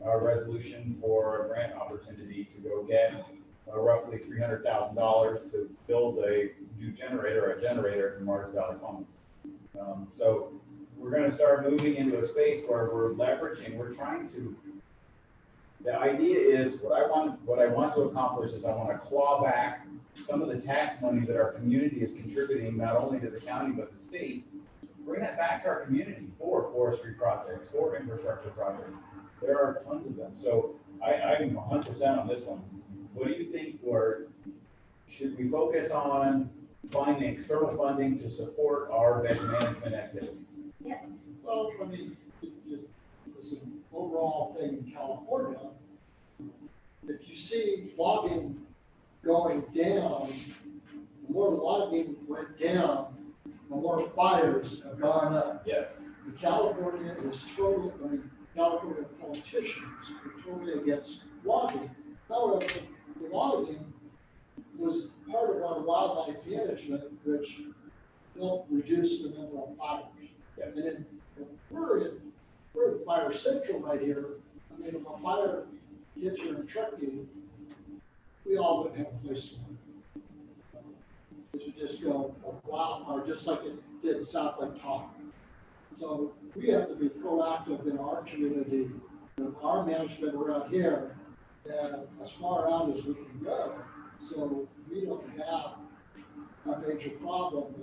our resolution for a grant opportunity to go get roughly $300,000 to build a new generator in Mars Valley Farm. So we're going to start moving into a space where we're trying to, the idea is what I want to accomplish is I want to claw back some of the tax money that our community is contributing, not only to the county, but the state, bring that back to our community for forestry projects, for infrastructure projects. There are tons of them. So I'm 100% on this one. What do you think, or should we focus on finding external funding to support our veg management activities? Yes. Well, I mean, it's an overall thing in California. If you see logging going down, the more the logging went down, the more fires have gone up. Yes. California California politicians are totally against logging. However, the logging was part of our wildlife management, which helped reduce the number of fires. Yes. And we're in fire central right here. I mean, if a fire hits you in a truck, we all would have a place to live. just go, wow, or just like it did South Lake Tahoe. So we have to be proactive in our community, and our management around here, and as far out as we can go. So we don't have a major problem,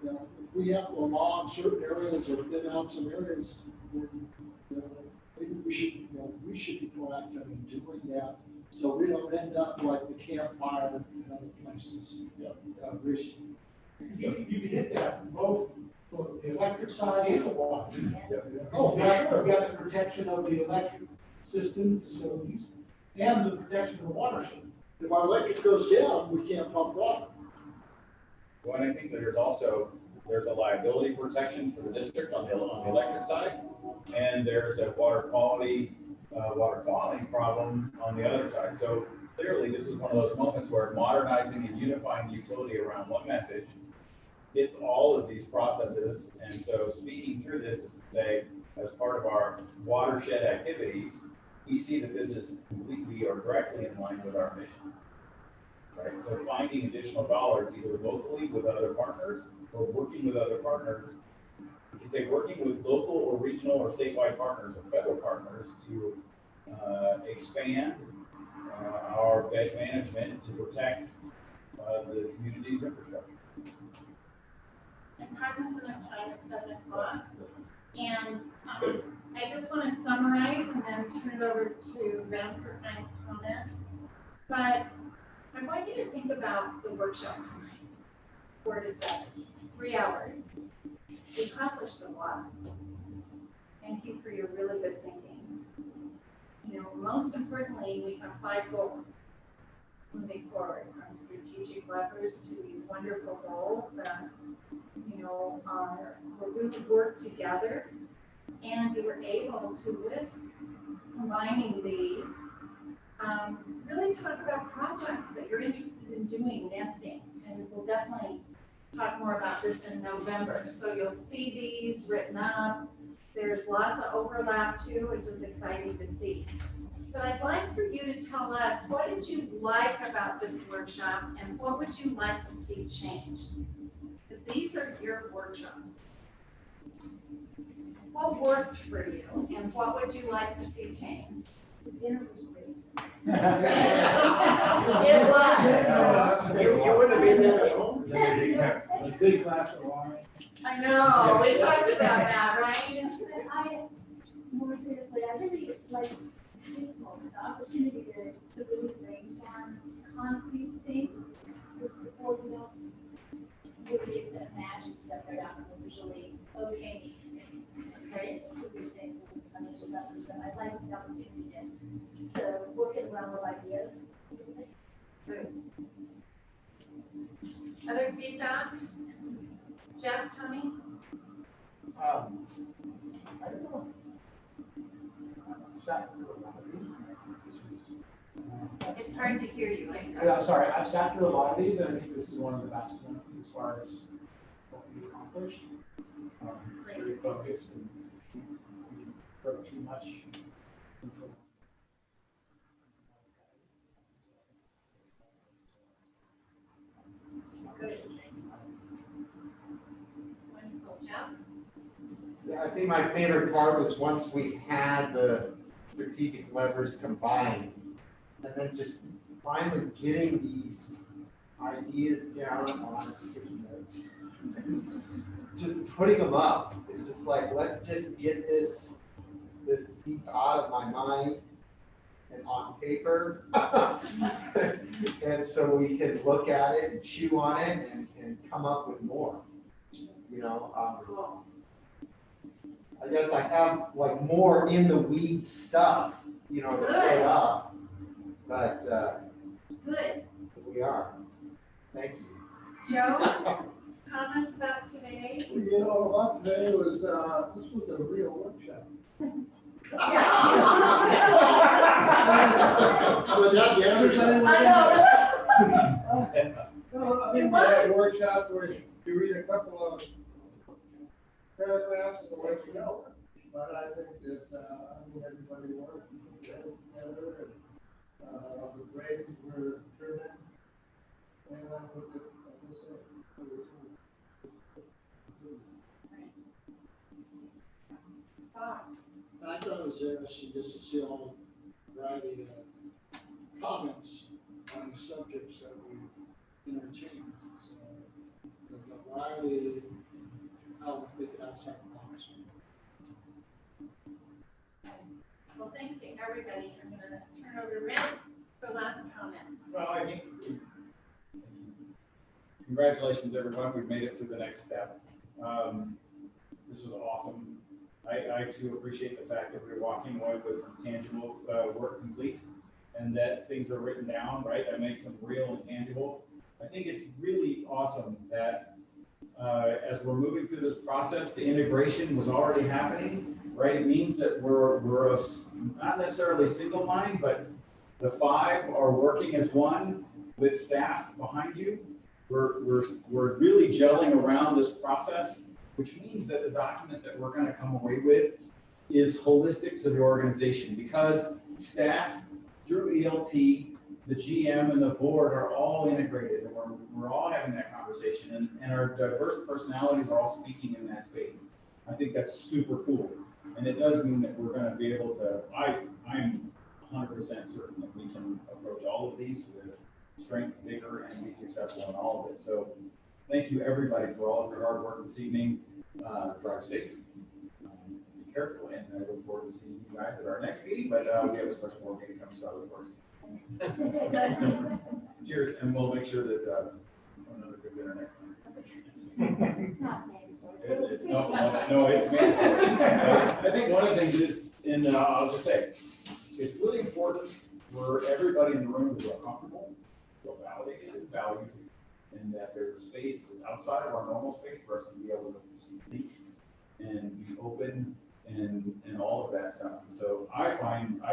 if we have to log certain areas or thin out some areas, then, maybe we should be proactive in doing that, so we don't end up like the campfire in other places. Recently. You can hit that from both the electric side and the water. Oh, for sure. You got the protection of the electric system facilities and the protection of the water system. If our electric goes down, we can't pump water. Well, and I think that there's a liability protection for the district on the electric side, and there's a water quality problem on the other side. So clearly, this is one of those moments where modernizing and unifying the utility around one message hits all of these processes. And so speaking through this is to say, as part of our watershed activities, we see that this is completely or directly in line with our mission. Right? So finding additional dollars either locally with other partners or working with other partners. You can say working with local or regional or statewide partners or federal partners to expand our veg management to protect the community's infrastructure. I'm cognizant of time at 7 o'clock. And I just want to summarize and then turn it over to Ram for final comments. But I want you to think about the workshop tonight, 4 to 7, 3 hours. We accomplished a lot. Thank you for your really good thinking. Most importantly, we have 5 goals moving forward, from strategic levers to these wonderful goals that, we really work together, and we were able to, with combining these, really talk about projects that you're interested in doing, nesting, and we'll definitely talk more about this in November. So you'll see these written up. There's lots of overlap too, which is exciting to see. But I'd like for you to tell us, what did you like about this workshop and what would you like to see changed? Because these are your workshops. What worked for you and what would you like to see changed? The dinner was great. It was. You wouldn't have been there at home. A big glass of wine. I know, we talked about that, right? But more seriously, I really like this moment, the opportunity to really brainstorm concrete things before we don't really get to imagine stuff right out and visually okay things, okay? Good things, financial lessons, and I'd like the opportunity to work in the realm of ideas. Good. Other feedback? Jeff, Tony? I don't know. It's hard to hear you, I'm sorry. Yeah, I'm sorry, I've sat through a lot of these, and I think this is one of the best ones as far as what we accomplished. Very focused and we didn't throw too much into Good. Wonderful, Jeff? Yeah, I think my favorite part was once we had the strategic levers combined, and then just finally getting these ideas down on sticky notes. Just putting them up. It's just like, let's just get this deep out of my mind and on paper. And so we can look at it and chew on it and come up with more, Cool. I guess I have like more in the weeds stuff, to put up, but, Good. we are. Thank you. Joe, comments about today? What today was, this was a real workshop. Was that the exercise? I know. No, I think we had a workshop where you read a couple of paragraphs and away you go. But I think that, everybody worked together, and the grades were driven. And I think that And I thought it was interesting just to see all the variety of comments on the subjects that we entertained. So the variety, how we think outside the box. Well, thanks to everybody. I'm gonna turn over to Rick for last comments. Well, I think, congratulations, everyone. We've made it to the next step. This was awesome. I too appreciate the fact that we're walking away with some tangible work complete and that things are written down, right? That makes them real and tangible. I think it's really awesome that as we're moving through this process, the integration was already happening, right? It means that we're not necessarily single mind, but the 5 are working as one with staff behind you. We're really gelling around this process, which means that the document that we're going to come away with is holistic to the organization, because staff through ELT, the GM and the board are all integrated, and we're all having that conversation, and our diverse personalities are all speaking in that space. I think that's super cool, and it does mean that we're going to be able to, I'm 100% certain that we can approach all of these with strength, vigor, and be successful in all of it. So thank you, everybody, for all of your hard work this evening. Drive safe, be careful, and I look forward to seeing you guys at our next meeting, but we have a special board meeting coming, so of course. Cheers, and we'll make sure that another good dinner next time. It's not mandatory. No, it's mandatory. I think one of the things is, and I'll just say, it's really important for everybody in the room to feel comfortable, feel validated and valued, and that there's a space that's outside of our normal space for us to be able to speak and be open and all of that stuff. And so I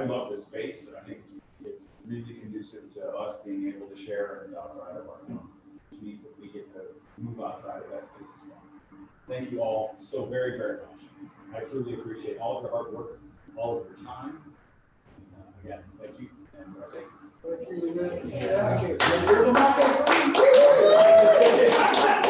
love this space. I think it's really conducive to us being able to share, and it's outside of our norm, which means that we get to move outside of that space as well. Thank you all so very, very much. I truly appreciate all of your hard work, all of your time. Again, thank you, and thank you. Thank you, Rick. Thank you. Yeah.